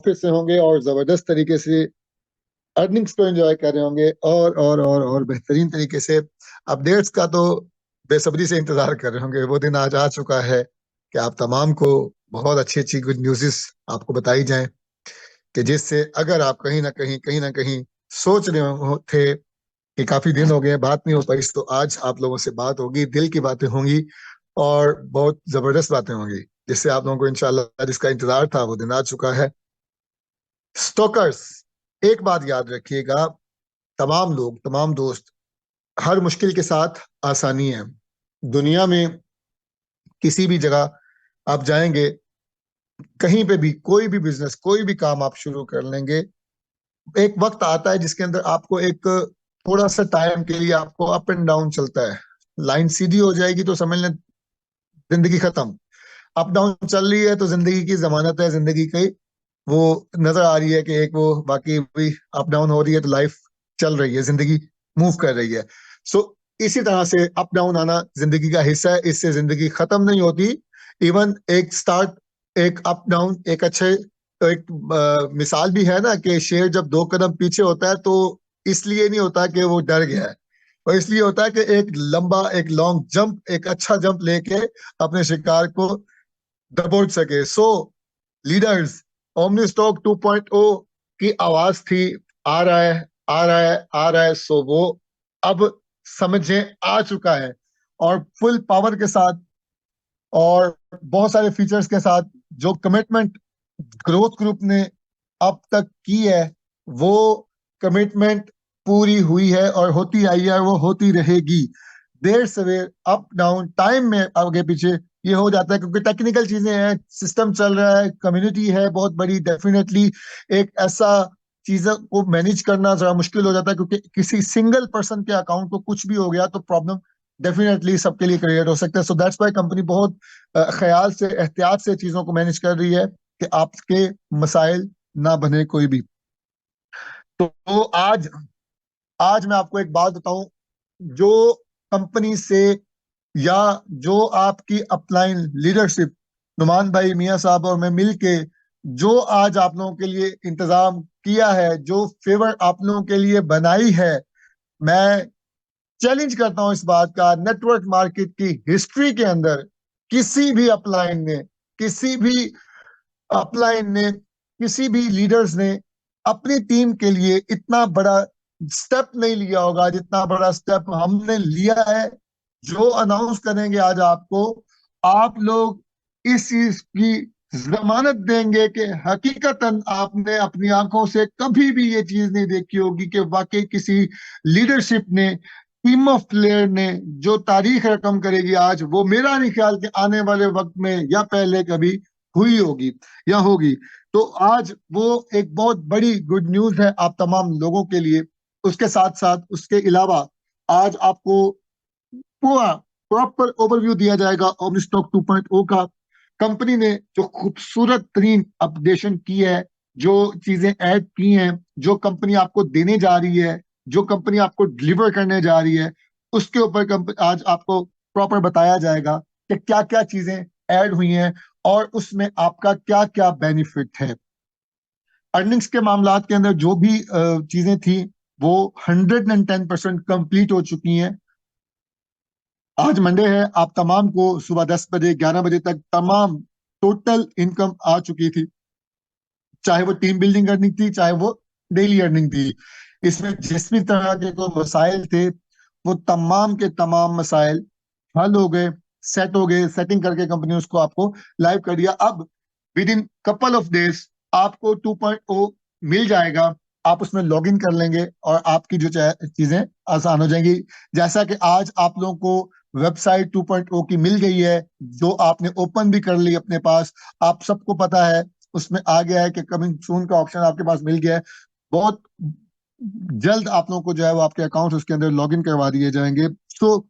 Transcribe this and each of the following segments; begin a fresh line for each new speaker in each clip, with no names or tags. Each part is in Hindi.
ऑफिस से होंगे और जबरदस्त तरीके से अर्निंग्स को एंजॉय कर रहे होंगे और बेहतरीन तरीके से अपडेट्स का तो बेसब्री से इंतजार कर रहे होंगे। वो दिन आज आ चुका है कि आप तमाम को बहुत अच्छी अच्छी गुड न्यूज़ आपको बताई जाएं कि जिससे अगर आप कहीं ना कहीं सोच रहे थे कि काफी दिन हो गए बात नहीं हो पाई, तो आज आप लोगों से बात होगी, दिल की बातें होंगी और बहुत जबरदस्त बातें होंगी जिससे आप लोगों को इंशाल्लाह जिसका इंतजार था वो दिन आ चुका है। स्टॉकर्स, एक बात याद रखिएगा, तमाम लोग, तमाम दोस्त, हर मुश्किल के साथ आसानी है। दुनिया में किसी भी जगह आप जाएंगे, कहीं पे भी कोई भी बिजनेस, कोई भी काम आप शुरू कर लेंगे, एक वक्त आता है जिसके अंदर आपको एक थोड़ा सा टाइम के लिए आपको अप एंड डाउन चलता है। लाइन सीधी हो जाएगी तो समझ लें जिंदगी खत्म। अप डाउन चल रही है तो जिंदगी की जमानत है, जिंदगी की वो नजर आ रही है कि एक वो बाकी भी अप डाउन हो रही है तो लाइफ चल रही है, जिंदगी मूव कर रही है। सो इसी तरह से अप डाउन आना जिंदगी का हिस्सा है, इससे जिंदगी खत्म नहीं होती। इवन एक स्टार्ट, एक अप डाउन, एक अच्छे, एक मिसाल भी है ना कि शेर जब 2 कदम पीछे होता है तो इसलिए नहीं होता कि वो डर गया है, और इसलिए होता है कि एक लंबा, एक लॉन्ग जंप, एक अच्छा जंप लेके अपने शिकार को दबोच सके। सो लीडर्स, ओमनी स्टॉक 2.0 की आवाज थी, आ रहा है, आ रहा है, आ रहा है। सो वो अब समझें आ चुका है, और फुल पावर के साथ और बहुत सारे फीचर्स के साथ जो कमिटमेंट ग्रोथ ग्रुप ने अब तक की है, वो कमिटमेंट पूरी हुई है और होती आई है, वो होती रहेगी। देर सवेर, अप डाउन, टाइम में आगे पीछे ये हो जाता है क्योंकि टेक्निकल चीजें हैं, सिस्टम चल रहा है, कम्युनिटी है बहुत बड़ी। डेफिनेटली एक ऐसा चीजों को मैनेज करना जरा मुश्किल हो जाता है क्योंकि किसी सिंगल पर्सन के अकाउंट को कुछ भी हो गया तो प्रॉब्लम डेफिनेटली सबके लिए क्रिएट हो सकता है। सो दैट्स व्हाई कंपनी बहुत ख्याल से, एहतियात से चीजों को मैनेज कर रही है कि आपके मसाइल ना बने कोई भी। तो आज आज मैं आपको एक बात बताऊं, जो कंपनी से या जो आपकी अपलाइन लीडरशिप, नुमान भाई, मियां साहब और मैं मिलके जो आज आप लोगों के लिए इंतजाम किया है, जो फेवर आप लोगों के लिए बनाई है, मैं चैलेंज करता हूं इस बात का, नेटवर्क मार्केट की हिस्ट्री के अंदर किसी भी अपलाइन ने, किसी भी अपलाइन ने, किसी भी लीडर्स ने अपनी टीम के लिए इतना बड़ा स्टेप नहीं लिया होगा जितना बड़ा स्टेप हमने लिया है। जो अनाउंस करेंगे आज आपको, आप लोग इस चीज की जमानत देंगे कि हकीकतन आपने अपनी आंखों से कभी भी ये चीज नहीं देखी होगी कि वाकई किसी लीडरशिप ने, टीम ऑफ प्लेयर ने जो तारीख रकम करेगी आज, वो मेरा नहीं ख्याल कि आने वाले वक्त में या पहले कभी हुई होगी या होगी। तो आज वो एक बहुत बड़ी गुड न्यूज है आप तमाम लोगों के लिए। उसके साथ साथ, उसके अलावा आज आपको पूरा प्रॉपर ओवरव्यू दिया जाएगा ओमनी स्टॉक 2.0 का। कंपनी ने जो खूबसूरत तरीन अपडेशन की है, जो चीजें ऐड की हैं, जो कंपनी आपको देने जा रही है, जो कंपनी आपको डिलीवर करने जा रही है, उसके ऊपर आज आपको प्रॉपर बताया जाएगा कि क्या क्या चीजें ऐड हुई हैं और उसमें आपका क्या क्या बेनिफिट है। अर्निंग्स के मामलात के अंदर जो भी चीजें थी वो 110% कंप्लीट हो चुकी हैं। आज मंडे है, आप तमाम को सुबह 10 बजे 11 बजे तक तमाम टोटल इनकम आ चुकी थी, चाहे वो टीम बिल्डिंग अर्निंग थी, चाहे वो डेली अर्निंग थी। इसमें जिस भी तरह के कोई मसाइल थे वो तमाम के तमाम मसाइल हल हो गए, सेट हो गए। सेटिंग करके कंपनी उसको आपको लाइव कर दिया। अब with in couple of days आपको 2.0 मिल जाएगा, आप उसमें लॉग इन कर लेंगे और आपकी जो चीजें आसान हो जाएंगी। जैसा कि आज आप लोगों को वेबसाइट 2.0 की मिल गई है, जो आपने ओपन भी कर ली अपने पास, आप सबको पता है उसमें आ गया है कि कमिंग सून का ऑप्शन आपके पास मिल गया है। बहुत जल्द आप लोगों को जो है वो आपके अकाउंट उसके अंदर लॉग इन करवा दिए जाएंगे। तो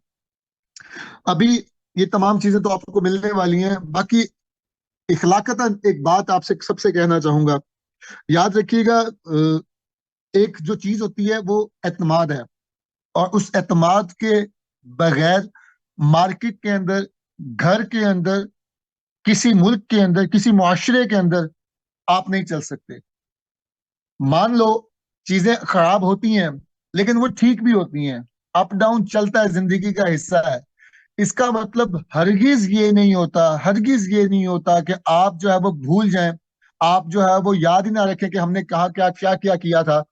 अभी ये तमाम चीजें तो आपको मिलने वाली हैं। बाकी इखलाकतन एक बात आपसे सबसे कहना चाहूंगा, याद रखिएगा, एक जो चीज होती है वो एतमाद है, और उस एतमाद के बगैर मार्केट के अंदर, घर के अंदर, किसी मुल्क के अंदर, किसी मुआशरे के अंदर आप नहीं चल सकते। मान लो चीजें खराब होती हैं, लेकिन वो ठीक भी होती हैं। अप डाउन चलता है, जिंदगी का हिस्सा है। इसका मतलब हरगिज ये नहीं होता, हरगिज ये नहीं होता कि आप जो है वो भूल जाएं, आप जो है वो याद ही ना रखें कि हमने कहा क्या क्या क्या किया था।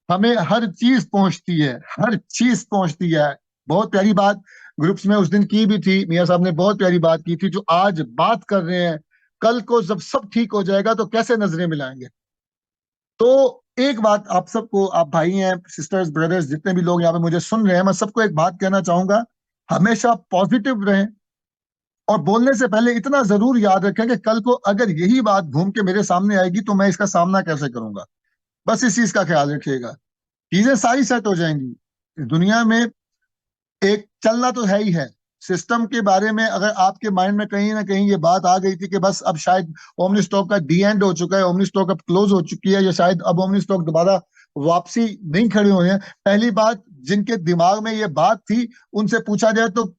हमें हर चीज पहुंचती है, हर चीज पहुंचती है। बहुत प्यारी बात ग्रुप्स में उस दिन की भी थी, मियां साहब ने बहुत प्यारी बात की थी। जो आज बात कर रहे हैं, कल को जब सब ठीक हो जाएगा तो कैसे नजरें मिलाएंगे। तो एक बात आप सबको, आप भाई हैं, सिस्टर्स, ब्रदर्स, जितने भी लोग यहाँ पे मुझे सुन रहे हैं, मैं सबको एक बात कहना चाहूंगा। हमेशा पॉजिटिव रहें, और बोलने से पहले इतना जरूर याद रखें कि कल को अगर यही बात घूम के मेरे सामने आएगी तो मैं इसका सामना कैसे करूंगा। बस इस चीज का ख्याल रखिएगा, चीजें सारी सेट हो जाएंगी। इस दुनिया में एक चलना तो है ही है। सिस्टम के बारे में अगर आपके माइंड में कहीं ना कहीं ये बात आ गई थी कि बस अब शायद ओमनी स्टॉक का डी एंड हो चुका है, ओमनी स्टॉक अब क्लोज हो चुकी है, या शायद अब ओमनी स्टॉक दोबारा वापसी नहीं खड़ी हुई है, पहली बात, जिनके दिमाग में ये बात थी उनसे पूछा जाए तो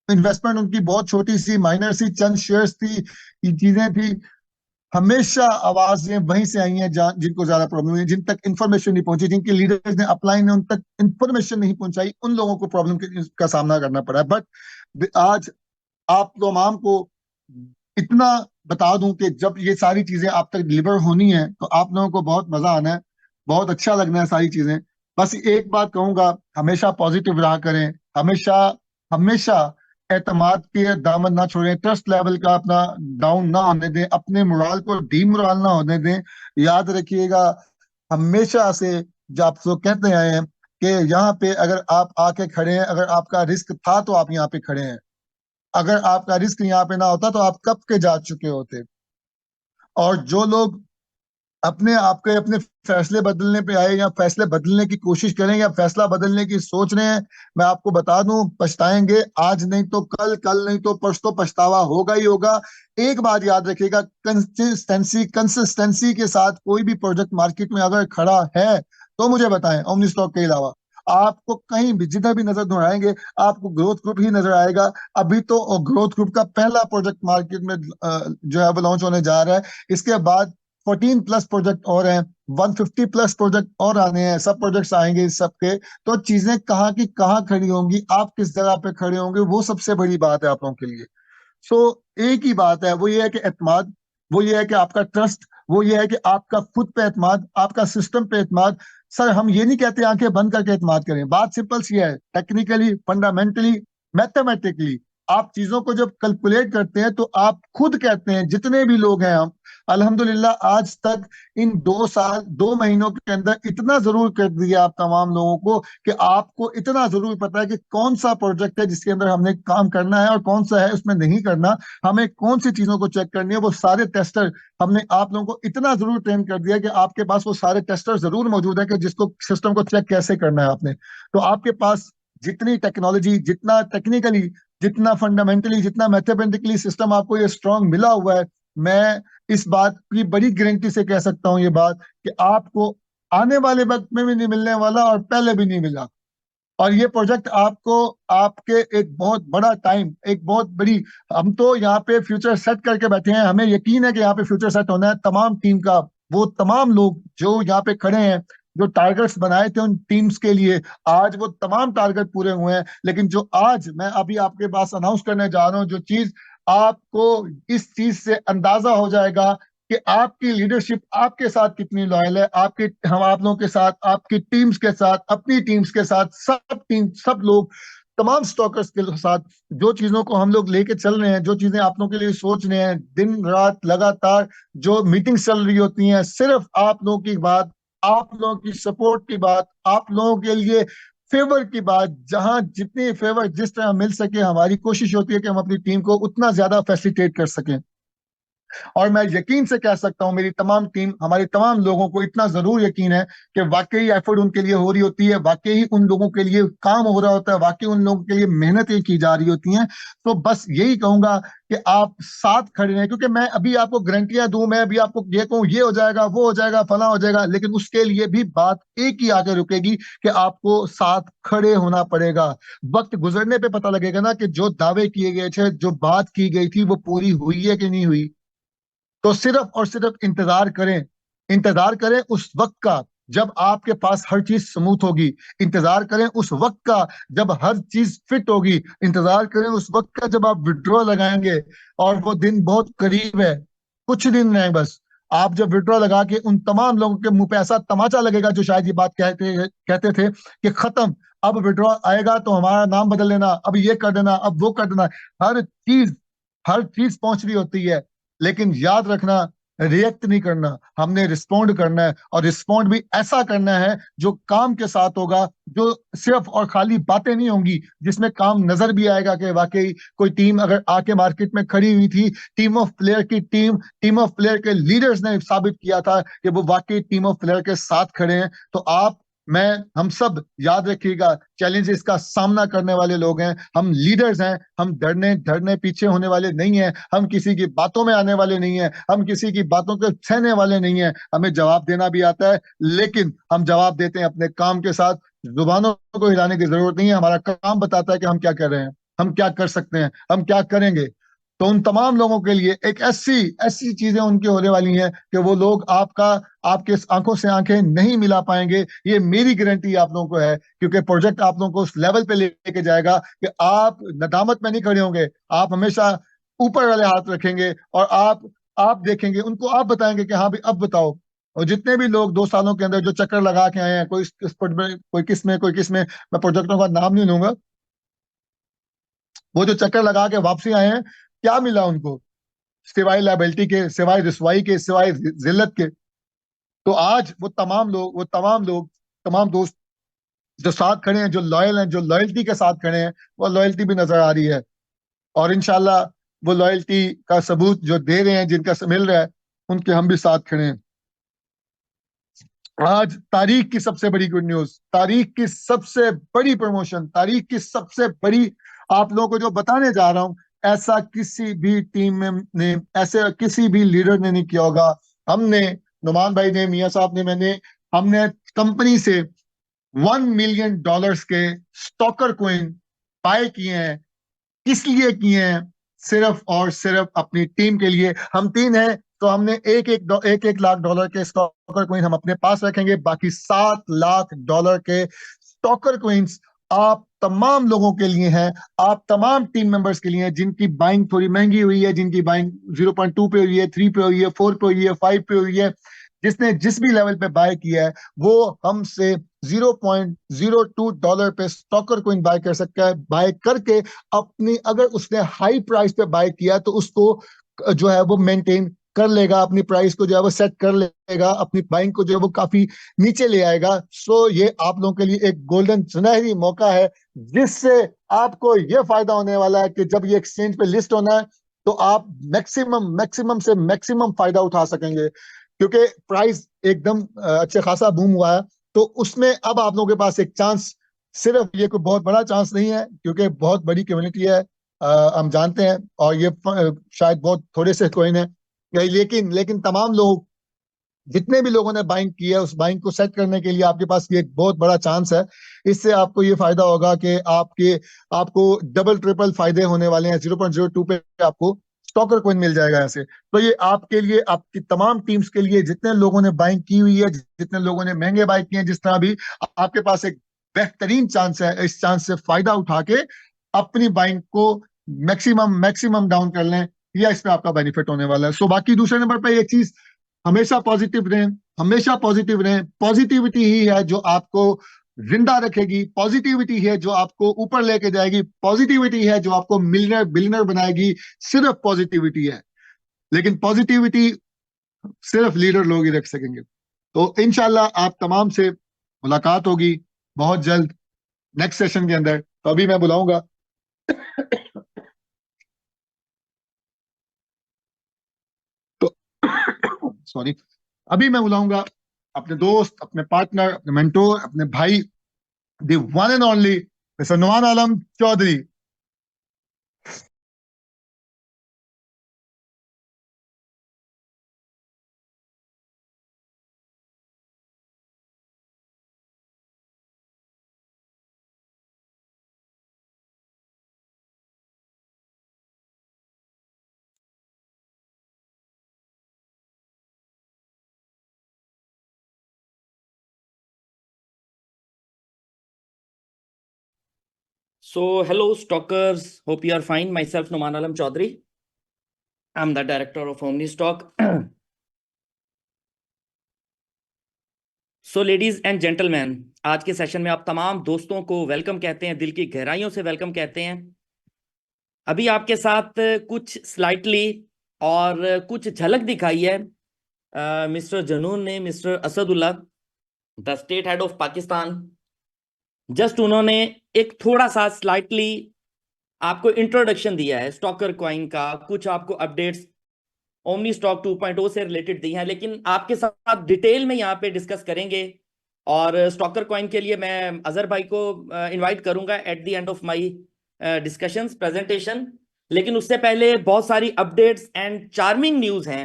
इन्वेस्टमेंट उनकी बहुत छोटी सी, माइनर सी, चंद शेयर्स थी, ये चीजें थी। हमेशा आवाजें वहीं से आई हैं जहां जिनको ज्यादा प्रॉब्लम हुई, जिन तक इंफॉर्मेशन नहीं पहुंची, जिनके लीडर्स ने अपलाइन ने उन तक इंफॉर्मेशन नहीं पहुंचाई, उन लोगों को प्रॉब्लम का सामना करना पड़ा है। बट आज आप तमाम को इतना बता दूं कि जब ये सारी चीजें आप तक डिलीवर होनी है तो आप लोगों को बहुत मजा आना है, बहुत अच्छा लगना है सारी चीजें। बस एक बात कहूंगा, हमेशा पॉजिटिव रहा करें, हमेशा हमेशा एतमाद के दामन ना छोड़ें, ट्रस्ट लेवल का अपना डाउन ना होने दें, अपने मोराल को डीमोरल ना होने दें। याद रखिएगा, हमेशा से जो आप लोग कहते आए हैं कि यहाँ पे अगर आप आके खड़े हैं, अगर आपका रिस्क था तो आप यहाँ पे खड़े हैं, अगर आपका रिस्क यहाँ पे ना होता तो आप कब के जा चुके होते। और जो लोग अपने आप के अपने फैसले बदलने पे आए, या फैसले बदलने की कोशिश करें, या फैसला बदलने की सोच रहे हैं, मैं आपको बता दूं, पछताएंगे। आज नहीं तो कल, कल नहीं तो परसों पछतावा होगा ही होगा। एक बात याद रखिएगा, कंसिस्टेंसी कंसिस्टेंसी के साथ कोई भी प्रोजेक्ट मार्केट में अगर खड़ा है तो मुझे बताएं, ओमनी स्टॉक के अलावा आपको कहीं भी जिधर भी नजर दौड़ाएंगे आपको ग्रोथ ग्रुप ही नजर आएगा। अभी तो ग्रोथ ग्रुप का पहला प्रोजेक्ट मार्केट में जो है वो लॉन्च होने जा रहा है। इसके बाद 14 प्लस प्रोजेक्ट और हैं, 150 प्लस प्रोजेक्ट और आने हैं, सब प्रोजेक्ट्स आएंगे इस सबके। तो चीजें कहाँ की कहाँ खड़ी होंगी, आप किस जगह पे खड़े होंगे, वो सबसे बड़ी बात है आप लोगों के लिए। सो एक ही बात है, वो ये है कि एतमाद, वो ये है कि आपका ट्रस्ट, वो ये है कि आपका खुद पे एतमाद, आपका सिस्टम पे एतमाद। सर हम ये नहीं कहते आंखें बंद करके एतमाद करें, बात सिंपल सी है, टेक्निकली, फंडामेंटली, मैथमेटिकली आप चीजों को जब कैलकुलेट करते हैं तो आप खुद कहते हैं, जितने भी लोग हैं हम अल्हम्दुलिल्लाह आज तक इन 2 साल 2 महीनों के अंदर इतना जरूर कर दिया आप तमाम लोगों को कि आपको इतना जरूर पता है कि कौन सा प्रोजेक्ट है जिसके अंदर हमने काम करना है और कौन सा है उसमें नहीं करना, हमें कौन सी चीजों को चेक करनी है। वो सारे टेस्टर हमने आप लोगों को इतना जरूर ट्रेन कर दिया कि आपके पास वो सारे टेस्टर जरूर मौजूद है कि जिसको सिस्टम को चेक कैसे करना है आपने। तो आपके पास जितनी टेक्नोलॉजी, जितना टेक्निकली, जितना फंडामेंटली, जितना मैथमेटिकली सिस्टम आपको ये स्ट्रांग मिला हुआ है, मैं इस बात की बड़ी गारंटी से कह सकता हूं ये बात कि आपको आने वाले वक्त में भी नहीं मिलने वाला और पहले भी नहीं मिला। और ये प्रोजेक्ट आपको आपके एक बहुत बड़ा टाइम, एक बहुत बड़ी, हम तो यहाँ पे फ्यूचर सेट करके बैठे हैं, हमें यकीन है कि यहाँ पे फ्यूचर सेट होना है तमाम टीम का। वो तमाम लोग जो यहाँ पे खड़े हैं, जो टारगेट्स बनाए थे उन टीम्स के लिए, आज वो तमाम टारगेट पूरे हुए हैं। लेकिन जो आज मैं अभी आपके पास अनाउंस करने जा रहा हूँ, जो चीज आपको इस चीज से अंदाजा हो जाएगा कि आपकी लीडरशिप आपके साथ कितनी लॉयल है, आपके, हम आप लोगों के साथ, आपकी टीम्स के साथ, अपनी टीम्स के साथ, सब टीम, सब लोग, तमाम स्टॉकर्स के साथ, जो चीजों को हम लोग लेके चल रहे हैं, जो चीजें आप लोगों के लिए सोच रहे हैं, दिन रात लगातार जो मीटिंग्स चल रही होती हैं, सिर्फ आप लोगों की बात, आप लोगों की सपोर्ट की बात, आप लोगों के लिए फेवर की बात, जहां जितनी फेवर जिस तरह मिल सके, हमारी कोशिश होती है कि हम अपनी टीम को उतना ज्यादा फैसिलिटेट कर सकें। और मैं यकीन से कह सकता हूं, मेरी तमाम टीम, हमारे तमाम लोगों को इतना जरूर यकीन है कि वाकई एफर्ट उनके लिए हो रही होती है, वाकई उन लोगों के लिए काम हो रहा होता है, वाकई उन लोगों के लिए मेहनतें की जा रही होती हैं। तो बस यही कहूंगा कि आप साथ खड़े रहें, क्योंकि मैं अभी आपको गारंटियां दूं, मैं अभी आपको ये कहूं ये हो जाएगा, वो हो जाएगा, फला हो जाएगा, लेकिन उसके लिए भी बात एक ही आके रुकेगी कि आपको साथ खड़े होना पड़ेगा। वक्त गुजरने पे पता लगेगा ना कि जो दावे किए गए थे, जो बात की गई थी, वो पूरी हुई है कि नहीं हुई। तो सिर्फ और सिर्फ इंतजार करें, इंतजार करें उस वक्त का जब आपके पास हर चीज स्मूथ होगी। इंतजार करें उस वक्त का जब हर चीज फिट होगी। इंतजार करें उस वक्त का जब आप विड्रॉ लगाएंगे। और वो दिन बहुत करीब है, कुछ दिन रहे बस। आप जब विड्रॉ लगा के उन तमाम लोगों के मुंह पे ऐसा तमाचा लगेगा जो शायद ये बात कहते कहते थे कि खत्म, अब विड्रॉ आएगा तो हमारा नाम बदल लेना, अब ये कर देना, अब वो कर देना। हर चीज हर चीज पहुंच रही होती है, लेकिन याद रखना, रिएक्ट नहीं करना, हमने रिस्पोंड करना है। और रिस्पोंड भी ऐसा करना है जो काम के साथ होगा, जो सिर्फ और खाली बातें नहीं होंगी, जिसमें काम नजर भी आएगा कि वाकई कोई टीम अगर आके मार्केट में खड़ी हुई थी, टीम ऑफ प्लेयर के लीडर्स ने साबित किया था कि वो वाकई टीम ऑफ प्लेयर के साथ खड़े हैं। तो आप, मैं, हम सब याद रखिएगा, चैलेंजेस का सामना करने वाले लोग हैं, हम लीडर्स हैं। हम डरने डरने पीछे होने वाले नहीं हैं, हम किसी की बातों में आने वाले नहीं हैं, हम किसी की बातों को सहने वाले नहीं हैं। हमें जवाब देना भी आता है, लेकिन हम जवाब देते हैं अपने काम के साथ। जुबानों को हिलाने की जरूरत नहीं है, हमारा काम बताता है कि हम क्या कर रहे हैं, हम क्या कर सकते हैं, हम क्या करेंगे। तो उन तमाम लोगों के लिए एक ऐसी ऐसी चीजें उनकी होने वाली हैं कि वो लोग आपके आंखों से आंखें नहीं मिला पाएंगे। ये मेरी गारंटी आप लोगों को है, क्योंकि प्रोजेक्ट आप लोगों को उस लेवल पे लेके जाएगा कि आप नदामत में नहीं खड़े होंगे। आप हमेशा ऊपर वाले हाथ रखेंगे और आप देखेंगे उनको, आप बताएंगे कि हाँ भाई अब बताओ। और जितने भी लोग 2 सालों के अंदर जो चक्कर लगा के आए हैं, कोई इस पर में, कोई किस में, मैं प्रोजेक्टों का नाम नहीं लूंगा, वो जो चक्कर लगा के वापसी आए हैं, क्या मिला उनको सिवाय लाइबिलिटी के, सिवाय रिसवाई के, सिवाय जिल्लत के। तो आज वो तमाम लोग तमाम दोस्त जो साथ खड़े हैं, जो लॉयल हैं, जो लॉयल्टी के साथ खड़े हैं, वो लॉयल्टी भी नजर आ रही है। और इंशाल्लाह वो लॉयल्टी का सबूत जो दे रहे हैं, जिनका मिल रहा है, उनके हम भी साथ खड़े हैं। आज तारीख की सबसे बड़ी गुड न्यूज, तारीख की सबसे बड़ी प्रमोशन, तारीख की सबसे बड़ी, आप लोगों को जो बताने जा रहा हूं, ऐसा किसी भी टीम में ने, ऐसे किसी भी लीडर ने नहीं किया होगा। हमने, नुमान भाई ने, मियां साहब ने, मैंने, हमने कंपनी से $1 मिलियन के स्टॉकर कोइन बाय किए हैं। किस लिए किए हैं? सिर्फ और सिर्फ अपनी टीम के लिए। हम 3 हैं, तो हमने एक लाख डॉलर के स्टॉकर कोइन हम अपने पास रखेंगे। बाकी $7 लाख के स्टॉकर कोइंस आप तमाम लोगों के लिए हैं, आप तमाम टीम मेंबर्स के लिए हैं, जिनकी बाइंग थोड़ी महंगी हुई है, जिनकी बाइंग 0.2 पे हुई है, 3 पे हुई है, 4 पे हुई है, 5 पे हुई है। जिसने जिस भी लेवल पे बाय किया है, वो हमसे $0.02 पे स्टॉकर कोइन बाय कर सकता है। बाय करके अपनी, अगर उसने हाई प्राइस पे बाय किया तो उसको जो है वो मेंटेन कर लेगा, अपनी प्राइस को जो है वो सेट कर लेगा, अपनी बाइंग को जो है वो काफी नीचे ले आएगा। सो ये आप लोगों के लिए एक गोल्डन सुनहरी मौका है, जिससे आपको ये फायदा होने वाला है कि जब ये एक्सचेंज पे लिस्ट होना है, तो आप मैक्सिमम मैक्सिमम से मैक्सिमम फायदा उठा सकेंगे, क्योंकि प्राइस एकदम अच्छे खासा बूम हुआ है। तो उसमें अब आप लोगों के पास एक चांस, सिर्फ ये कोई बहुत बड़ा चांस नहीं है, क्योंकि बहुत बड़ी कम्युनिटी है, हम जानते हैं, और ये शायद बहुत थोड़े से कोइन है, लेकिन लेकिन तमाम लोग, जितने भी लोगों ने बाइंग की है, उस बाइंग को सेट करने के लिए आपके पास ये एक बहुत बड़ा चांस है। इससे आपको ये फायदा होगा कि आपको डबल ट्रिपल फायदे होने वाले हैं। 0.02 पे आपको स्टॉकर कोइन मिल जाएगा ऐसे। तो ये आपके लिए, आपकी तमाम टीम्स के लिए, जितने लोगों ने बाइंग की हुई है, जितने लोगों ने महंगे बाइंग किए हैं, जिस तरह भी, आपके पास एक बेहतरीन चांस है। इस चांस से फायदा उठा के अपनी बाइंग को मैक्सिमम मैक्सिमम डाउन कर लें, या इसमें आपका बेनिफिट होने वाला है। सो बाकी दूसरे नंबर पर एक चीज, हमेशा पॉजिटिव रहें, हमेशा पॉजिटिव रहें। पॉजिटिविटी ही है जो आपको जिंदा रखेगी, पॉजिटिविटी है जो आपको ऊपर लेके जाएगी, पॉजिटिविटी है जो आपको मिलियनर बिलियनर बनाएगी। सिर्फ पॉजिटिविटी है, लेकिन पॉजिटिविटी सिर्फ लीडर लोग ही रख सकेंगे। तो इंशाल्लाह आप तमाम से मुलाकात होगी बहुत जल्द नेक्स्ट सेशन के अंदर। तो अभी मैं बुलाऊंगा, तो सॉरी, अभी मैं बुलाऊंगा अपने दोस्त, अपने पार्टनर, अपने मेंटोर, अपने भाई, the one and only Mr. Numan Alam Chaudhary.
So, hello, stalkers. Hope you are fine. Myself, Numan Alam Chaudhary. I'm the director of Omni Stock. So, ladies and gentlemen, आज के सेशन में आप तमाम दोस्तों को वेलकम कहते हैं, दिल की गहराइयों से वेलकम कहते हैं। अभी आपके साथ कुछ स्लाइटली और कुछ झलक दिखाई है मिस्टर जनून ने, mister Asadullah, the state head of Pakistan. Just उन्होंने एक थोड़ा सा स्लाइटली आपको इंट्रोडक्शन दिया है स्टॉकर कॉइन का, कुछ आपको अपडेट्स ओमनी स्टॉक 2.0 से रिलेटेड दी हैं, लेकिन आपके साथ डिटेल में यहाँ पे डिस्कस करेंगे। और स्टॉकर कॉइन के लिए मैं अजहर भाई को इनवाइट करूंगा at the end of my discussions presentation. लेकिन उससे पहले बहुत सारी अपडेट्स एंड चार्मिंग न्यूज हैं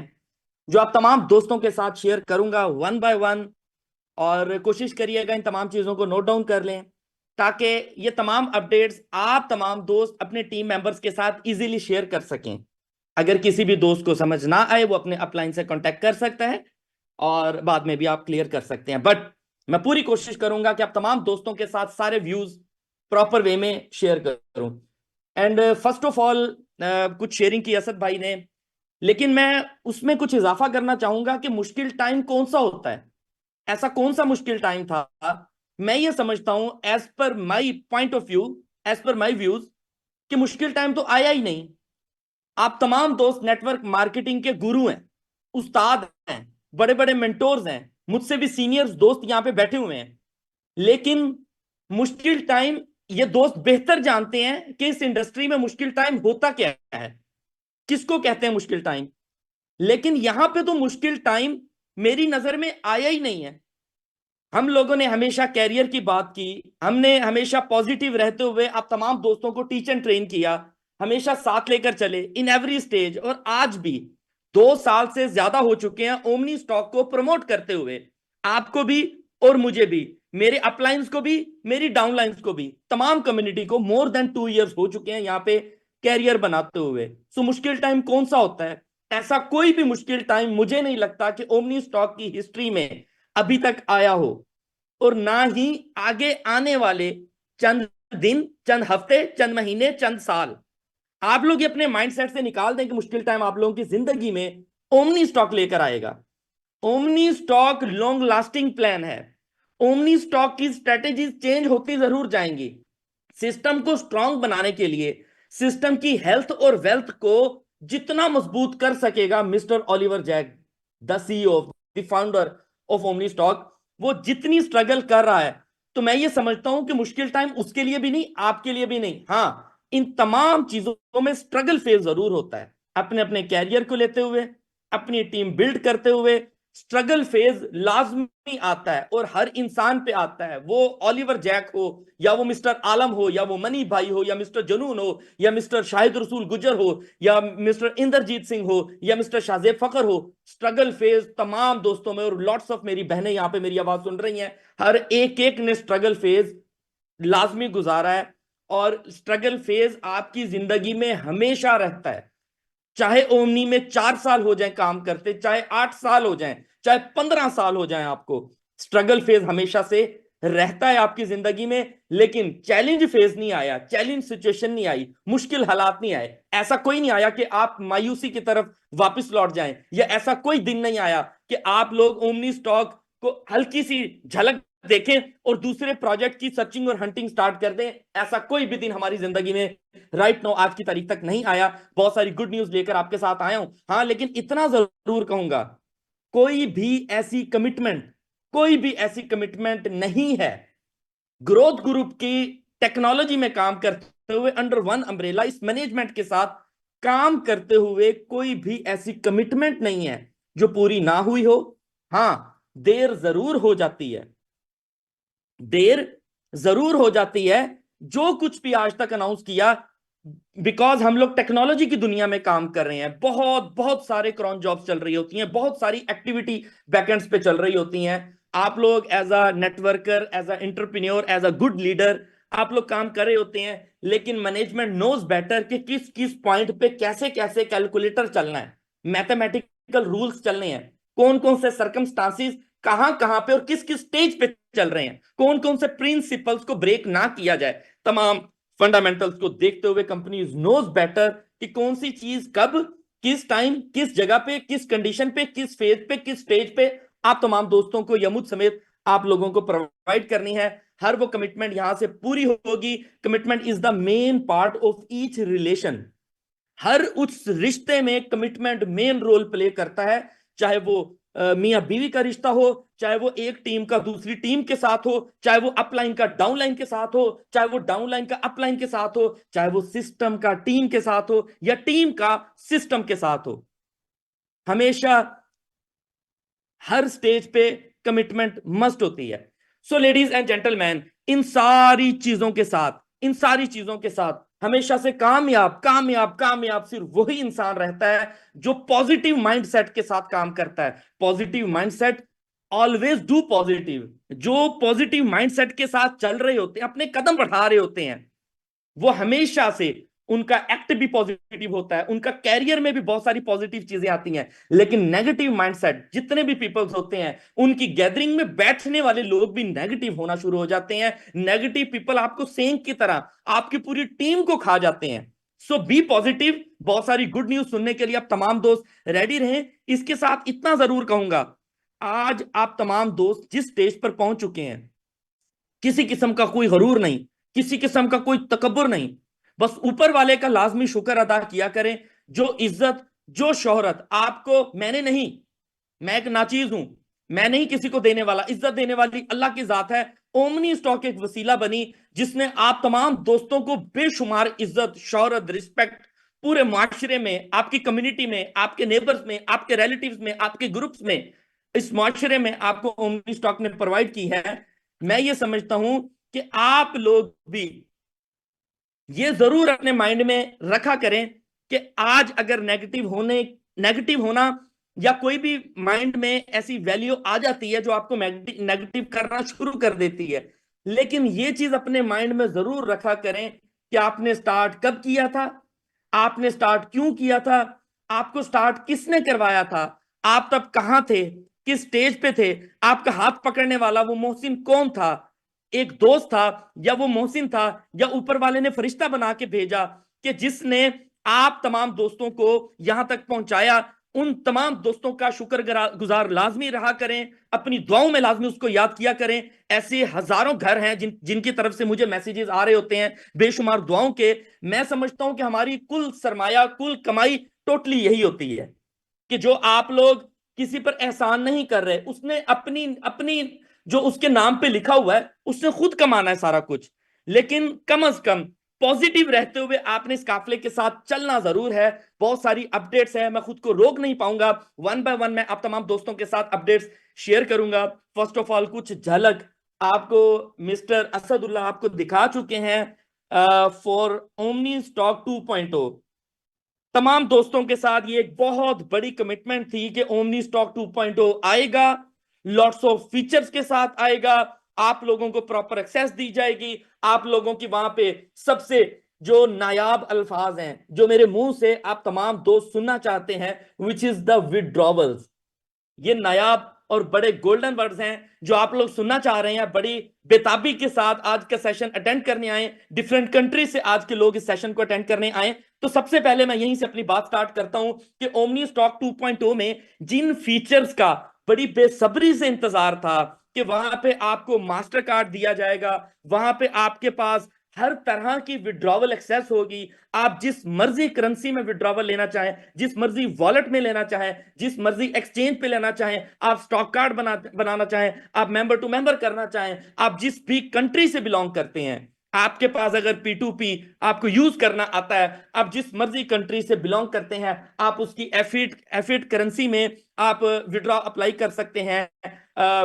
जो आप तमाम दोस्तों के साथ शेयर करूंगा वन बाय वन। और कोशिश करिएगा इन तमाम चीजों को नोट डाउन कर लें ताकि ये तमाम अपडेट्स आप तमाम दोस्त अपने टीम मेंबर्स के साथ इजीली शेयर कर सकें। अगर किसी भी दोस्त को समझ ना आए वो अपने अपलाइन से कांटेक्ट कर सकता है और बाद में भी आप क्लियर कर सकते हैं। बट मैं पूरी कोशिश करूंगा कि आप तमाम दोस्तों के साथ सारे व्यूज प्रॉपर वे में शेयर करूं। एंड फर्स्ट ऑफ ऑल कुछ शेयरिंग की असद भाई ने, लेकिन मैं उसमें कुछ इजाफा करना चाहूंगा कि मुश्किल टाइम कौन सा होता है, ऐसा कौन सा मुश्किल टाइम था। मैं ये समझता हूं as per my point of view, as per my views, कि मुश्किल टाइम तो आया ही नहीं। आप तमाम दोस्त नेटवर्क मार्केटिंग के गुरु हैं, उस्ताद हैं, बड़े बड़े मेंटोर्स हैं, मुझसे भी सीनियर्स दोस्त यहां पे बैठे हुए हैं। लेकिन मुश्किल टाइम ये दोस्त बेहतर जानते हैं कि इस इंडस्ट्री में मुश्किल टाइम होता क्या है, किसको कहते हैं मुश्किल टाइम। लेकिन यहां पे तो मुश्किल टाइम मेरी नजर में आया ही नहीं है। हम लोगों ने हमेशा कैरियर की बात की, हमने हमेशा पॉजिटिव रहते हुए आप तमाम दोस्तों को टीच एंड ट्रेन किया, हमेशा साथ लेकर चले इन एवरी स्टेज। और आज भी 2 साल से ज्यादा हो चुके हैं ओमनी स्टॉक को प्रमोट करते हुए, आपको भी और मुझे भी, मेरे अपलाइंस को भी, मेरी डाउनलाइंस को भी, तमाम कम्युनिटी को मोर देन 2 इयर्स हो चुके हैं यहाँ पे कैरियर बनाते हुए। सो मुश्किल टाइम कौन सा होता है? ऐसा कोई भी मुश्किल टाइम मुझे नहीं लगता कि ओमनी स्टॉक की हिस्ट्री में अभी तक आया हो, और ना ही आगे आने वाले चंद दिन, चंद हफ्ते, चंद महीने, चंद साल। आप लोग ये अपने माइंडसेट से निकाल दें कि मुश्किल टाइम आप लोगों की जिंदगी में ओमनी स्टॉक लेकर आएगा। Omni stock long lasting plan है। ओमनी स्टॉक की स्ट्रेटेजीज चेंज होती जरूर जाएंगी। सिस्टम को स्ट्रांग बनाने के लिए, सिस्टम की हेल्थ और वेल्थ को जितना मजबूत कर सकेगा mister Oliver Jack, the CEO, the founder of Omni Stock, वो जितनी स्ट्रगल कर रहा है, तो मैं ये समझता हूं कि मुश्किल टाइम उसके लिए भी नहीं, आपके लिए भी नहीं। हाँ, इन तमाम चीजों में स्ट्रगल फेज जरूर होता है। अपने अपने कैरियर को लेते हुए, अपनी टीम बिल्ड करते हुए स्ट्रगल फेज लाजमी आता है और हर इंसान पे आता है। वो ओलिवर जैक हो, या वो मिस्टर आलम हो, या वो मनी भाई हो, या मिस्टर जनून हो, या मिस्टर शाहिद रसूल गुजर हो, या मिस्टर इंद्रजीत सिंह हो, या मिस्टर शाहजेब फखर हो। स्ट्रगल फेज तमाम दोस्तों में, और लॉट्स ऑफ मेरी बहनें यहाँ पे मेरी आवाज सुन रही हैं, हर एक एक ने स्ट्रगल फेज लाजमी गुजारा है। और स्ट्रगल फेज आपकी जिंदगी में हमेशा रहता है, चाहे ओमनी में 4 साल हो जाए काम करते, चाहे 8 साल हो जाए, चाहे 15 साल हो जाए, आपको स्ट्रगल फेज हमेशा से रहता है आपकी जिंदगी में। लेकिन चैलेंज फेज नहीं आया, चैलेंज सिचुएशन नहीं आई, मुश्किल हालात नहीं आए, ऐसा कोई नहीं आया कि आप मायूसी की तरफ वापस लौट जाएं, या ऐसा कोई दिन नहीं आया कि आप लोग ओमनी स्टॉक को हल्की सी झलक देखें और दूसरे प्रोजेक्ट की सर्चिंग और हंटिंग स्टार्ट कर दें। ऐसा कोई भी दिन हमारी जिंदगी में राइट नो आज की तारीख तक नहीं आया। बहुत सारी गुड न्यूज लेकर आपके साथ आया हूं। हाँ, लेकिन इतना जरूर कहूंगा, कोई भी ऐसी कमिटमेंट, कोई भी ऐसी कमिटमेंट नहीं है ग्रोथ ग्रुप की टेक्नोलॉजी में काम करते हुए, अंडर वन अम्ब्रेला इस मैनेजमेंट के साथ काम करते हुए, कोई भी ऐसी कमिटमेंट नहीं है जो पूरी ना हुई हो। हां, देर जरूर हो जाती है, देर जरूर हो जाती है। जो कुछ भी आज तक अनाउंस किया, बिकॉज हम लोग टेक्नोलॉजी की दुनिया में काम कर रहे हैं, बहुत बहुत सारे क्रॉन जॉब्स चल रही होती हैं, बहुत सारी एक्टिविटी बैकएंड्स पे चल रही होती हैं। आप लोग as a networker, as a entrepreneur, as a good leader आप लोग काम कर रहे होते हैं। लेकिन मैनेजमेंट नोज बेटर कि किस किस पॉइंट पे कैसे कैसे कैलकुलेटर चलना है, मैथमेटिकल रूल्स चलने हैं, कौन कौन से सर्कमस्टांसिस कहां कहां पे और किस किस स्टेज पे चल रहे हैं, कौन कौन से प्रिंसिपल्स को ब्रेक ना किया जाए। तमाम फंडामेंटल्स को देखते हुए कंपनी नोज बेटर कि कौन सी चीज कब, किस टाइम, किस जगह पे, किस कंडीशन पे, किस फेज पे, किस स्टेज पे आप तमाम दोस्तों को यमुत समेत आप लोगों को प्रोवाइड करनी है। हर वो कमिटमेंट यहां से पूरी होगी। Commitment is the main part of each relation. हर उस रिश्ते में कमिटमेंट मेन रोल प्ले करता है, चाहे वो मियां बीवी का रिश्ता हो, चाहे वो एक टीम का दूसरी टीम के साथ हो, चाहे वो अपलाइन का डाउनलाइन के साथ हो, चाहे वो डाउनलाइन का अपलाइन के साथ हो, चाहे वो सिस्टम का टीम के साथ हो या टीम का सिस्टम के साथ हो। हमेशा हर स्टेज पे कमिटमेंट मस्ट होती है। सो लेडीज एंड जेंटलमैन, इन सारी चीजों के साथ, इन सारी चीजों के साथ हमेशा से कामयाब कामयाब कामयाब सिर्फ वही इंसान रहता है जो पॉजिटिव माइंडसेट के साथ काम करता है। Positive mindset, always do positive. जो पॉजिटिव माइंडसेट के साथ चल रहे होते हैं, अपने कदम बढ़ा रहे होते हैं, वो हमेशा से उनका एक्ट भी पॉजिटिव होता है, उनका कैरियर में भी बहुत सारी पॉजिटिव चीजें आती हैं। लेकिन नेगेटिव माइंडसेट जितने भी पीपल्स होते हैं, उनकी गैदरिंग में बैठने वाले लोग भी नेगेटिव होना शुरू हो जाते हैं। नेगेटिव पीपल आपको सेंक की तरह आपकी पूरी टीम को खा जाते हैं। सो बी पॉजिटिव। बहुत सारी गुड न्यूज सुनने के लिए आप तमाम दोस्त रेडी रहें। इसके साथ इतना जरूर कहूंगा, आज आप तमाम दोस्त जिस स्टेज पर पहुंच चुके हैं, किसी किस्म का कोई गरूर नहीं, किसी किस्म का कोई तकब्बुर नहीं, बस ऊपर वाले का लाजमी शुक्र अदा किया करें। जो इज्जत, जो शोहरत आपको, मैंने नहीं, मैं एक नाचीज हूं, मैं नहीं किसी को देने वाला, इज्जत देने वाली अल्लाह की जात है। ओमनी स्टॉक एक वसीला बनी जिसने आप तमाम दोस्तों को बेशुमार इज्जत, शोहरत, रिस्पेक्ट पूरे माशरे में, आपकी कम्युनिटी में, आपके नेबर्स में, आपके रिलेटिव्स में, आपके ग्रुप्स में, इस माशरे में आपको ओमनी स्टॉक ने प्रोवाइड की है। मैं ये समझता हूं कि आप लोग भी ये जरूर अपने माइंड में रखा करें कि आज अगर नेगेटिव होना या कोई भी माइंड में ऐसी वैल्यू आ जाती है जो आपको नेगेटिव करना शुरू कर देती है, लेकिन ये चीज अपने माइंड में जरूर रखा करें कि आपने स्टार्ट कब किया था, आपने स्टार्ट क्यों किया था, आपको स्टार्ट किसने करवाया था, आप तब कहां थे, किस स्टेज पे थे, आपका हाथ पकड़ने वाला वो मोहसिन कौन था, एक दोस्त था या वो मोहसिन था, या ऊपर वाले ने फरिश्ता बना के भेजा कि जिसने आप तमाम दोस्तों को यहां तक पहुंचाया। उन तमाम दोस्तों का शुक्र गुजार लाजमी रहा करें, अपनी दुआओं में लाजमी उसको याद किया करें। ऐसे हजारों घर हैं जिनकी तरफ से मुझे मैसेजेस आ रहे होते हैं बेशुमार दुआओं के। मैं समझता हूं कि हमारी कुल सरमाया, कुल कमाई टोटली यही होती है कि जो आप लोग किसी पर एहसान नहीं कर रहे, उसने अपनी अपनी जो उसके नाम पे लिखा हुआ है उसने खुद कमाना है सारा कुछ। लेकिन कम से कम पॉजिटिव रहते हुए आपने इस काफले के साथ चलना जरूर है। बहुत सारी अपडेट्स है, मैं खुद को रोक नहीं पाऊंगा, वन बाय वन मैं आप तमाम दोस्तों के साथ अपडेट्स शेयर करूंगा। फर्स्ट ऑफ ऑल कुछ झलक आपको मिस्टर असदुल्लाह आपको दिखा चुके हैं फॉर ओमनी स्टॉक 2.0। तमाम दोस्तों के साथ ये एक बहुत बड़ी कमिटमेंट थी कि ओमनी स्टॉक 2.0 आएगा, लॉट्स ऑफ फीचर्स के साथ आएगा, आप लोगों को प्रॉपर एक्सेस दी जाएगी, आप लोगों की वहां पे सबसे जो नायाब अल्फाज हैं जो मेरे मुंह से आप तमाम दोस्त सुनना चाहते हैं, विच इज द विड्रॉवल्स। ये नायाब और बड़े गोल्डन वर्ड्स हैं जो आप लोग सुनना चाह रहे हैं, बड़ी बेताबी के साथ आज का सेशन अटेंड करने आए, डिफरेंट कंट्री से आज के लोग इस सेशन को अटेंड करने आए। तो सबसे पहले मैं यहीं से अपनी बात स्टार्ट करता हूं कि ओमनी स्टॉक 2.0 में जिन फीचर्स का बड़ी बेसब्री से इंतजार था कि वहां पे आपको मास्टर कार्ड दिया जाएगा, वहां पे आपके पास हर तरह की विड्रॉवल एक्सेस होगी, आप जिस मर्जी करेंसी में विड्रॉवल लेना चाहें, जिस मर्जी वॉलेट में लेना चाहें, जिस मर्जी एक्सचेंज पे लेना चाहें, आप स्टॉक कार्ड बनाना चाहें, आप मेंबर टू मेंबर करना चाहें, आप जिस भी कंट्री से बिलोंग करते हैं, आपके पास अगर P2P आपको यूज करना आता है, आप जिस मर्जी कंट्री से बिलोंग करते हैं, आप उसकी एफिट करेंसी में आप विड्रॉ अप्लाई कर सकते हैं।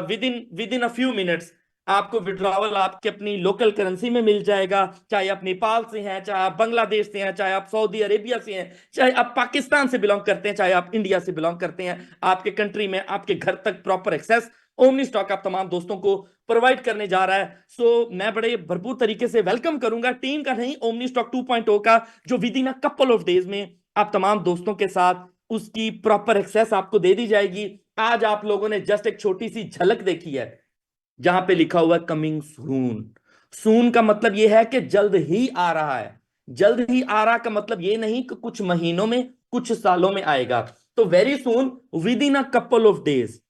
With in a few minutes आपको विड्रॉवल आपके अपनी लोकल करेंसी में मिल जाएगा। चाहे आप नेपाल से हैं, चाहे आप बांग्लादेश से हैं, चाहे आप सऊदी अरेबिया से हैं, चाहे आप पाकिस्तान से बिलोंग करते हैं, चाहे आप इंडिया से बिलोंग करते हैं, आपके कंट्री में आपके घर तक प्रॉपर एक्सेस ओमनी स्टॉक आप तमाम दोस्तों को प्रोवाइड करने जा रहा है। सो मैं बड़े भरपूर तरीके से वेलकम करूंगा टीम का नहीं, ओमनी स्टॉक 2.0 का, जो with in a couple of days में आप तमाम दोस्तों के साथ उसकी प्रॉपर एक्सेस आपको दे दी जाएगी। आज आप लोगों ने जस्ट एक छोटी सी झलक देखी है जहां पे लिखा हुआ है कमिंग सून। सून का मतलब यह है कि जल्द ही आ रहा है। जल्द ही आ रहा का मतलब ये नहीं कि कुछ महीनों में, कुछ सालों में आएगा। तो very soon, with in a couple of days,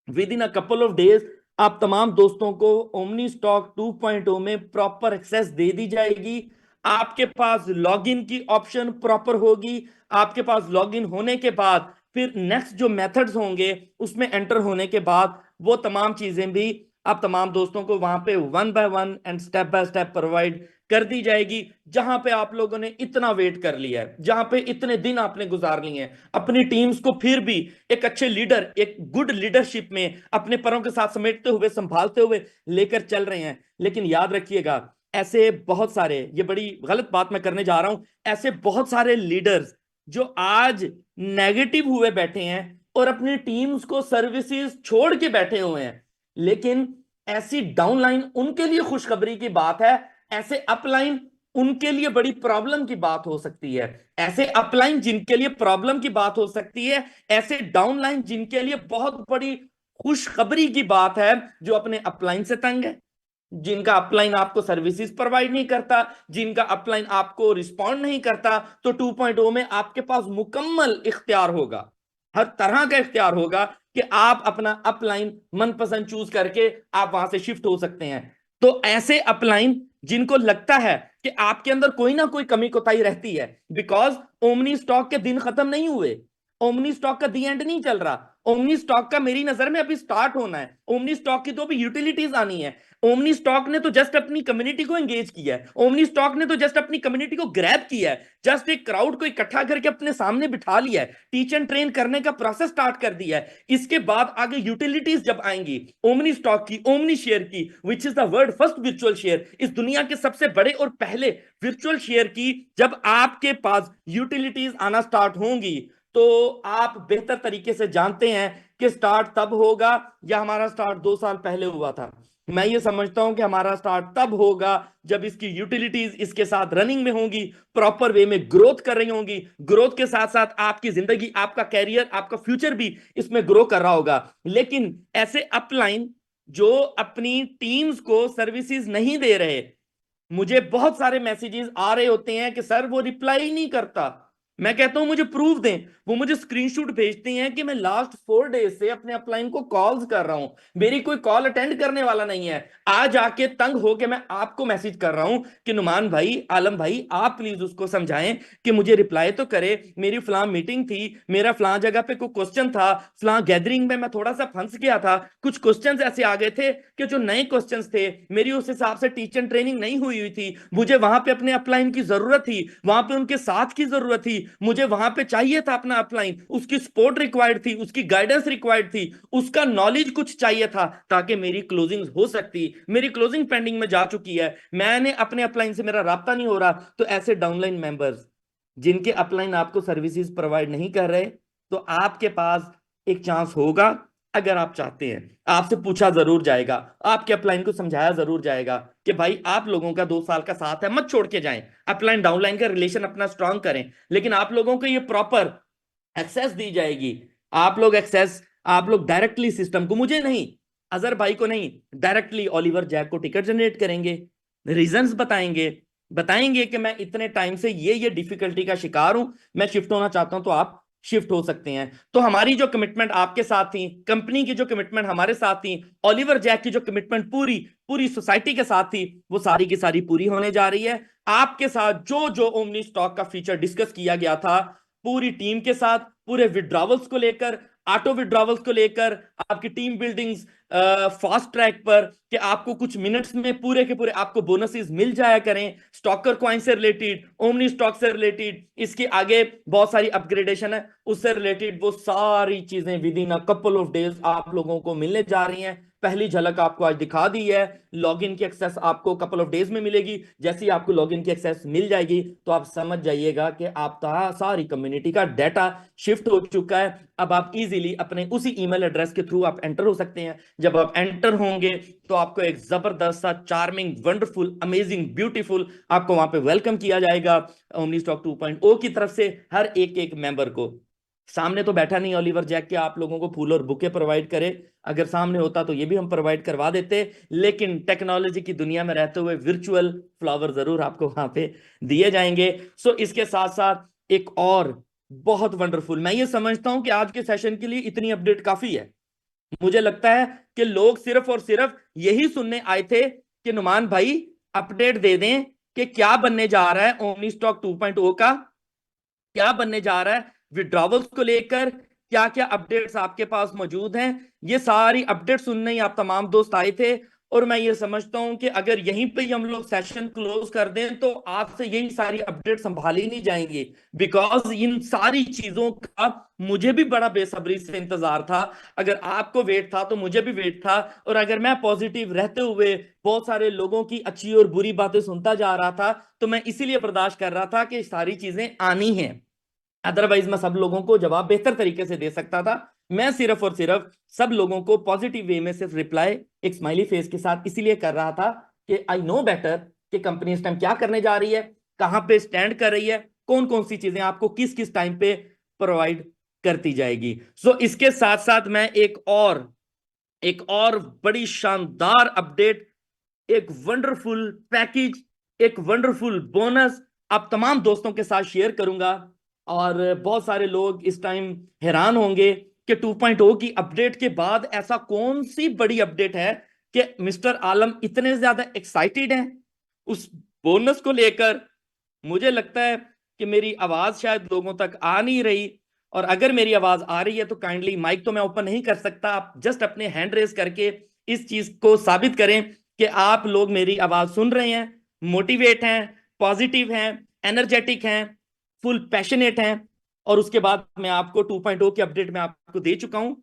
with in a couple of days आप तमाम दोस्तों को ओमनी स्टॉक 2.0 में प्रॉपर एक्सेस दे दी जाएगी। आपके पास लॉगिन की ऑप्शन प्रॉपर होगी। आपके पास लॉगिन होने के बाद फिर नेक्स्ट जो मेथड्स होंगे उसमें एंटर होने के बाद वो तमाम चीजें भी आप तमाम दोस्तों को वहां पे one by one and step by step provide कर दी जाएगी। जहां पे आप लोगों ने इतना वेट कर लिया है, जहां पे इतने दिन आपने गुजार लिए हैं अपनी टीम्स को, फिर भी एक अच्छे लीडर, एक गुड लीडरशिप में अपने परों के साथ समेटते हुए, संभालते हुए लेकर चल रहे हैं। लेकिन याद रखिएगा, ऐसे बहुत सारे, ये बड़ी गलत बात मैं करने जा रहा हूं, ऐसे बहुत सारे लीडर्स जो आज नेगेटिव हुए बैठे हैं और अपनी टीम्स को सर्विसेज छोड़ के बैठे हुए हैं। लेकिन ऐसी डाउनलाइन उनके लिए खुशखबरी की बात है, ऐसे अपलाइन उनके लिए बड़ी प्रॉब्लम की बात हो सकती है। ऐसे अपलाइन जिनके लिए प्रॉब्लम की बात हो सकती है, ऐसे डाउनलाइन जिनके लिए बहुत बड़ी खुशखबरी की बात है, जो अपने अपलाइन से तंग है, जिनका अपलाइन आपको सर्विसेज प्रोवाइड नहीं करता, जिनका अपलाइन आपको रिस्पॉन्ड नहीं करता। तो 2.0 में आपके पास मुकम्मल इख्तियार होगा, हर तरह का इख्तियार होगा कि आप अपना अपलाइन मनपसंद चूज करके आप वहां से शिफ्ट हो सकते हैं। तो ऐसे अपलाइन जिनको लगता है कि आपके अंदर कोई ना कोई कमी कोताही रहती है, बिकॉज ओमनी स्टॉक के दिन खत्म नहीं हुए, ओमनी स्टॉक का दी एंड नहीं चल रहा, ओमनी स्टॉक का मेरी नजर में अभी स्टार्ट होना है। ओमनी स्टॉक की तो अभी यूटिलिटीज आनी है। ओमनी स्टॉक ने तो जस्ट अपनी कम्युनिटी को एंगेज किया है, ओमनी स्टॉक ने तो जस्ट अपनी कम्युनिटी को ग्रैब किया है, जस्ट एक क्राउड को इकट्ठा करके अपने सामने बिठा लिया है, टीच एंड ट्रेन करने का प्रोसेस स्टार्ट कर दिया है। इसके बाद आगे यूटिलिटीज जब आएंगी ओमनी स्टॉक की, ओमनी शेयर की, which is the world first virtual share, इस दुनिया के सबसे बड़े और पहले वर्चुअल शेयर की, जब आपके पास यूटिलिटीज आना स्टार्ट होंगी, तो आप बेहतर तरीके से जानते हैं कि स्टार्ट तब होगा, या हमारा स्टार्ट 2 साल पहले हुआ था। मैं ये समझता हूं कि हमारा स्टार्ट तब होगा जब इसकी यूटिलिटीज इसके साथ रनिंग में होंगी, प्रॉपर वे में ग्रोथ कर रही होंगी, ग्रोथ के साथ साथ आपकी जिंदगी, आपका कैरियर, आपका फ्यूचर भी इसमें ग्रो कर रहा होगा। लेकिन ऐसे अपलाइन जो अपनी टीम्स को सर्विसेज नहीं दे रहे, मुझे बहुत सारे मैसेजेस आ रहे होते हैं कि सर वो रिप्लाई नहीं करता। मैं कहता हूं मुझे प्रूफ दें, वो मुझे स्क्रीनशॉट भेजते हैं कि मैं लास्ट 4 डेज से अपने अपलाइन को कॉल्स कर रहा हूं, मेरी कोई कॉल अटेंड करने वाला नहीं है। आज आके तंग होके मैं आपको मैसेज कर रहा हूं कि नुमान भाई, आलम भाई, आप प्लीज उसको समझाएं कि मुझे रिप्लाई तो करे। मेरी फलां मीटिंग थी, मेरा फलां जगह पे कोई क्वेश्चन था, फलां गैदरिंग में मैं थोड़ा सा फंस गया था, कुछ क्वेश्चंस ऐसे आ गए थे कि जो नए क्वेश्चंस थे, मेरी उस हिसाब से टीचर ट्रेनिंग नहीं हुई थी, मुझे वहां पे अपने अपलाइन की जरूरत थी, वहां पे उनके साथ की जरूरत थी, मुझे वहां पे चाहिए था अपना अपलाइन, उसकी सपोर्ट रिक्वायर्ड थी, उसकी गाइडेंस रिक्वायर्ड थी, उसका नॉलेज कुछ चाहिए था ताकि मेरी क्लोजिंग हो सकती। मेरी क्लोजिंग पेंडिंग में जा चुकी है, मैंने अपने अपलाइन से मेरा राब्ता नहीं हो रहा। तो ऐसे डाउनलाइन मेंबर्स जिनके अपलाइन आपको सर्विसेज प्रोवाइड नहीं कर रहे, तो आपके पास एक चांस होगा। अगर आप चाहते हैं, आपसे पूछा जरूर जाएगा, आपके अपलाइन को समझाया जरूर जाएगा कि भाई आप लोगों का 2 साल का साथ है, मत छोड़ के जाएं, अपलाइन डाउनलाइन का रिलेशन अपना स्ट्रांग करें। लेकिन आप लोगों को ये प्रॉपर एक्सेस दी जाएगी। आप लोग एक्सेस, आप लोग डायरेक्टली सिस्टम को, मुझे नहीं, अजहर भाई को नहीं, डायरेक्टली ओलिवर जैक को टिकट जनरेट करेंगे, रीजंस बताएंगे, बताएंगे कि मैं इतने टाइम से ये डिफिकल्टी का शिकार हूं, मैं शिफ्ट होना चाहता हूं, तो आप शिफ्ट हो सकते हैं। तो हमारी जो कमिटमेंट आपके साथ थी, कंपनी की जो कमिटमेंट हमारे साथ थी, ओलिवर जैक की जो कमिटमेंट पूरी पूरी सोसाइटी के साथ थी, वो सारी की सारी पूरी होने जा रही है। आपके साथ जो जो ओमनी स्टॉक का फीचर डिस्कस किया गया था, पूरी टीम के साथ, पूरे विड्रॉवल्स को लेकर, ऑटो विड्रॉवल्स को लेकर, आपकी टीम बिल्डिंग्स फास्ट ट्रैक पर, कि आपको कुछ मिनट्स में पूरे के पूरे आपको बोनसेस मिल जाया करें, स्टॉकर कॉइन से रिलेटेड, ओमनी स्टॉक से रिलेटेड, इसके आगे बहुत सारी अपग्रेडेशन है उससे रिलेटेड, वो सारी चीजें with in a couple of days आप लोगों को मिलने जा रही हैं। पहली झलक आपको आज दिखा दी है, लॉगिन की एक्सेस आपको कपल ऑफ डेज में मिलेगी। जैसे ही आपको लॉगिन की एक्सेस मिल जाएगी तो आप समझ जाइएगा कि आपका सारी कम्युनिटी का डाटा शिफ्ट हो चुका है। अब आप इजीली अपने उसी ईमेल एड्रेस के थ्रू आप एंटर हो सकते हैं। जब आप एंटर होंगे तो आपको एक जबरदस्त सा, चार्मिंग, वंडरफुल, अमेजिंग, ब्यूटीफुल आपको वहां पे वेलकम किया जाएगा ओमनी स्टॉक 2.0 की तरफ से, हर एक एक मेंबर को। सामने तो बैठा नहीं ओलिवर जैक के आप लोगों को फूल और बुके प्रोवाइड करे, अगर सामने होता तो ये भी हम प्रोवाइड करवा देते, लेकिन टेक्नोलॉजी की दुनिया में रहते हुए वर्चुअल फ्लावर जरूर आपको वहां पे दिए जाएंगे। सो इसके साथ साथ एक और बहुत वंडरफुल, मैं ये समझता हूं कि आज के सेशन के लिए इतनी अपडेट काफी है। मुझे लगता है कि लोग सिर्फ और सिर्फ यही सुनने आए थे कि नुमान भाई अपडेट दे दें कि क्या बनने जा रहा है ओमनी स्टॉक 2.0 का, क्या बनने जा रहा है विड्रॉवल्स को लेकर, क्या क्या अपडेट्स आपके पास मौजूद हैं। ये सारी अपडेट सुनने ही आप तमाम दोस्त आए थे, और मैं ये समझता हूं कि अगर यहीं पे ही हम लोग सेशन क्लोज कर दें तो आपसे यही सारी अपडेट संभाली नहीं जाएंगी, बिकॉज इन सारी चीजों का मुझे भी बड़ा बेसब्री से इंतजार था। अगर आपको वेट था तो मुझे भी वेट था, और अगर मैं पॉजिटिव रहते हुए बहुत सारे लोगों की अच्छी और बुरी बातें सुनता जा रहा था तो मैं इसीलिए बर्दाश्त कर रहा था कि सारी चीजें आनी हैं, अदरवाइज मैं सब लोगों को जवाब बेहतर तरीके से दे सकता था। मैं सिर्फ और सिर्फ सब लोगों को पॉजिटिव वे में सिर्फ रिप्लाई एक स्माइली फेस के साथ इसीलिए कर रहा था कि आई नो बेटर कि कंपनी इस टाइम क्या करने जा रही है, कहां पे स्टैंड कर रही है, कौन कौन सी चीजें आपको किस किस टाइम पे प्रोवाइड करती जाएगी। सो इसके साथ साथ मैं एक और बड़ी शानदार अपडेट, एक वंडरफुल पैकेज, एक वंडरफुल बोनस आप तमाम दोस्तों के साथ शेयर करूंगा। और बहुत सारे लोग इस टाइम हैरान होंगे कि 2.0 की अपडेट के बाद ऐसा कौन सी बड़ी अपडेट है कि मिस्टर आलम इतने ज्यादा एक्साइटेड हैं उस बोनस को लेकर। मुझे लगता है कि मेरी आवाज शायद लोगों तक आ नहीं रही, और अगर मेरी आवाज आ रही है तो काइंडली, माइक तो मैं ओपन नहीं कर सकता, आप जस्ट अपने हैंड रेज करके इस चीज को साबित करें कि आप लोग मेरी आवाज सुन रहे हैं, मोटिवेट हैं, पॉजिटिव हैं, एनर्जेटिक हैं, फुल पैशनेट हैं। और उसके बाद मैं आपको 2.0 की अपडेट मैं आपको दे चुका हूं,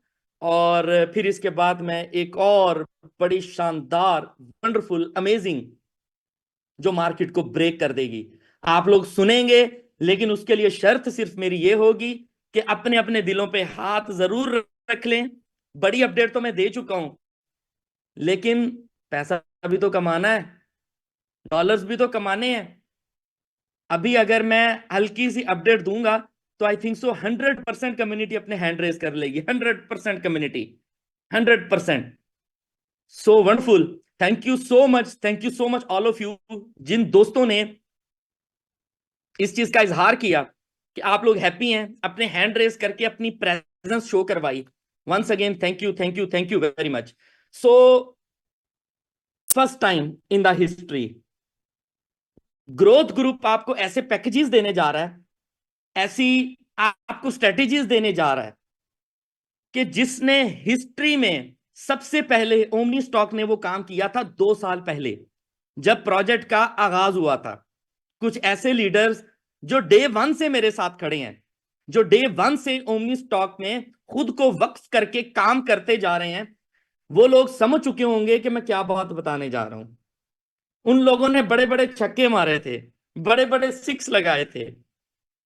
और फिर इसके बाद मैं एक और बड़ी शानदार वंडरफुल अमेजिंग जो मार्केट को ब्रेक कर देगी आप लोग सुनेंगे। लेकिन उसके लिए शर्त सिर्फ मेरी ये होगी कि अपने अपने दिलों पे हाथ जरूर रख लें। बड़ी अपडेट तो मैं दे चुका हूं, लेकिन पैसा भी तो कमाना है, डॉलर्स भी तो कमाने हैं। अभी अगर मैं हल्की सी अपडेट दूंगा तो आई थिंक सो 100% कम्युनिटी अपने हैंड रेज कर लेगी, 100% community, 100%। So wonderful, thank you so much, thank you so much all of you, जिन दोस्तों ने इस चीज का इजहार किया कि आप लोग हैप्पी हैं, अपने हैंड रेज करके अपनी प्रेजेंस शो करवाई। Once again thank you, thank you, thank you very much. So first time in the history growth group आपको ऐसे पैकेजेस देने जा रहा है, ऐसी आपको स्ट्रेटेजीज देने जा रहा है कि जिसने हिस्ट्री में सबसे पहले ओमनी स्टॉक ने वो काम किया था 2 साल पहले जब प्रोजेक्ट का आगाज हुआ था। कुछ ऐसे लीडर्स जो डे वन से मेरे साथ खड़े हैं, जो डे वन से ओमनी स्टॉक में खुद को वक्फ करके काम करते जा रहे हैं, वो लोग समझ चुके होंगे कि मैं क्या बात बताने जा रहा हूं। उन लोगों ने बड़े बड़े छक्के मारे थे, बड़े बड़े सिक्स लगाए थे।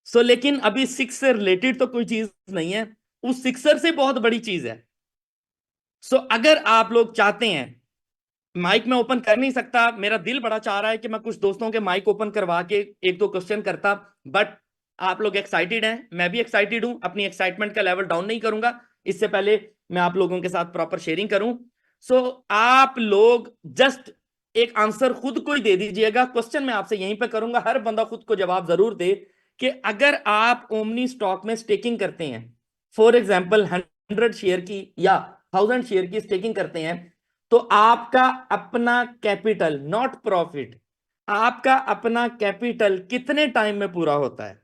लेकिन अभी सिक्स से रिलेटेड तो कोई चीज नहीं है, उस सिक्सर से बहुत बड़ी चीज है। अगर आप लोग चाहते हैं, माइक में ओपन कर नहीं सकता, मेरा दिल बड़ा चाह रहा है कि मैं कुछ दोस्तों के माइक ओपन करवा के एक दो क्वेश्चन करता, बट आप लोग एक्साइटेड हैं, मैं भी एक्साइटेड हूं, अपनी एक्साइटमेंट का लेवल डाउन नहीं करूंगा। इससे पहले मैं आप लोगों के साथ प्रॉपर शेयरिंग करूं। आप लोग जस्ट एक आंसर खुद को ही दे दीजिएगा। क्वेश्चन मैं आपसे यहीं पे करूंगा, हर बंदा खुद को जवाब जरूर दे कि अगर आप ओमनी स्टॉक में स्टेकिंग करते हैं, फॉर एग्जाम्पल 100 शेयर की या 1000 शेयर की स्टेकिंग करते हैं, तो आपका अपना कैपिटल, नॉट प्रॉफिट, आपका अपना कैपिटल कितने टाइम में पूरा होता है।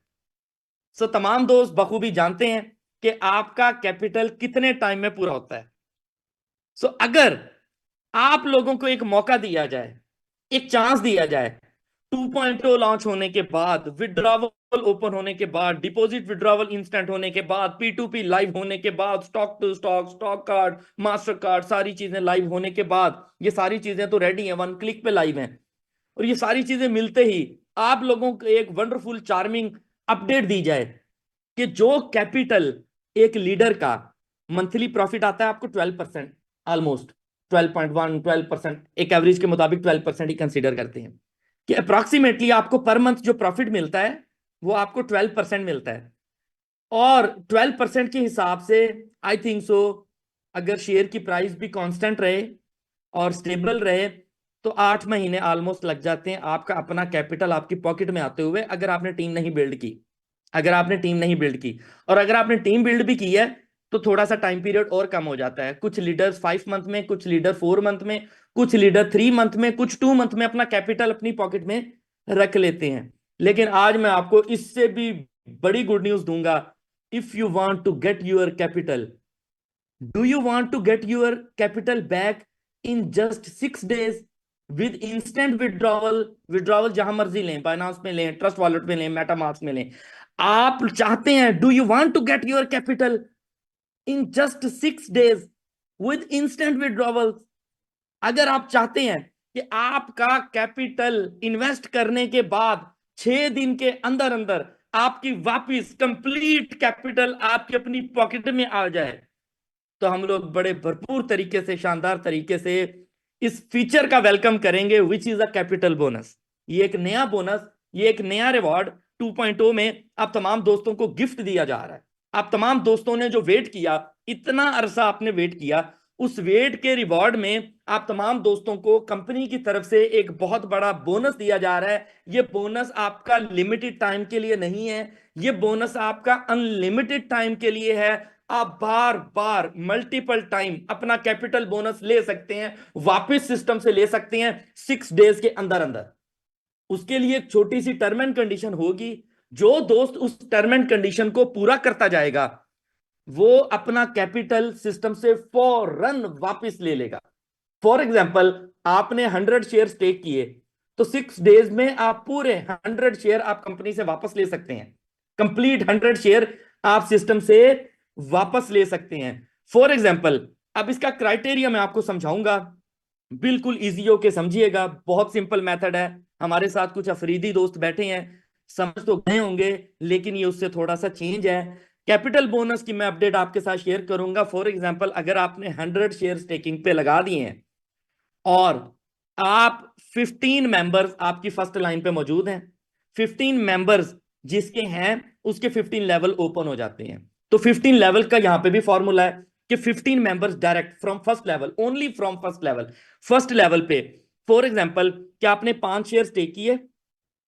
तमाम दोस्त बखूबी जानते हैं कि आपका कैपिटल कितने टाइम में पूरा होता है। अगर आप लोगों को एक मौका दिया जाए, एक चांस दिया जाए, 2.0 लॉन्च होने के बाद, विड्रॉवल ओपन होने के बाद, डिपॉजिट विड्रॉवल इंस्टेंट होने के बाद, P2P लाइव होने के बाद, stock to stock, stock card, master card, सारी चीजें लाइव होने के बाद, ये सारी चीजें तो रेडी हैं, वन क्लिक पे लाइव हैं, और ये सारी चीजें मिलते ही आप लोगों को एक वंडरफुल चार्मिंग अपडेट दी जाए कि जो कैपिटल एक लीडर का मंथली प्रॉफिट आता है आपको 12%, ऑलमोस्ट 12.1, 12%, एक एवरेज के मुताबिक 12% ही कंसीडर करते हैं कि अप्रॉक्सीमेटली आपको पर मंथ जो प्रॉफिट मिलता है वो आपको 12% मिलता है। और 12% के हिसाब से आई थिंक सो अगर शेयर की प्राइस भी कांस्टेंट रहे और स्टेबल रहे तो 8 महीने ऑलमोस्ट लग जाते हैं आपका अपना कैपिटल आपकी पॉकेट में आते हुए, अगर आपने टीम नहीं बिल्ड की। अगर आपने टीम नहीं बिल्ड की और अगर आपने टीम बिल्ड भी की है तो थोड़ा सा टाइम पीरियड और कम हो जाता है। कुछ लीडर्स 5 मंथ में, कुछ लीडर 4 मंथ में, कुछ लीडर 3 मंथ में, कुछ 2 मंथ में अपना कैपिटल अपनी पॉकेट में रख लेते हैं। लेकिन आज मैं आपको इससे भी बड़ी गुड न्यूज दूंगा। If you want to get your capital, do you want to get your capital back in just 6 days with instant withdrawal? Withdrawal जहां मर्जी लें, बाइनांस में लें, ट्रस्ट वॉलेट में लें, मेटामास्क में लें। आप चाहते हैं, do you want to get your capital in just 6 days with instant withdrawal? अगर आप चाहते हैं कि आपका कैपिटल इन्वेस्ट करने के बाद 6 दिन के अंदर अंदर आपकी वापिस कंप्लीट कैपिटल आपकी अपनी पॉकेट में आ जाए, तो हम लोग बड़े भरपूर तरीके से, शानदार तरीके से इस फीचर का वेलकम करेंगे, which is a capital bonus. ये एक नया बोनस, ये एक नया रिवॉर्ड 2.0 में आप तमाम दोस्तों को गिफ्ट दिया जा रहा है। आप तमाम दोस्तों ने जो वेट किया, इतना अरसा आपने वेट किया, उस वेट के रिवॉर्ड में आप तमाम दोस्तों को कंपनी की तरफ से एक बहुत बड़ा बोनस दिया जा रहा है। ये बोनस आपका लिमिटेड टाइम के लिए नहीं है, ये बोनस आपका अनलिमिटेड टाइम के लिए है। आप बार बार मल्टीपल टाइम अपना कैपिटल बोनस ले सकते हैं, वापस सिस्टम से ले सकते हैं 6 days के अंदर अंदर। उसके लिए एक छोटी सी टर्म एंड कंडीशन होगी। जो दोस्त उस टर्म एंड कंडीशन को पूरा करता जाएगा वो अपना कैपिटल सिस्टम से फौरन वापस ले लेगा। फॉर एग्जाम्पल, आपने 100 शेयर टेक किए तो 6 days में आप पूरे 100 शेयर आप कंपनी से वापस ले सकते हैं। कंप्लीट 100 शेयर आप सिस्टम से वापस ले सकते हैं। फॉर एग्जाम्पल, अब इसका क्राइटेरिया मैं आपको समझाऊंगा, बिल्कुल इजी होके समझिएगा। बहुत सिंपल मेथड है। हमारे साथ कुछ अफरीदी दोस्त बैठे हैं, समझ तो गए होंगे, लेकिन ये उससे थोड़ा सा चेंज है। कैपिटल बोनस की मैं अपडेट आपके साथ शेयर करूंगा। फॉर एग्जाम्पल, अगर आपने 100 शेयर स्टेकिंग पे लगा दिए हैं और आप 15 मेंबर्स आपकी फर्स्ट लाइन पे मौजूद हैं, 15 मेंबर्स जिसके हैं उसके 15 लेवल ओपन हो जाते हैं। तो 15 लेवल का यहां पे भी फॉर्मूला है कि 15 members direct from first level, only from first level, first level पे। फॉर एग्जाम्पल, क्या आपने 5 शेयर स्टेक किए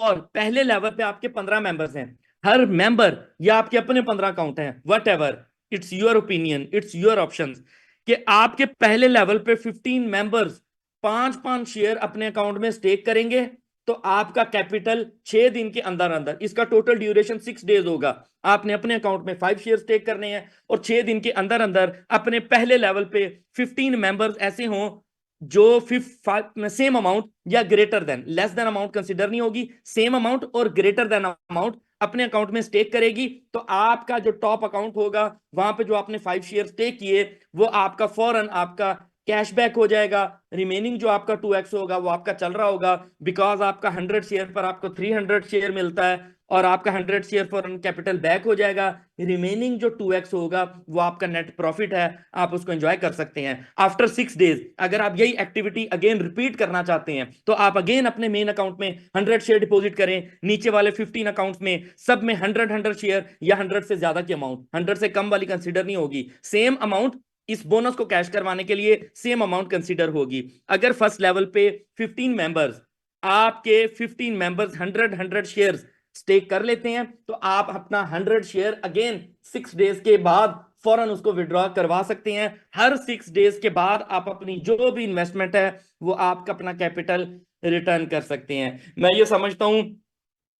और पहले लेवल पे आपके 15 मेंबर्स हैं, हर मेंबर या आपके अपने 15 अकाउंट हैं, what ever, it's your opinion, it's your option, कि आपके पहले लेवल पे 15 मेंबर्स 5-5 शेयर अपने अकाउंट में स्टेक करेंगे तो आपका कैपिटल 6 दिन के अंदर अंदर, इसका टोटल ड्यूरेशन 6 days होगा, आपने अपने अकाउंट में 5 शेयर स्टेक करने हैं और 6 दिन के अंदर अंदर अपने पहले लेवल पे 15 मेंबर्स ऐसे हों जो सेम अमाउंट या greater than, less than amount consider नहीं होगी, सेम अमाउंट और ग्रेटर देन अमाउंट अपने अकाउंट में स्टेक करेगी। तो आपका जो टॉप अकाउंट होगा वहां पे जो आपने 5 शेयर स्टेक किए वो आपका फौरन आपका कैशबैक हो जाएगा। रिमेनिंग जो आपका 2x होगा वो आपका चल रहा होगा, बिकॉज आपका 100 शेयर पर आपको 300 शेयर मिलता है और आपका 100 शेयर फॉरन कैपिटल बैक हो जाएगा। रिमेनिंग जो 2x होगा वो आपका नेट प्रॉफिट है, आप उसको एंजॉय कर सकते हैं। आफ्टर 6 days अगर आप यही एक्टिविटी अगेन रिपीट करना चाहते हैं तो आप अगेन अपने मेन अकाउंट में 100 शेयर डिपॉजिट करें, नीचे वाले 15 अकाउंट्स में सब में 100 शेयर या 100 से ज्यादा की अमाउंट, 100 से कम वाली कंसिडर नहीं होगी, सेम अमाउंट इस बोनस को कैश करवाने के लिए सेम अमाउंट कंसीडर होगी। अगर फर्स्ट लेवल पे 15 मेंबर्स, आपके 15 मेंबर्स 100 शेयर्स स्टेक कर लेते हैं तो आप अपना 100 शेयर अगेन 6 days के बाद फौरन उसको विड्रॉ करवा सकते हैं। हर 6 days के बाद आप अपनी जो भी इन्वेस्टमेंट है वो आपका अपना कैपिटल रिटर्न कर सकते हैं। मैं ये समझता हूं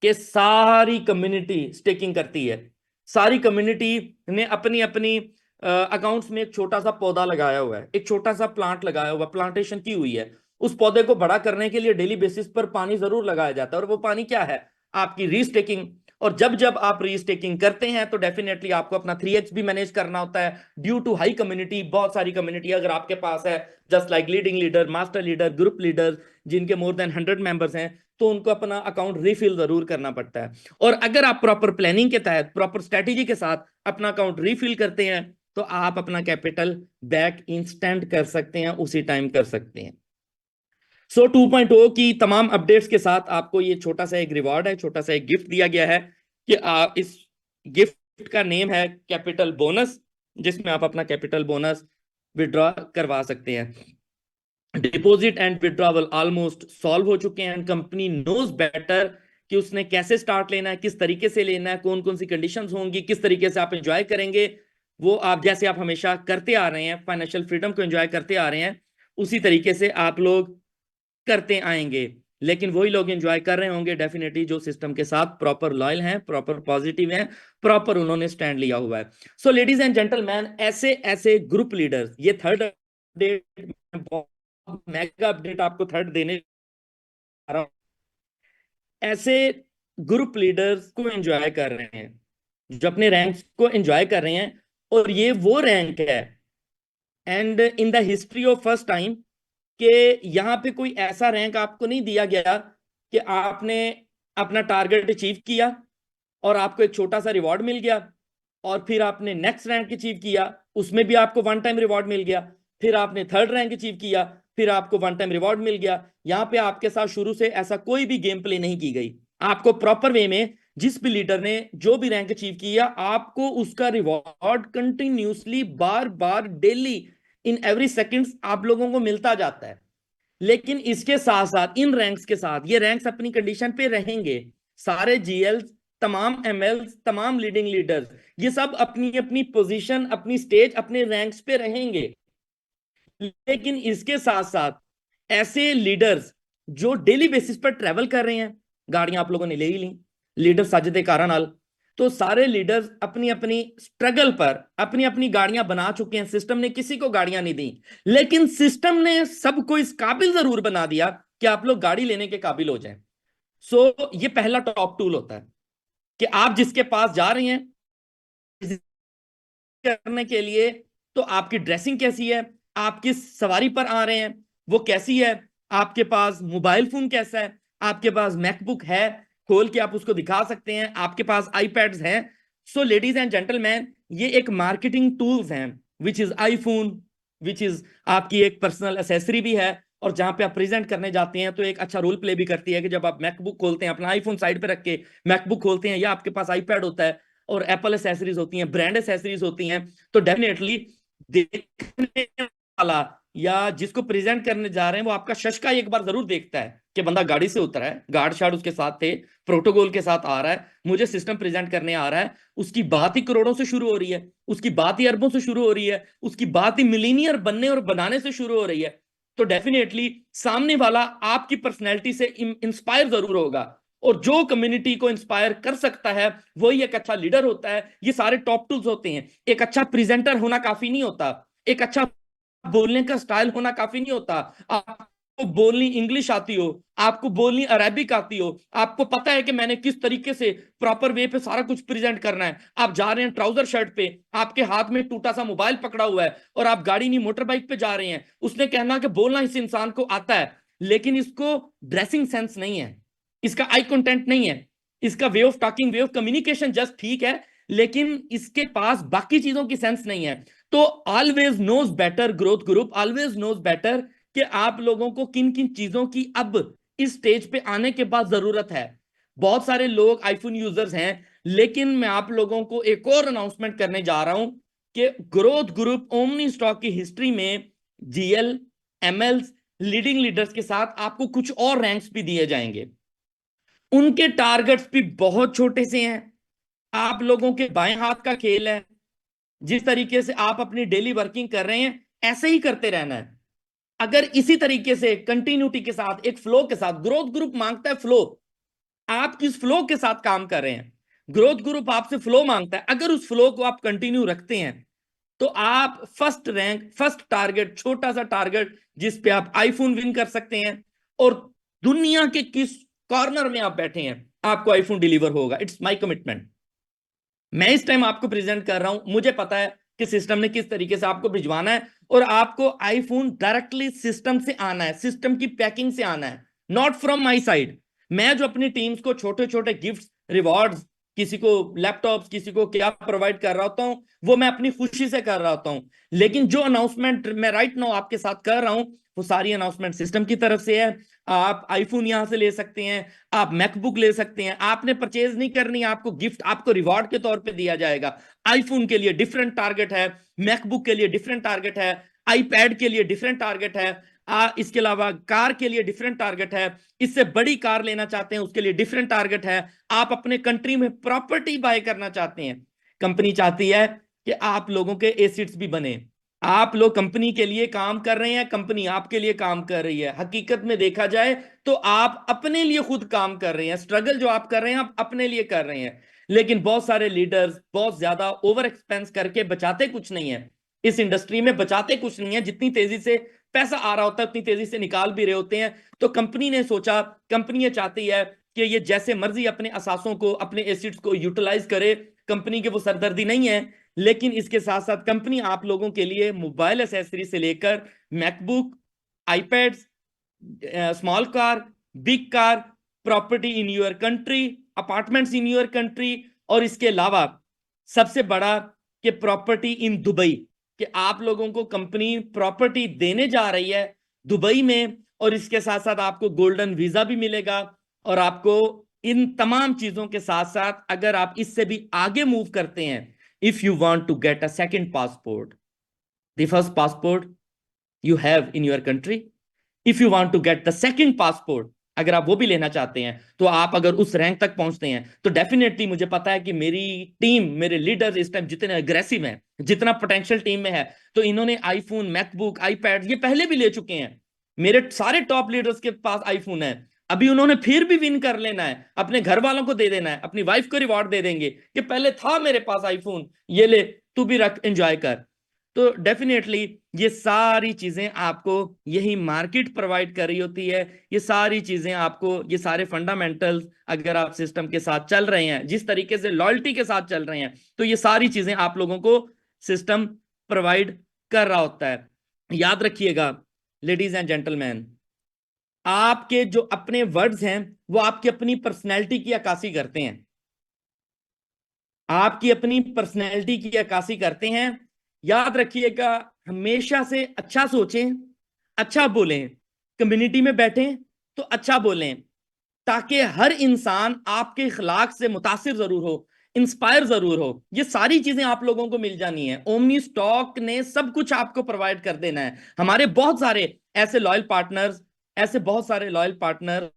कि सारी कम्युनिटी स्टेकिंग करती है, सारी कम्युनिटी ने अपनी अपनी अकाउंट्स में एक छोटा सा पौधा लगाया हुआ है, एक छोटा सा प्लांट लगाया हुआ, प्लांटेशन की हुई है। उस पौधे को बड़ा करने के लिए डेली बेसिस पर पानी जरूर लगाया जाता है और वो पानी क्या है? आपकी रीस्टेकिंग। और जब जब आप रीस्टेकिंग करते हैं तो डेफिनेटली आपको अपना 3x भी मैनेज करना होता है ड्यू टू हाई कम्युनिटी। बहुत सारी कम्युनिटी अगर आपके पास है, just like leading leader, master leader, group leader, जिनके मोर देन 100 मेंबर्स हैं, तो उनको अपना अकाउंट रिफिल जरूर करना पड़ता है। और अगर आप प्रॉपर प्लानिंग के तहत, प्रॉपर स्ट्रेटेजी के साथ अपना अकाउंट रिफिल करते हैं तो आप अपना कैपिटल बैक इंस्टेंट कर सकते हैं, उसी टाइम कर सकते हैं। सो 2.0 की तमाम अपडेट्स के साथ आपको ये छोटा सा एक रिवॉर्ड है, छोटा सा एक गिफ्ट दिया गया है कि आप इस गिफ्ट गिफ्ट का नेम है कैपिटल बोनस, जिसमें आप अपना कैपिटल बोनस विड्रॉ करवा सकते हैं। Deposit and withdrawal almost solve हो चुके हैं। कंपनी नोज बेटर कि उसने कैसे स्टार्ट लेना है, किस तरीके से लेना है, कौन कौन सी कंडीशंस होंगी, किस तरीके से आप एंजॉय करेंगे। वो आप जैसे आप हमेशा करते आ रहे हैं, फाइनेंशियल फ्रीडम को एंजॉय करते आ रहे हैं, उसी तरीके से आप लोग करते आएंगे। लेकिन वही लोग एंजॉय कर रहे होंगे डेफिनेटली जो सिस्टम के साथ प्रॉपर लॉयल हैं, प्रॉपर पॉजिटिव हैं, प्रॉपर उन्होंने स्टैंड लिया हुआ है। सो लेडीज एंड जेंटलमैन, ऐसे ऐसे ग्रुप लीडर्स, ये थर्ड अपडेट, मेगा अपडेट आपको थर्ड देने जा रहा हूं। ऐसे ग्रुप लीडर्स को एंजॉय कर रहे हैं, जो अपने रैंक्स को एंजॉय कर रहे हैं, और ये वो रैंक है and in the history of first time कि यहां पे कोई ऐसा रैंक आपको नहीं दिया गया कि आपने अपना टारगेट अचीव किया और आपको एक छोटा सा रिवॉर्ड मिल गया, और फिर आपने नेक्स्ट रैंक अचीव किया, उसमें भी आपको वन टाइम रिवॉर्ड मिल गया, फिर आपने थर्ड रैंक अचीव किया, फिर आपको वन टाइम रिवॉर्ड मिल गया। यहां पे आपके साथ शुरू से ऐसा कोई भी गेम प्ले नहीं की गई। आपको प्रॉपर वे में जिस भी लीडर ने जो भी रैंक अचीव किया, आपको उसका reward continuously bar bar daily in every seconds आप लोगों को मिलता जाता है। लेकिन इसके साथ साथ इन रैंक्स के साथ ये रैंक्स अपनी कंडीशन पे रहेंगे। सारे जीएल, तमाम एमएल, तमाम लीडिंग लीडर्स, ये सब अपनी अपनी पोजीशन, अपनी स्टेज, अपने रैंक्स पे रहेंगे। लेकिन इसके साथ साथ ऐसे लीडर्स जो डेली बेसिस पर ट्रेवल कर रहे हैं, गाड़ियां आप लोगों ने ले ही ली, लीडर साजिद कारानाल, तो सारे लीडर्स अपनी अपनी स्ट्रगल पर अपनी अपनी गाड़ियां बना चुके हैं। सिस्टम ने किसी को गाड़ियां नहीं दी, लेकिन सिस्टम ने सबको इस काबिल जरूर बना दिया कि आप लोग गाड़ी लेने के काबिल हो जाएं। सो ये पहला टॉप टूल होता है कि आप जिसके पास जा रहे हैं करने के लिए, तो आपकी ड्रेसिंग कैसी है, आप किस सवारी पर आ रहे हैं वो कैसी है, आपके पास मोबाइल फोन कैसा है, आपके पास मैकबुक है, खोल के आप उसको दिखा सकते हैं, आपके पास आईपैड्स हैं। सो लेडीज एंड जेंटलमैन, ये एक मार्केटिंग टूल्स हैं, which is iPhone, which is आपकी एक पर्सनल एसेसरी भी है। और जहां पे आप प्रेजेंट करने जाते हैं तो एक अच्छा रोल प्ले भी करती है कि जब आप मैकबुक खोलते हैं, अपना आईफोन साइड पे रख के मैकबुक खोलते हैं, या आपके पास आईपैड होता है और एप्पल एसेसरीज होती हैं, ब्रांड एसेसरीज होती हैं, तो डेफिनेटली देखने वाला या जिसको प्रेजेंट करने जा रहे हैं वो आपका शश एक बार जरूर देखता है कि बंदा गाड़ी से उतरा है, गार्ड शार्ड उसके साथ थे, प्रोटोकॉल के साथ आ रहा है, मुझे सिस्टम प्रेजेंट करने आ रहा है। उसकी बात ही करोड़ों से शुरू हो रही है, उसकी बात ही अरबों से शुरू हो रही है, उसकी बात ही मिलीनियर बनने और बनाने से शुरू हो रही है। तो डेफिनेटली सामने वाला आपकी पर्सनैलिटी से इंस्पायर जरूर होगा, और जो कम्युनिटी को इंस्पायर कर सकता है वही एक अच्छा लीडर होता है। ये सारे टॉप टूल्स होते हैं। एक अच्छा प्रेजेंटर होना काफी नहीं होता, एक अच्छा बोलने का स्टाइल होना काफी नहीं होता। आपको बोलनी इंग्लिश आती हो, आपको बोलनी अरेबिक आती हो, आपको पता है कि मैंने किस तरीके से प्रॉपर वे पे सारा कुछ प्रेजेंट करना है। आप जा रहे हैं ट्राउजर शर्ट पे, आपके हाथ में टूटा सा मोबाइल पकड़ा हुआ है, और आप गाड़ी नहीं मोटर बाइक पे जा रहे हैं। उसने कहना कि बोलना इस इंसान को आता है, लेकिन इसको ड्रेसिंग सेंस नहीं है, इसका आई कंटेंट नहीं है, इसका way of talking, way of communication just ठीक है, लेकिन इसके पास बाकी चीजों की सेंस नहीं है। तो always knows better, growth group always knows better कि आप लोगों को किन किन चीजों की अब इस स्टेज पे आने के बाद जरूरत है। बहुत सारे लोग आईफोन यूजर्स हैं, लेकिन मैं आप लोगों को एक और अनाउंसमेंट करने जा रहा हूं कि ग्रोथ ग्रुप ओमनी स्टॉक की हिस्ट्री में जीएल, एमएल, लीडिंग लीडर्स के साथ आपको कुछ और रैंक्स भी दिए जाएंगे। उनके टारगेट्स भी बहुत छोटे से हैं, आप लोगों के बाएं हाथ का खेल है। जिस तरीके से आप अपनी डेली वर्किंग कर रहे हैं ऐसे ही करते रहना है। अगर इसी तरीके से कंटिन्यूटी के साथ, एक फ्लो के साथ, ग्रोथ ग्रुप मांगता है फ्लो, आप किस फ्लो के साथ काम कर रहे हैं, ग्रोथ ग्रुप आपसे फ्लो मांगता है, अगर उस फ्लो को आप कंटिन्यू रखते हैं तो आप फर्स्ट रैंक, फर्स्ट टारगेट, छोटा सा टारगेट जिस पे आप आईफोन विन कर सकते हैं, और दुनिया के किस कॉर्नर में आप बैठे हैं आपको आईफोन डिलीवर होगा। It's my commitment. मैं इस टाइम आपको प्रेजेंट कर रहा हूं, मुझे पता है कि सिस्टम ने किस तरीके से आपको भिजवाना है, और आपको आईफोन डायरेक्टली सिस्टम से आना है, सिस्टम की पैकिंग से आना है, नॉट फ्रॉम माई साइड। मैं जो अपनी टीम्स को छोटे छोटे गिफ्ट्स, रिवॉर्ड्स किसी को लैपटॉप्स, किसी को क्या प्रोवाइड कर रहा होता हूं, वो मैं अपनी खुशी से कर रहा होता हूं। लेकिन जो अनाउंसमेंट मैं राइट नाउ आपके साथ कर रहा हूं, वो सारी अनाउंसमेंट सिस्टम की तरफ से है। आप आईफोन यहां से ले सकते हैं, आप मैकबुक ले सकते हैं। आपने परचेज नहीं करनी, आपको गिफ्ट, आपको रिवॉर्ड के तौर पे दिया जाएगा। आईफोन के लिए डिफरेंट टारगेट है, मैकबुक के लिए डिफरेंट टारगेट है, आईपैड के लिए डिफरेंट टारगेट है, इसके अलावा कार के लिए डिफरेंट टारगेट है, इससे बड़ी कार लेना चाहते हैं उसके लिए डिफरेंट टारगेट है, आप अपने कंट्री में प्रॉपर्टी बाय करना चाहते हैं, कंपनी चाहती है कि आप लोगों के एसेट्स भी बने। आप लोग कंपनी के लिए काम कर रहे हैं, कंपनी आपके लिए काम कर रही है। हकीकत में देखा जाए तो आप अपने लिए खुद काम कर रहे हैं। स्ट्रगल जो आप कर रहे हैं आप अपने लिए कर रहे हैं। लेकिन बहुत सारे लीडर्स बहुत ज्यादा ओवर एक्सपेंस करके बचाते कुछ नहीं है, इस इंडस्ट्री में बचाते कुछ नहीं है। जितनी तेजी से पैसा आ रहा होता है उतनी तेजी से निकाल भी रहे होते हैं। तो कंपनी ने सोचा, कंपनी ये चाहती है कि ये जैसे मर्जी अपने असासों को, अपने एसिड्स को यूटिलाइज करे। कंपनी के वो सरदर्दी नहीं है। लेकिन इसके साथ साथ कंपनी आप लोगों के लिए मोबाइल एसेसरी से लेकर MacBook, iPads, small car, big car, property in your country, apartments in your country, और इसके अलावा सबसे बड़ा कि प्रॉपर्टी इन दुबई, कि आप लोगों को कंपनी प्रॉपर्टी देने जा रही है दुबई में। और इसके साथ साथ आपको गोल्डन वीजा भी मिलेगा। और आपको इन तमाम चीजों के साथ साथ अगर आप इससे भी आगे मूव करते हैं, if you want to get a second passport, the first passport you have in your country, if you want to get the second passport, अगर आप वो भी लेना चाहते हैं, तो आप अगर उस रैंक तक पहुंचते हैं तो डेफिनेटली मुझे पता है कि मेरी टीम, मेरे लीडर्स इस टाइम जितने अग्रेसिव हैं, जितना पोटेंशियल टीम में है, तो इन्होंने आईफोन, मैकबुक, आईपैड ये पहले भी ले चुके हैं। मेरे सारे टॉप लीडर्स के पास आईफोन है। अभी उन्होंने फिर भी विन कर लेना है, अपने घर वालों को दे देना है, अपनी वाइफ को रिवॉर्ड दे देंगे कि पहले था मेरे पास आईफोन, ये ले, तू भी रख, एंजॉय कर। तो डेफिनेटली ये सारी चीजें आपको यही मार्केट प्रोवाइड कर रही होती है। ये सारी चीजें आपको, ये सारे फंडामेंटल्स अगर आप सिस्टम के साथ चल रहे हैं, जिस तरीके से लॉयल्टी के साथ चल रहे हैं, तो ये सारी चीजें आप लोगों को सिस्टम प्रोवाइड कर रहा होता है। याद रखिएगा लेडीज एंड जेंटलमैन, आपके जो अपने वर्ड्स हैं वो आपकी अपनी पर्सनैलिटी की अक्कासी करते हैं। आपकी अपनी पर्सनैलिटी की अक्कासी करते हैं। याद रखिएगा, हमेशा से अच्छा सोचें, अच्छा बोलें, कम्युनिटी में बैठें तो अच्छा बोलें, ताकि हर इंसान आपके इखलाक से मुतासिर जरूर हो, इंस्पायर जरूर हो। ये सारी चीजें आप लोगों को मिल जानी है। ओमनी स्टॉक ने सब कुछ आपको प्रोवाइड कर देना है। हमारे बहुत सारे ऐसे लॉयल पार्टनर्स, ऐसे बहुत सारे लॉयल पार्टनर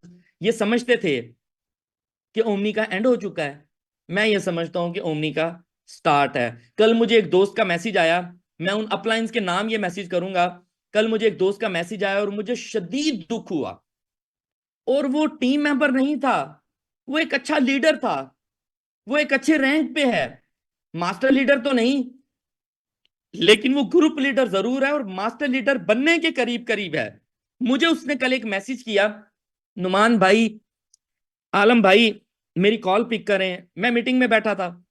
ये समझते थे कि ओमनी का एंड हो चुका है। मैं ये समझता हूं कि ओमनी का स्टार्ट है। कल मुझे एक दोस्त का मैसेज आया, मैं उन अपलाइंस के नाम ये मैसेज करूंगा। कल मुझे एक दोस्त का मैसेज आया और मुझे शदीद दुख हुआ। और वो टीम मेंबर नहीं था, वो एक अच्छा लीडर था, वो एक अच्छे रैंक पे है, मास्टर लीडर तो नहीं, लेकिन वो ग्रुप लीडर जरूर है और मास्टर लीडर बनने के करीब करीब है। मुझे उसने कल एक मैसेज किया, नुमान भाई, आलम भाई, मेरी कॉल पिक करें। मैं मीटिंग में बैठा था,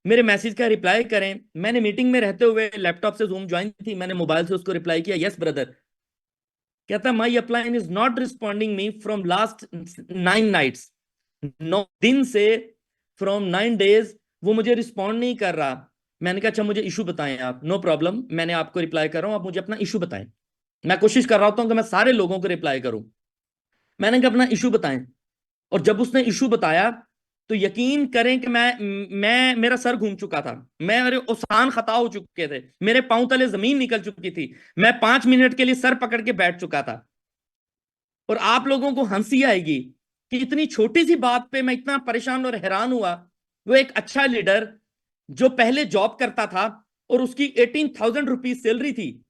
मेरे मैसेज का रिप्लाई करें। मैंने मीटिंग में रहते हुए लैपटॉप से जूम ज्वाइन थी, मैंने मोबाइल से उसको रिप्लाई किया, यस ब्रदर। कहता my upline is not responding me from last 9 nights, 9 दिन से, फ्रॉम 9 डेज वो मुझे रिस्पॉन्ड नहीं कर रहा। मैंने कहा अच्छा मुझे इशू बताएं आप। नो प्रॉब्लम, मैंने आपको रिप्लाई कर रहा हूं, आप मुझे अपना इशू बताएं। मैं कोशिश कर रहा होता हूं कि मैं सारे लोगों को रिप्लाई करूं। मैंने कहा अपना इशू बताएं। और जब उसने इशू बताया तो यकीन करें कि मैं मेरा सर घूम चुका था, मेरे ओसान खता हो चुके थे, मेरे पांव तले जमीन निकल चुकी थी। मैं 5 मिनट के लिए सर पकड़ के बैठ चुका था। और आप लोगों को हंसी आएगी कि इतनी छोटी सी बात पे मैं इतना परेशान और हैरान हुआ। वो एक अच्छा लीडर जो पहले जॉब करता था और उसकी 18,000 रुपीज सैलरी थी,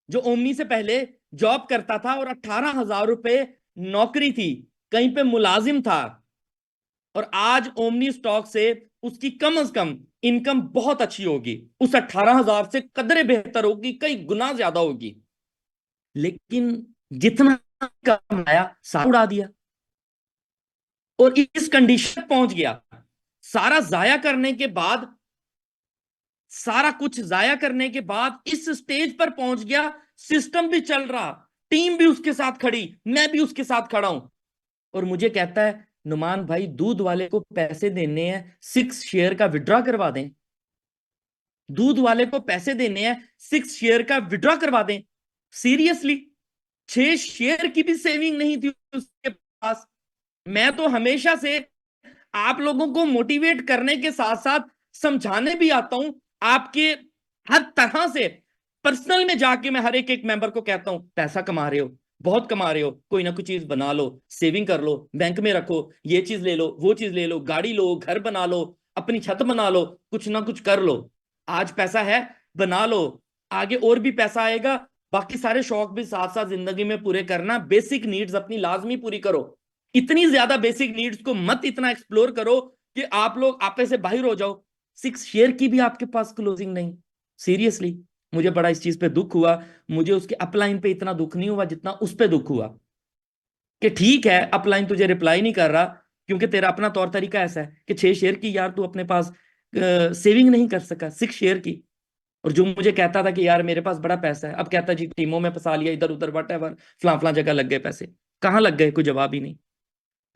जो ओमनी से पहले जॉब करता था और 18,000 रुपए नौकरी थी, कहीं पे मुलाजिम था, और आज ओमनी स्टॉक से उसकी कम से कम इनकम बहुत अच्छी होगी, उस 18,000 से कदरे बेहतर होगी, कई गुना ज्यादा होगी। लेकिन जितना कमाया सारा उड़ा दिया और इस कंडीशन पहुंच गया। सारा जाया करने के बाद, सारा कुछ जाया करने के बाद इस स्टेज पर पहुंच गया। सिस्टम भी चल रहा, टीम भी उसके साथ खड़ी, मैं भी उसके साथ खड़ा हूं। और मुझे कहता है नुमान भाई, दूध वाले को पैसे देने हैं, 6 शेयर का विड्रॉ करवा दें। दूध वाले को पैसे देने हैं, 6 शेयर का विड्रॉ करवा दें। सीरियसली, 6 शेयर की भी सेविंग नहीं थी उसके पास। मैं तो हमेशा से आप लोगों को मोटिवेट करने के साथ साथ समझाने भी आता हूं। आपके हर तरह से पर्सनल में जाके मैं हर एक मेंबर को कहता हूं, पैसा कमा रहे हो, बहुत कमा रहे हो, कोई ना कोई चीज बना लो, सेविंग कर लो, बैंक में रखो, ये चीज ले लो, वो चीज ले लो, गाड़ी लो, घर बना लो, अपनी छत बना लो, कुछ ना कुछ कर लो। आज पैसा है, बना लो, आगे और भी पैसा आएगा। बाकी सारे शौक भी साथ साथ जिंदगी में पूरे करना, बेसिक नीड्स अपनी लाजमी पूरी करो। इतनी ज्यादा बेसिक नीड्स को मत इतना एक्सप्लोर करो कि आप लोग आपे से बाहर हो जाओ। 6 शेयर की भी आपके पास क्लोजिंग नहीं। सीरियसली, मुझे बड़ा इस चीज पे दुख हुआ। मुझे उसके अपलाइन पे इतना दुख नहीं हुआ जितना उस पे दुख हुआ कि ठीक है, अपलाइन तुझे रिप्लाई नहीं कर रहा क्योंकि तेरा अपना तौर तरीका ऐसा है कि 6 शेयर की यार तू अपने पास सेविंग नहीं कर सका, 6 शेयर की। और जो मुझे कहता था कि यार मेरे पास बड़ा पैसा है, अब कहता जी टीमों में फंसा लिया, इधर उधर वट एवर, फलां फलां जगह लग गए पैसे। कहाँ लग गए, कोई जवाब ही नहीं।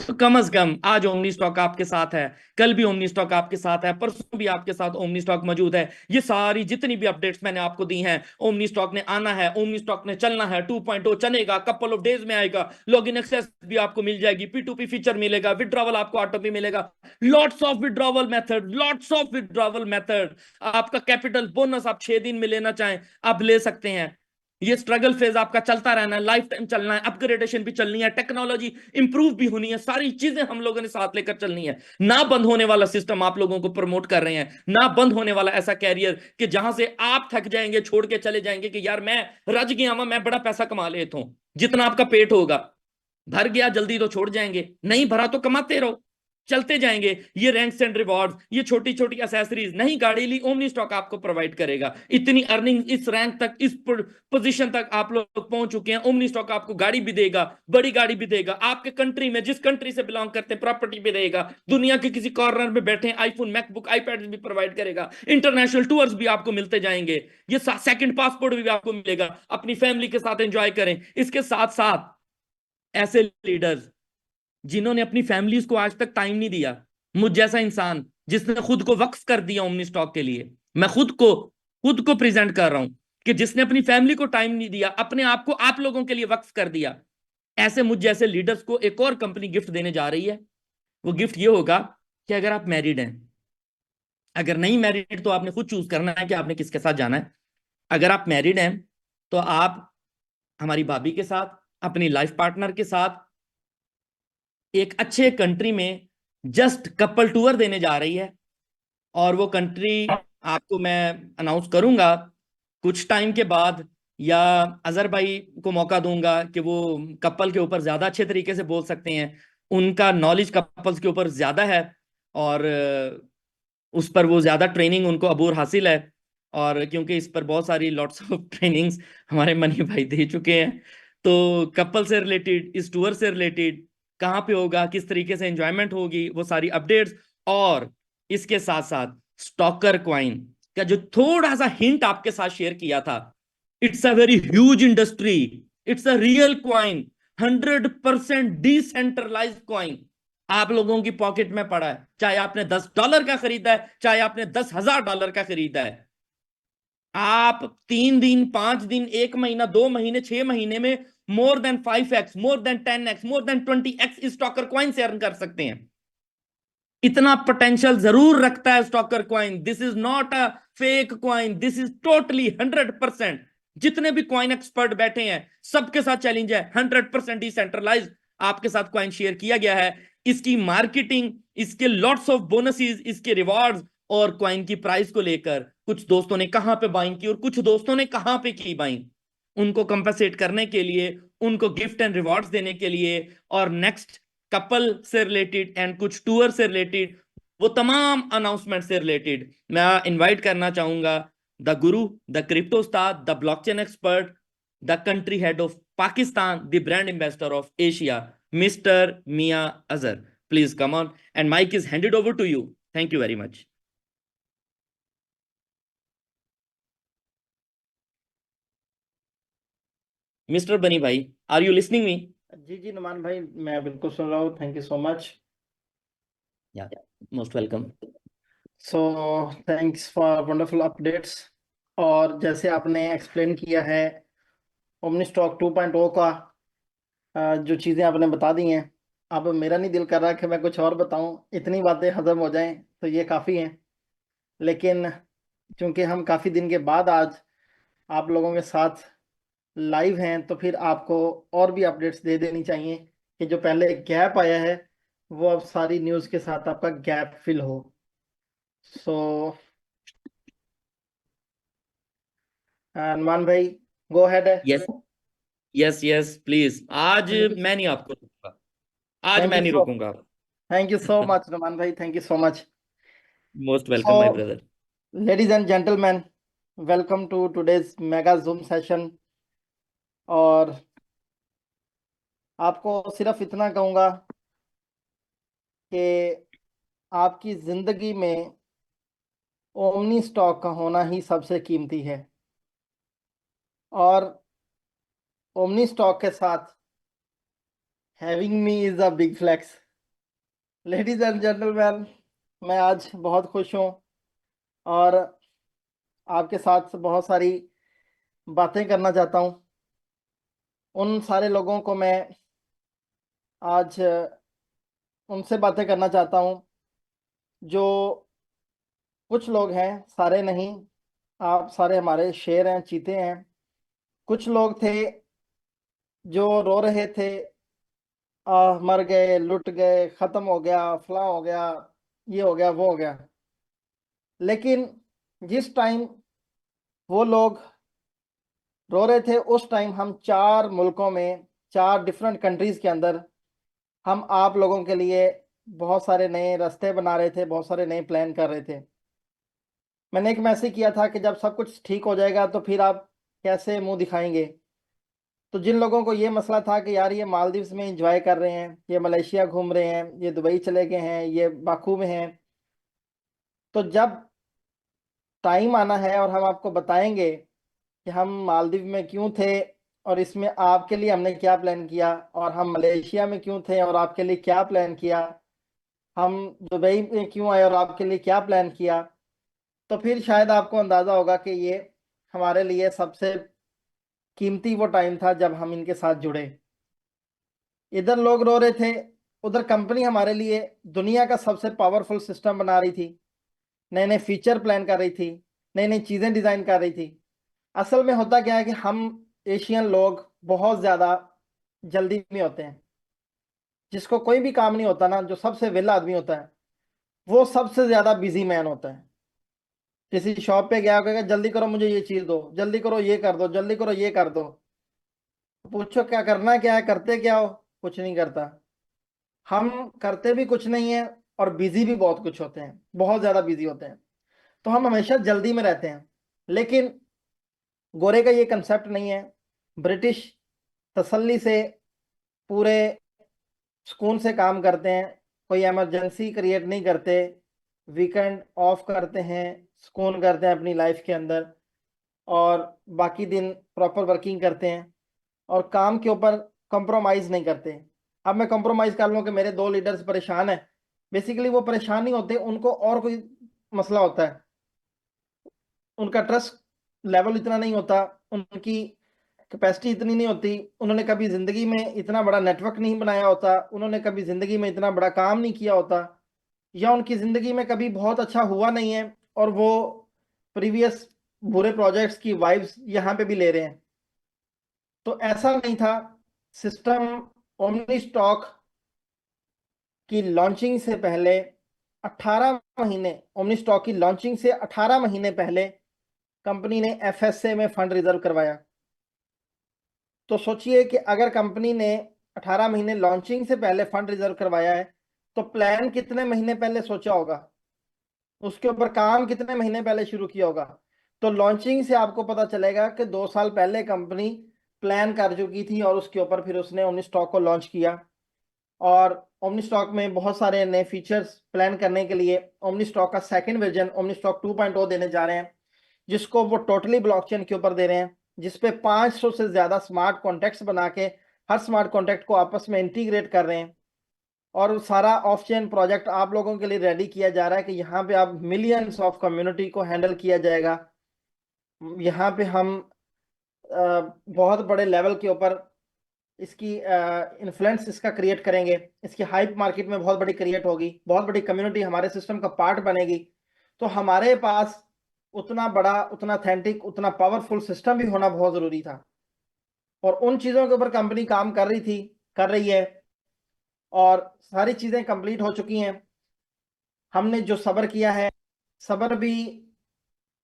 तो कम से कम आज ओमनी स्टॉक आपके साथ है, कल भी ओमनी स्टॉक आपके साथ है, परसों भी आपके साथ ओमनी स्टॉक मौजूद है। ये सारी जितनी भी अपडेट्स मैंने आपको दी हैं, ओमनी स्टॉक ने आना है, ओमनी स्टॉक ने चलना है, 2.0 चलेगा, कपल ऑफ डेज में आएगा, लॉगिन एक्सेस भी आपको मिल जाएगी, P2P फीचर मिलेगा, विड्रॉवल आपको ऑटो पे मिलेगा, लॉट्स ऑफ विड्रॉवल मेथड। आपका कैपिटल बोनस आप 6 दिन में लेना चाहें आप ले सकते हैं। ये स्ट्रगल फेज आपका चलता रहना है, लाइफ टाइम चलना है, अपग्रेडेशन भी चलनी है, टेक्नोलॉजी इंप्रूव भी होनी है, सारी चीजें हम लोगों ने साथ लेकर चलनी है। ना बंद होने वाला सिस्टम आप लोगों को प्रमोट कर रहे हैं, ना बंद होने वाला ऐसा कैरियर कि जहां से आप थक जाएंगे, छोड़ के चले जाएंगे कि यार मैं रज गया हूं, मैं बड़ा पैसा कमा लेता हूं। जितना आपका पेट होगा, भर गया जल्दी तो छोड़ जाएंगे, नहीं भरा तो कमाते रहो, चलते जाएंगे। ये रेंट्स एंड रिवॉर्ड्स, ये छोटी छोटी एसेसरीज, नहीं गाड़ी ली, ओमनी स्टॉक आपको प्रोवाइड करेगा। इतनी अर्निंग, इस रैंक तक, इस पोजीशन तक आप लोग पहुंच चुके हैं, ओमनी स्टॉक आपको गाड़ी भी देगा, बड़ी गाड़ी भी देगा, आपके कंट्री में जिस कंट्री से बिलोंग करते हैं प्रॉपर्टी भी देगा, दुनिया के किसी कॉर्नर में बैठे आईफोन, मैकबुक, आईपैड भी प्रोवाइड करेगा, इंटरनेशनल टूर्स भी आपको मिलते जाएंगे, ये सेकंड पासपोर्ट भी आपको मिलेगा, अपनी फैमिली के साथ एंजॉय करें। इसके साथ साथ ऐसे लीडर्स जिन्होंने अपनी फैमिलीज को आज तक टाइम नहीं दिया, मुझ जैसा इंसान जिसने खुद को वक्फ कर दिया ओमनी स्टॉक के लिए, मैं खुद को प्रेजेंट कर रहा हूं कि जिसने अपनी फैमिली को टाइम नहीं दिया, अपने आप को आप लोगों के लिए वक्फ कर दिया। ऐसे मुझ जैसे लीडर्स को एक और कंपनी गिफ्ट देने जा रही है। वो गिफ्ट ये होगा कि अगर आप मैरिड हैं, अगर नहीं मैरिड तो आपने खुद चूज करना है कि आपने किसके साथ जाना है। अगर आप मैरिड हैं तो आप हमारी भाभी के साथ, अपनी लाइफ पार्टनर के साथ एक अच्छे कंट्री में जस्ट कपल टूर देने जा रही है। और वो कंट्री आपको मैं अनाउंस करूंगा कुछ टाइम के बाद, या अजहर भाई को मौका दूंगा कि वो कपल के ऊपर ज्यादा अच्छे तरीके से बोल सकते हैं, उनका नॉलेज कपल्स के ऊपर ज्यादा है, और उस पर वो ज्यादा ट्रेनिंग उनको अबूर हासिल है। और क्योंकि इस पर बहुत सारी लॉट्स ऑफ ट्रेनिंग्स हमारे मनी भाई दे चुके हैं, तो कपल से रिलेटेड, इस टूर से रिलेटेड, कहाँ पे होगा, किस तरीके से एंजॉयमेंट होगी, वो सारी अपडेट्स। और इसके साथ साथ स्टॉकर क्वाइन का जो थोड़ा सा हिंट आपके साथ शेयर किया था, it's a very huge industry, it's a real coin, 100% decentralised coin आप लोगों की पॉकेट में पड़ा है। चाहे आपने $10 का खरीदा है, चाहे आपने $10,000 का खरीदा है, आप 3 दिन, 5 दिन, 1 महीना, 2 महीने, 6 महीने में more than 5x, more than 10x, more than 20x stalker coin से अर्न कर सकते हैं। इतना पोटेंशियल जरूर रखता है stalker coin. This is not a fake coin, this is totally 100%। जितने भी क्वाइन एक्सपर्ट बैठे हैं सबके साथ चैलेंज है, 100% डिसेंट्रलाइज आपके साथ क्वाइन शेयर किया गया है। इसकी मार्केटिंग, इसके लॉट्स ऑफ बोनसेस, इसके रिवॉर्ड्स और क्वाइन की प्राइस को लेकर कुछ दोस्तों ने कहां पे बाइंग की और कुछ दोस्तों ने कहां पे की बाइंग, उनको कंपेंसेट करने के लिए, उनको गिफ्ट एंड रिवॉर्ड्स देने के लिए, और नेक्स्ट कपल से रिलेटेड एंड कुछ टूर से रिलेटेड, वो तमाम अनाउंसमेंट से रिलेटेड मैं इनवाइट करना चाहूंगा the guru, the crypto ustad, the blockchain expert, the country head of Pakistan, the brand ambassador of Asia, mister Mia Azhar. Please come on and mic is handed over to you. Thank you very much. Mister Bunny bhai, are you listening me?
जी जी नुमान भाई, मैं बिल्कुल सुन रहा हूँ। Thank you so much.
Yeah, most welcome.
So thanks for wonderful updates. और जैसे आपने एक्सप्लेन किया है ओमनी स्टॉक 2.0 का, जो चीज़ें आपने बता दी हैं, अब मेरा नहीं दिल कर रहा कि मैं कुछ और बताऊं, इतनी बातें हजम हो जाएं तो ये काफ़ी हैं। लेकिन चूंकि हम काफ़ी दिन के बाद आज आप लोगों के साथ लाइव हैं, तो फिर आपको और भी अपडेट्स दे देनी चाहिए कि जो पहले गैप आया है वो अब सारी न्यूज़ के साथ आपका गैप फिल हो। सो अनुमान भाई, go ahead.
Yes yes yes please. आज
थैंक
मैं नहीं आपको रोकूंगा, आज मैं
यू
नहीं
सो
रोकूंगा।
Thank you so much Numan भाई, thank you so much.
Most
so
welcome my brother.
Ladies and gentleman, welcome to today's mega Zoom session. और आपको सिर्फ इतना कहूँगा कि आपकी ज़िंदगी में ओमनी स्टॉक का होना ही सबसे कीमती है। और ओमनी स्टॉक के साथ having me is a big flex. Ladies and gentleman, मैं आज बहुत खुश हूँ और आपके साथ बहुत सारी बातें करना चाहता हूँ। उन सारे लोगों को मैं आज उनसे बातें करना चाहता हूँ जो कुछ लोग हैं, सारे नहीं, आप सारे हमारे शेर हैं, चीते हैं। कुछ लोग थे जो रो रहे थे, मर गए, लुट गए, खत्म हो गया, फला हो गया, ये हो गया, वो हो गया। लेकिन जिस टाइम वो लोग रो रहे थे, उस टाइम हम 4 मुल्कों में, 4 डिफरेंट कंट्रीज के अंदर हम आप लोगों के लिए बहुत सारे नए रास्ते बना रहे थे, बहुत सारे नए प्लान कर रहे थे। मैंने एक मैसेज किया था कि जब सब कुछ ठीक हो जाएगा तो फिर आप कैसे मुंह दिखाएंगे। तो जिन लोगों को ये मसला था कि यार ये मालदीव्स में एंजॉय कर रहे हैं, ये मलेशिया घूम रहे हैं, ये दुबई चले गए हैं, ये बाकू में हैं, तो जब टाइम आना है और हम आपको बताएंगे कि हम मालदीव में क्यों थे और इसमें आपके लिए हमने क्या प्लान किया, और हम मलेशिया में क्यों थे और आपके लिए क्या प्लान किया, हम दुबई में क्यों आए और आपके लिए क्या प्लान किया, तो फिर शायद आपको अंदाज़ा होगा कि ये हमारे लिए सबसे कीमती वो टाइम था जब हम इनके साथ जुड़े। इधर लोग रो रहे थे, उधर कंपनी हमारे लिए दुनिया का सबसे पावरफुल सिस्टम बना रही थी, नए नए फीचर प्लान कर रही थी, नई नई चीज़ें डिज़ाइन कर रही थी। असल में होता क्या है कि हम एशियन लोग बहुत ज़्यादा जल्दी में होते हैं। जिसको कोई भी काम नहीं होता ना, जो सबसे वेला आदमी होता है, वो सबसे ज़्यादा बिजी मैन होता है। किसी शॉप पे गया, कहेगा जल्दी करो मुझे ये चीज़ दो, जल्दी करो ये कर दो, जल्दी करो ये कर दो। पूछो क्या करना, क्या है, करते क्या हो? कुछ नहीं करता। हम करते भी कुछ नहीं है और बिजी भी बहुत कुछ होते हैं, बहुत ज़्यादा बिजी होते हैं। तो हम हमेशा जल्दी में रहते हैं। लेकिन गोरे का ये कंसेप्ट नहीं है। ब्रिटिश तसल्ली से, पूरे सुकून से काम करते हैं, कोई इमरजेंसी क्रिएट नहीं करते, वीकेंड ऑफ करते हैं, सुकून करते हैं अपनी लाइफ के अंदर, और बाकी दिन प्रॉपर वर्किंग करते हैं और काम के ऊपर कॉम्प्रोमाइज़ नहीं करते। अब मैं कॉम्प्रोमाइज़ कर लूँ कि मेरे 2 लीडर्स परेशान हैं, बेसिकली वो परेशान नहीं होते, उनको और कोई मसला होता है। उनका ट्रस्ट लेवल इतना नहीं होता, उनकी कैपेसिटी इतनी नहीं होती, उन्होंने कभी ज़िंदगी में इतना बड़ा नेटवर्क नहीं बनाया होता, उन्होंने कभी ज़िंदगी में इतना बड़ा काम नहीं किया होता, या उनकी ज़िंदगी में कभी बहुत अच्छा हुआ नहीं है और वो प्रीवियस बुरे प्रोजेक्ट्स की वाइब्स यहाँ पे भी ले रहे हैं। तो ऐसा नहीं था। सिस्टम ओमनी स्टॉक की लॉन्चिंग से पहले 18 महीने, ओमनी स्टॉक की लॉन्चिंग से 18 महीने पहले कंपनी ने एफएसए में फंड रिजर्व करवाया। तो सोचिए कि अगर कंपनी ने 18 महीने लॉन्चिंग से पहले फंड रिजर्व करवाया है, तो प्लान कितने महीने पहले सोचा होगा, उसके ऊपर काम कितने महीने पहले शुरू किया होगा। तो लॉन्चिंग से आपको पता चलेगा कि 2 साल पहले कंपनी प्लान कर चुकी थी और उसके ऊपर फिर उसने ओमनी स्टॉक को लॉन्च किया। और ओमनी स्टॉक में बहुत सारे नए फीचर्स प्लान करने के लिए ओमनी स्टॉक का सेकंड वर्जन ओमनी स्टॉक 2.0 देने जा रहे हैं, जिसको वो टोटली ब्लॉकचेन के ऊपर दे रहे हैं, जिसपे 500 से ज़्यादा स्मार्ट कॉन्टैक्ट्स बना के हर स्मार्ट कॉन्टैक्ट को आपस में इंटीग्रेट कर रहे हैं। और सारा ऑफ चेन प्रोजेक्ट आप लोगों के लिए रेडी किया जा रहा है कि यहाँ पे आप मिलियंस ऑफ कम्युनिटी को हैंडल किया जाएगा। यहाँ पे हम बहुत बड़े लेवल के ऊपर इसकी इन्फ्लुएंस इसका क्रिएट करेंगे, इसकी हाइप मार्केट में बहुत बड़ी क्रिएट होगी, बहुत बड़ी कम्युनिटी हमारे सिस्टम का पार्ट बनेगी। तो हमारे पास उतना बड़ा, उतना ऑथेंटिक, उतना पावरफुल सिस्टम भी होना बहुत जरूरी था। और उन चीजों के ऊपर कंपनी काम कर रही थी, कर रही है, और सारी चीजें कंप्लीट हो चुकी हैं। हमने जो सब्र किया है, सब्र भी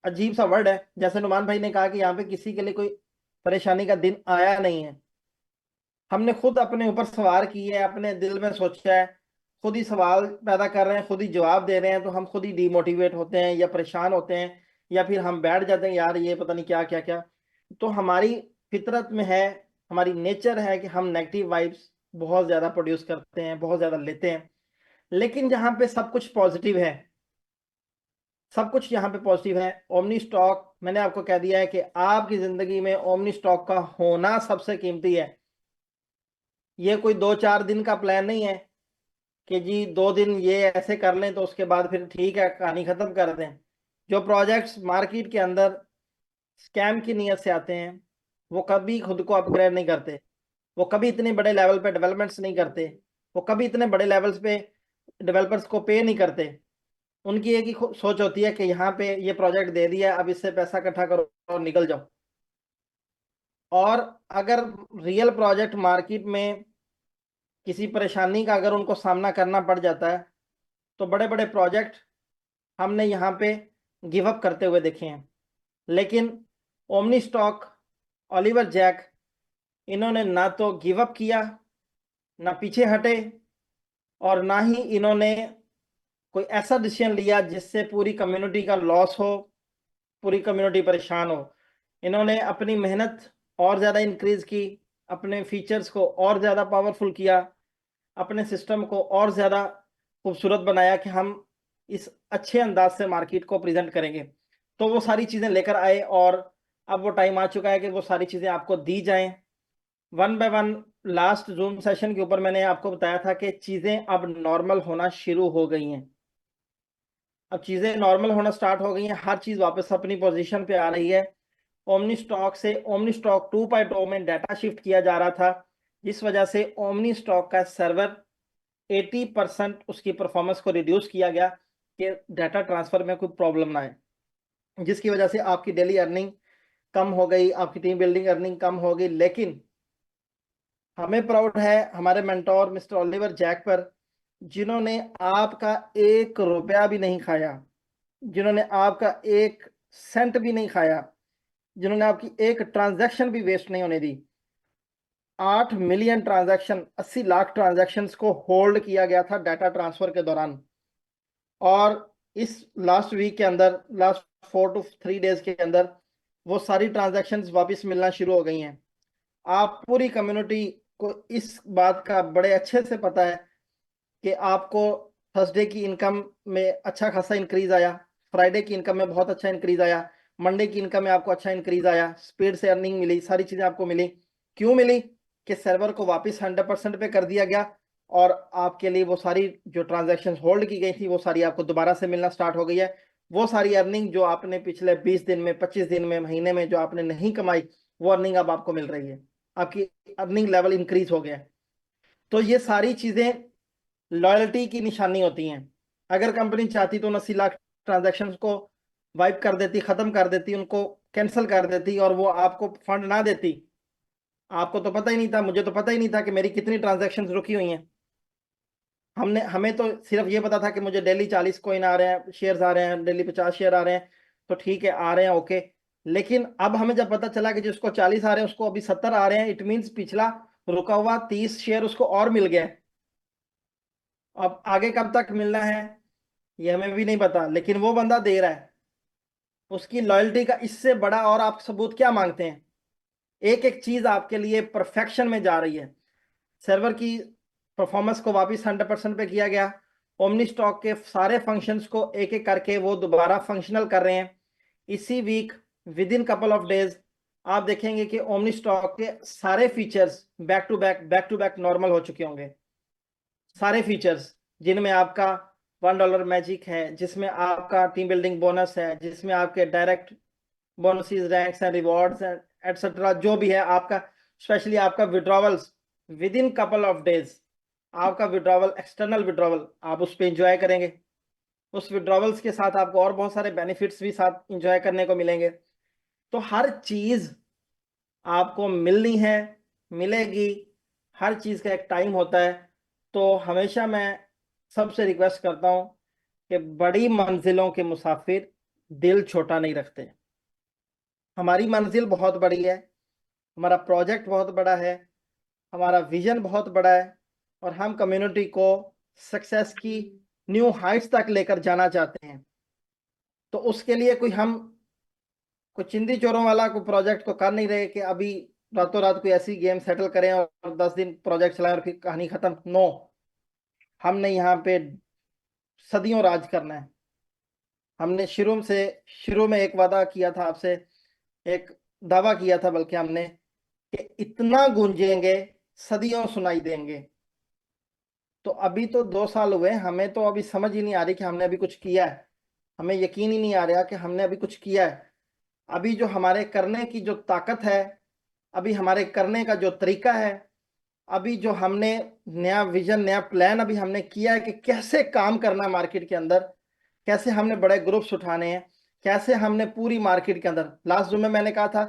अजीब सा वर्ड है, जैसे नुमान भाई ने कहा कि यहाँ पे किसी के लिए कोई परेशानी का दिन आया नहीं है। हमने खुद अपने ऊपर सवार की है, अपने दिल में सोचा है, खुद ही सवाल पैदा कर रहे हैं, खुद ही जवाब दे रहे हैं, तो हम खुद ही डीमोटिवेट होते हैं या परेशान होते हैं, या फिर हम बैठ जाते हैं यार ये पता नहीं क्या क्या क्या। तो हमारी फितरत में है, हमारी नेचर है कि हम नेगेटिव वाइब्स बहुत ज्यादा प्रोड्यूस करते हैं, बहुत ज्यादा लेते हैं। लेकिन जहाँ पे सब कुछ पॉजिटिव है, सब कुछ यहाँ पे पॉजिटिव है। ओमनी स्टॉक, मैंने आपको कह दिया है कि आपकी जिंदगी में ओमनी स्टॉक का होना सबसे कीमती है। ये कोई 2-4 दिन का प्लान नहीं है कि जी 2 दिन ये ऐसे कर लें तो उसके बाद फिर ठीक है कहानी खत्म कर दें। जो प्रोजेक्ट्स मार्केट के अंदर स्कैम की नीयत से आते हैं, वो कभी खुद को अपग्रेड नहीं करते, वो कभी इतने बड़े लेवल पे डेवलपमेंट्स नहीं करते, वो कभी इतने बड़े लेवल्स पे डेवलपर्स को पे नहीं करते। उनकी एक ही सोच होती है कि यहाँ पे ये प्रोजेक्ट दे दिया, अब इससे पैसा इकट्ठा करो और निकल जाओ। और अगर रियल प्रोजेक्ट मार्केट में किसी परेशानी का अगर उनको सामना करना पड़ जाता है, तो बड़े बड़े प्रोजेक्ट हमने यहाँ पे गिव अप करते हुए देखे हैं। लेकिन ओमनी स्टॉक, ओलिवर जैक, इन्होंने ना तो गिव अप किया, ना पीछे हटे, और ना ही इन्होंने कोई ऐसा डिसीजन लिया जिससे पूरी कम्युनिटी का लॉस हो, पूरी कम्युनिटी परेशान हो। इन्होंने अपनी मेहनत और ज़्यादा इंक्रीज की, अपने फीचर्स को और ज़्यादा पावरफुल किया, अपने सिस्टम को और ज़्यादा खूबसूरत बनाया कि हम इस अच्छे अंदाज से मार्केट को प्रेजेंट करेंगे। तो वो सारी चीज़ें लेकर आए, और अब वो टाइम आ चुका है कि वो सारी चीज़ें आपको दी जाएं one by one. Last zoom session के ऊपर मैंने आपको बताया था कि चीज़ें अब नॉर्मल होना शुरू हो गई हैं। अब चीज़ें नॉर्मल होना स्टार्ट हो गई हैं, हर चीज़ वापस अपनी पोजीशन पे आ रही है। ओमनी स्टॉक से ओमनी स्टॉक 2.0 में डाटा शिफ्ट किया जा रहा था, जिस वजह से ओमनी स्टॉक का सर्वर 80% उसकी परफॉर्मेंस को रिड्यूस किया गया कि डाटा ट्रांसफर में कोई प्रॉब्लम ना आए, जिसकी वजह से आपकी डेली अर्निंग कम हो गई, आपकी टीम बिल्डिंग अर्निंग कम हो गई। लेकिन हमें प्राउड है हमारे मेंटोर मिस्टर ओलिवर जैक पर, जिन्होंने आपका 1 रुपया भी नहीं खाया, जिन्होंने आपका 1 सेंट भी नहीं खाया, जिन्होंने आपकी एक ट्रांजैक्शन भी वेस्ट नहीं होने दी। 8 मिलियन ट्रांजैक्शन, 80 लाख ट्रांजैक्शंस को होल्ड किया गया था डाटा ट्रांसफर के दौरान। और इस लास्ट वीक के अंदर, लास्ट 4 to 3 डेज के अंदर, वो सारी ट्रांजैक्शंस वापस मिलना शुरू हो गई हैं। आप पूरी कम्युनिटी को इस बात का बड़े अच्छे से पता है कि आपको थर्सडे की इनकम में अच्छा खासा इंक्रीज आया, फ्राइडे की इनकम में बहुत अच्छा इंक्रीज आया, मंडे की इनकम में आपको अच्छा इंक्रीज आया, स्पीड से अर्निंग मिली, सारी चीजें आपको मिली। क्यों मिली? कि सर्वर को वापस 100% पे कर दिया गया, और आपके लिए वो सारी जो ट्रांजैक्शन होल्ड की गई थी वो सारी आपको दोबारा से मिलना स्टार्ट हो गई है। वो सारी अर्निंग जो आपने पिछले 20 दिन में, 25 दिन में, महीने में जो आपने नहीं कमाई, वो अर्निंग अब आपको मिल रही है, आपकी अर्निंग लेवल इंक्रीज हो गया है। तो ये सारी चीजें लॉयल्टी की निशानी होती हैं। अगर कंपनी चाहती तो 80 लाख ट्रांजैक्शंस को वाइप कर देती, खत्म कर देती, उनको कैंसिल कर देती, और वो आपको फंड ना देती। आपको तो पता ही नहीं था, मुझे तो पता ही नहीं था कि मेरी कितनी ट्रांजैक्शंस रुकी हुई हैं। हमें तो सिर्फ ये पता था कि मुझे डेली 40 कॉइन आ रहे हैं, शेयर्स आ रहे हैं, डेली 50 शेयर आ रहे हैं, तो ठीक है आ रहे हैं, ओके। लेकिन अब हमें जब पता चला कि जिसको 40 आ रहे हैं उसको अभी 70 आ रहे हैं, इट मीन्स पिछला रुका हुआ 30 शेयर उसको और मिल गया है। अब आगे कब तक मिलना है ये हमें भी नहीं पता, लेकिन वो बंदा दे रहा है। उसकी लॉयल्टी का इससे बड़ा और आप सबूत क्या मांगते हैं? एक एक चीज आपके लिए परफेक्शन में जा रही है। सर्वर की परफॉर्मेंस को वापस 100% पे किया गया। ओमनी स्टॉक के सारे फंक्शंस को एक एक करके वो दोबारा फंक्शनल कर रहे हैं। इसी week, with in couple of days, आप देखेंगे कि ओमनी स्टॉक के सारे features back to back normal हो चुके होंगे। सारे फीचर्स जिनमें आपका $1 मैजिक है, जिसमें आपका टीम बिल्डिंग बोनस है, जिसमें आपके direct bonuses, ranks and rewards etcetera जो भी है आपका, स्पेशली आपका withdrawals with in couple of days, आपका विड्रॉवल, एक्सटर्नल विड्रॉवल आप उस पर इंजॉय करेंगे। उस विड्रॉवल्स के साथ आपको और बहुत सारे बेनिफिट्स भी साथ इंजॉय करने को मिलेंगे। तो हर चीज आपको मिलनी है, मिलेगी। हर चीज का एक टाइम होता है। तो हमेशा मैं सबसे रिक्वेस्ट करता हूं कि बड़ी मंजिलों के मुसाफिर दिल छोटा नहीं रखते। हमारी मंजिल बहुत बड़ी है, हमारा प्रोजेक्ट बहुत बड़ा है, हमारा विजन बहुत बड़ा है, और हम कम्युनिटी को सक्सेस की न्यू हाइट्स तक लेकर जाना चाहते हैं। तो उसके लिए कोई चिंदी चोरों वाला कोई प्रोजेक्ट तो कर नहीं रहे कि अभी रातों रात कोई ऐसी गेम सेटल करें और 10 दिन प्रोजेक्ट चलाएं और फिर कहानी खत्म। नो, हमने यहाँ पे सदियों राज करना है। हमने शुरू में एक वादा किया था आपसे, एक दावा किया था बल्कि हमने, कि इतना गूंजेंगे सदियों सुनाई देंगे। तो अभी तो 2 साल हुए, हमें तो अभी समझ ही नहीं आ रही कि हमने अभी कुछ किया है। हमें यकीन ही नहीं आ रहा कि हमने अभी कुछ किया है। अभी जो हमारे करने की जो ताकत है, अभी हमारे करने का जो तरीका है, अभी जो हमने नया विजन, नया प्लान अभी हमने किया है कि कैसे काम करना है मार्केट के अंदर, कैसे हमने बड़े ग्रुप्स उठाने हैं, कैसे हमने पूरी मार्केट के अंदर, लास्ट जुम्मे मैंने कहा था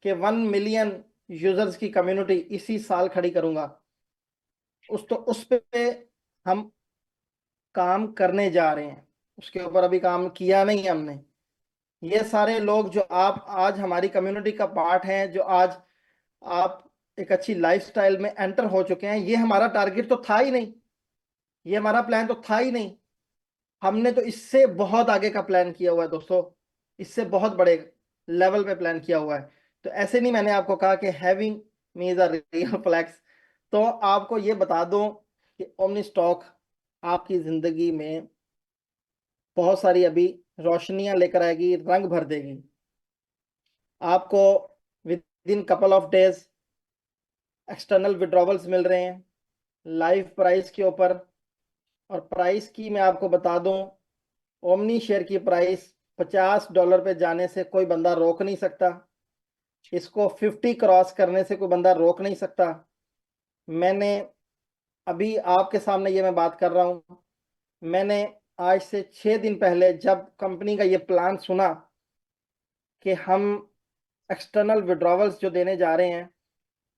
कि 1 मिलियन यूजर्स की कम्युनिटी इसी साल खड़ी करूंगा। उस पे हम काम करने जा रहे हैं। उसके ऊपर अभी काम किया नहीं हमने। ये सारे लोग जो आप आज हमारी कम्युनिटी का पार्ट हैं, जो आज आप एक अच्छी लाइफस्टाइल में एंटर हो चुके हैं, ये हमारा टारगेट तो था ही नहीं, ये हमारा प्लान तो था ही नहीं। हमने तो इससे बहुत आगे का प्लान किया हुआ है दोस्तों, इससे बहुत बड़े लेवल पे प्लान किया हुआ है। तो ऐसे नहीं मैंने आपको कहा कि having me is a real flex. तो आपको ये बता दूं कि ओमनी स्टॉक आपकी जिंदगी में बहुत सारी अभी रोशनियां लेकर आएगी, रंग भर देगी। आपको with in couple of days external withdrawals मिल रहे हैं लाइव प्राइस के ऊपर। और प्राइस की मैं आपको बता दूं, ओमनी शेयर की प्राइस $50 पे जाने से कोई बंदा रोक नहीं सकता। इसको 50 क्रॉस करने से कोई बंदा रोक नहीं सकता। मैंने अभी आपके सामने ये मैं बात कर रहा हूं, मैंने आज से 6 दिन पहले जब कंपनी का ये प्लान सुना कि हम एक्सटर्नल विड्रॉवल्स जो देने जा रहे हैं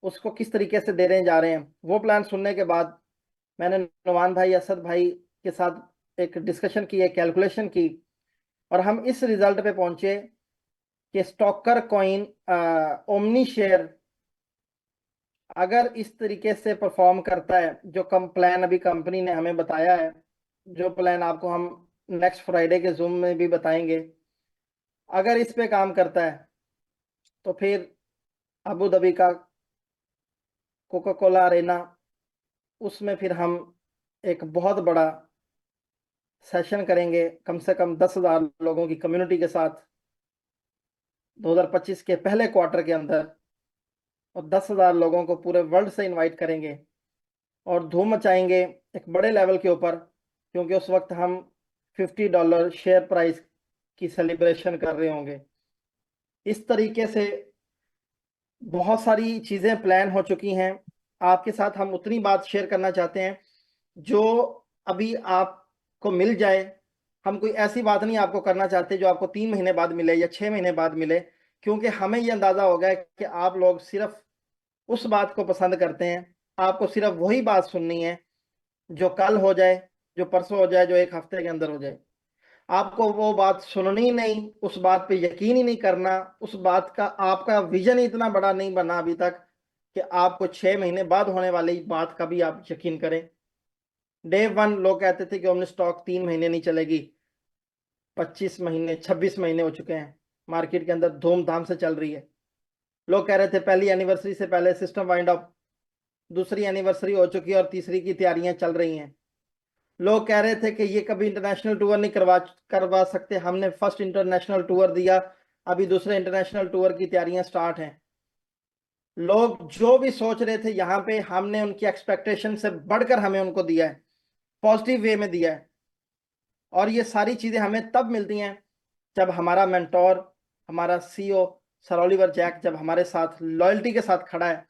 उसको किस तरीके से देने जा रहे हैं, वो प्लान सुनने के बाद मैंने नुमान भाई, असद भाई के साथ एक डिस्कशन की, एक कैलकुलेशन की, और हम इस रिजल्ट पे पहुंचे कि स्टॉकर कॉइन ओमनी शेयर अगर इस तरीके से परफॉर्म करता है, जो कम प्लान अभी कंपनी ने हमें बताया है, जो प्लान आपको हम नेक्स्ट फ्राइडे के जूम में भी बताएंगे, अगर इस पे काम करता है तो फिर अबू धाबी का कोका कोला अरेना, उसमें फिर हम एक बहुत बड़ा सेशन करेंगे कम से कम 10,000 लोगों की कम्युनिटी के साथ 2025 के पहले क्वार्टर के अंदर, और 10,000 लोगों को पूरे वर्ल्ड से इनवाइट करेंगे और धूम मचाएंगे एक बड़े लेवल के ऊपर, क्योंकि उस वक्त हम $50 शेयर प्राइस की सेलिब्रेशन कर रहे होंगे। इस तरीके से बहुत सारी चीज़ें प्लान हो चुकी हैं। आपके साथ हम उतनी बात शेयर करना चाहते हैं जो अभी आपको मिल जाए। हम कोई ऐसी बात नहीं आपको करना चाहते जो आपको 3 महीने बाद मिले या 6 महीने बाद मिले, क्योंकि हमें ये अंदाज़ा हो गया कि आप लोग सिर्फ उस बात को पसंद करते हैं। आपको सिर्फ वही बात सुननी है जो कल हो जाए, जो परसों हो जाए, जो एक हफ्ते के अंदर हो जाए। आपको वो बात सुननी नहीं, उस बात पे यकीन ही नहीं करना, उस बात का आपका विजन ही इतना बड़ा नहीं बना अभी तक कि आपको 6 महीने बाद होने वाली बात का भी आप यकीन करें। डे 1 लोग कहते थे कि ओमनी स्टॉक 3 महीने नहीं चलेगी, 25 महीने 26 महीने हो चुके हैं, मार्केट के अंदर धूमधाम से चल रही है। लोग कह रहे थे पहली एनिवर्सरी से पहले सिस्टम वाइंड अप, दूसरी एनिवर्सरी हो चुकी है और तीसरी की तैयारियां चल रही हैं। लोग कह रहे थे कि ये कभी इंटरनेशनल टूर नहीं करवा सकते, हमने फर्स्ट इंटरनेशनल टूर दिया, अभी दूसरे इंटरनेशनल टूर की तैयारियां स्टार्ट हैं। लोग जो भी सोच रहे थे यहाँ पे, हमने उनकी एक्सपेक्टेशन से बढ़कर हमें उनको दिया है। पॉजिटिव वे में दिया है। और ये सारी चीज़ें हमें तब मिलती हैं जब हमारा मेंटोर, हमारा सीईओ सर ओलिवर जैक जब हमारे साथ लॉयल्टी के साथ खड़ा है,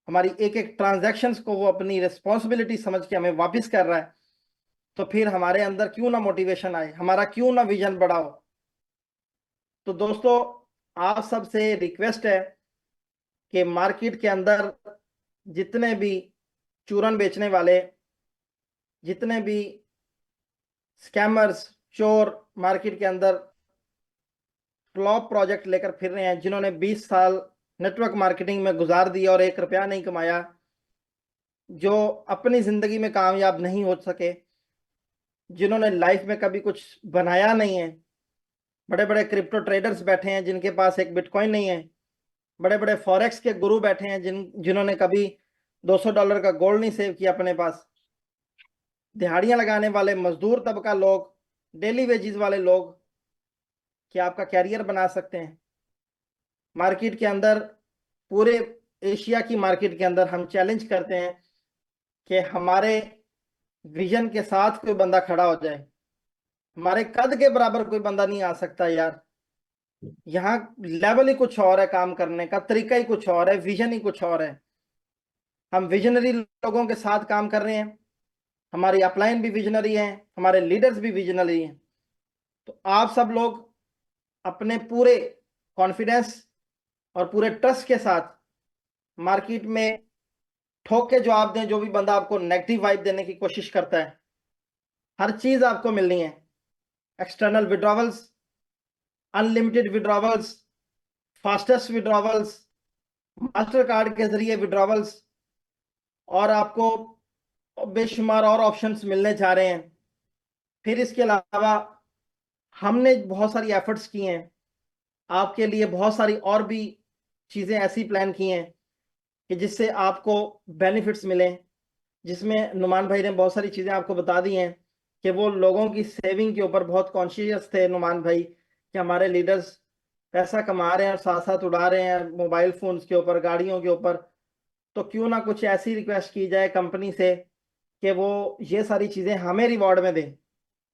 हमारी एक एक ट्रांजैक्शंस को वो अपनी रिस्पॉन्सिबिलिटी समझ के हमें वापस कर रहा है, तो फिर हमारे अंदर क्यों ना मोटिवेशन आए, हमारा क्यों ना विजन बड़ा हो। तो दोस्तों, आप सबसे रिक्वेस्ट है कि मार्केट के अंदर जितने भी चूरन बेचने वाले, जितने भी स्कैमर्स, चोर मार्केट के अंदर फ्लॉप प्रोजेक्ट लेकर फिर रहे हैं, जिन्होंने 20 साल नेटवर्क मार्केटिंग में गुजार दिया और 1 रुपया नहीं कमाया, जो अपनी जिंदगी में कामयाब नहीं हो सके, जिन्होंने लाइफ में कभी कुछ बनाया नहीं है, बड़े बड़े क्रिप्टो ट्रेडर्स बैठे हैं जिनके पास एक बिटकॉइन नहीं है, बड़े बड़े फॉरेक्स के गुरु बैठे हैं जिन्होंने कभी $200 का गोल्ड नहीं सेव किया अपने पास, दिहाड़ियां लगाने वाले मजदूर तबका लोग, डेली वेजेस वाले लोग क्या आपका कैरियर बना सकते हैं। मार्केट के अंदर, पूरे एशिया की मार्केट के अंदर हम चैलेंज करते हैं कि हमारे विजन के साथ कोई बंदा खड़ा हो जाए। हमारे कद के बराबर कोई बंदा नहीं आ सकता यार। यहाँ लेवल ही कुछ और है, काम करने का तरीका ही कुछ और है, विजन ही कुछ और है। हम विजनरी लोगों के साथ काम कर रहे हैं, हमारी अपलाइन भी विजनरी है, हमारे लीडर्स भी विजनरी हैं। तो आप सब लोग अपने पूरे कॉन्फिडेंस और पूरे ट्रस्ट के साथ मार्केट में ठोक के जवाब दें जो भी बंदा आपको नेगेटिव वाइब देने की कोशिश करता है। हर चीज आपको मिलनी है, external withdrawals, unlimited withdrawals, fastest withdrawals, master card के जरिए विड्रॉवल्स, और आपको बेशुमार और ऑप्शंस मिलने जा रहे हैं। फिर इसके अलावा हमने बहुत सारी एफर्ट्स की हैं आपके लिए, बहुत सारी और भी चीज़ें ऐसी प्लान की हैं कि जिससे आपको बेनिफिट्स मिलें, जिसमें नुमान भाई ने बहुत सारी चीज़ें आपको बता दी हैं कि वो लोगों की सेविंग के ऊपर बहुत कॉन्शियस थे नुमान भाई, कि हमारे लीडर्स पैसा कमा रहे हैं और साथ साथ उड़ा रहे हैं मोबाइल फोन्स के ऊपर, गाड़ियों के ऊपर। तो क्यों ना कुछ ऐसी रिक्वेस्ट की जाए कंपनी से कि वो ये सारी चीज़ें हमें रिवॉर्ड में दें,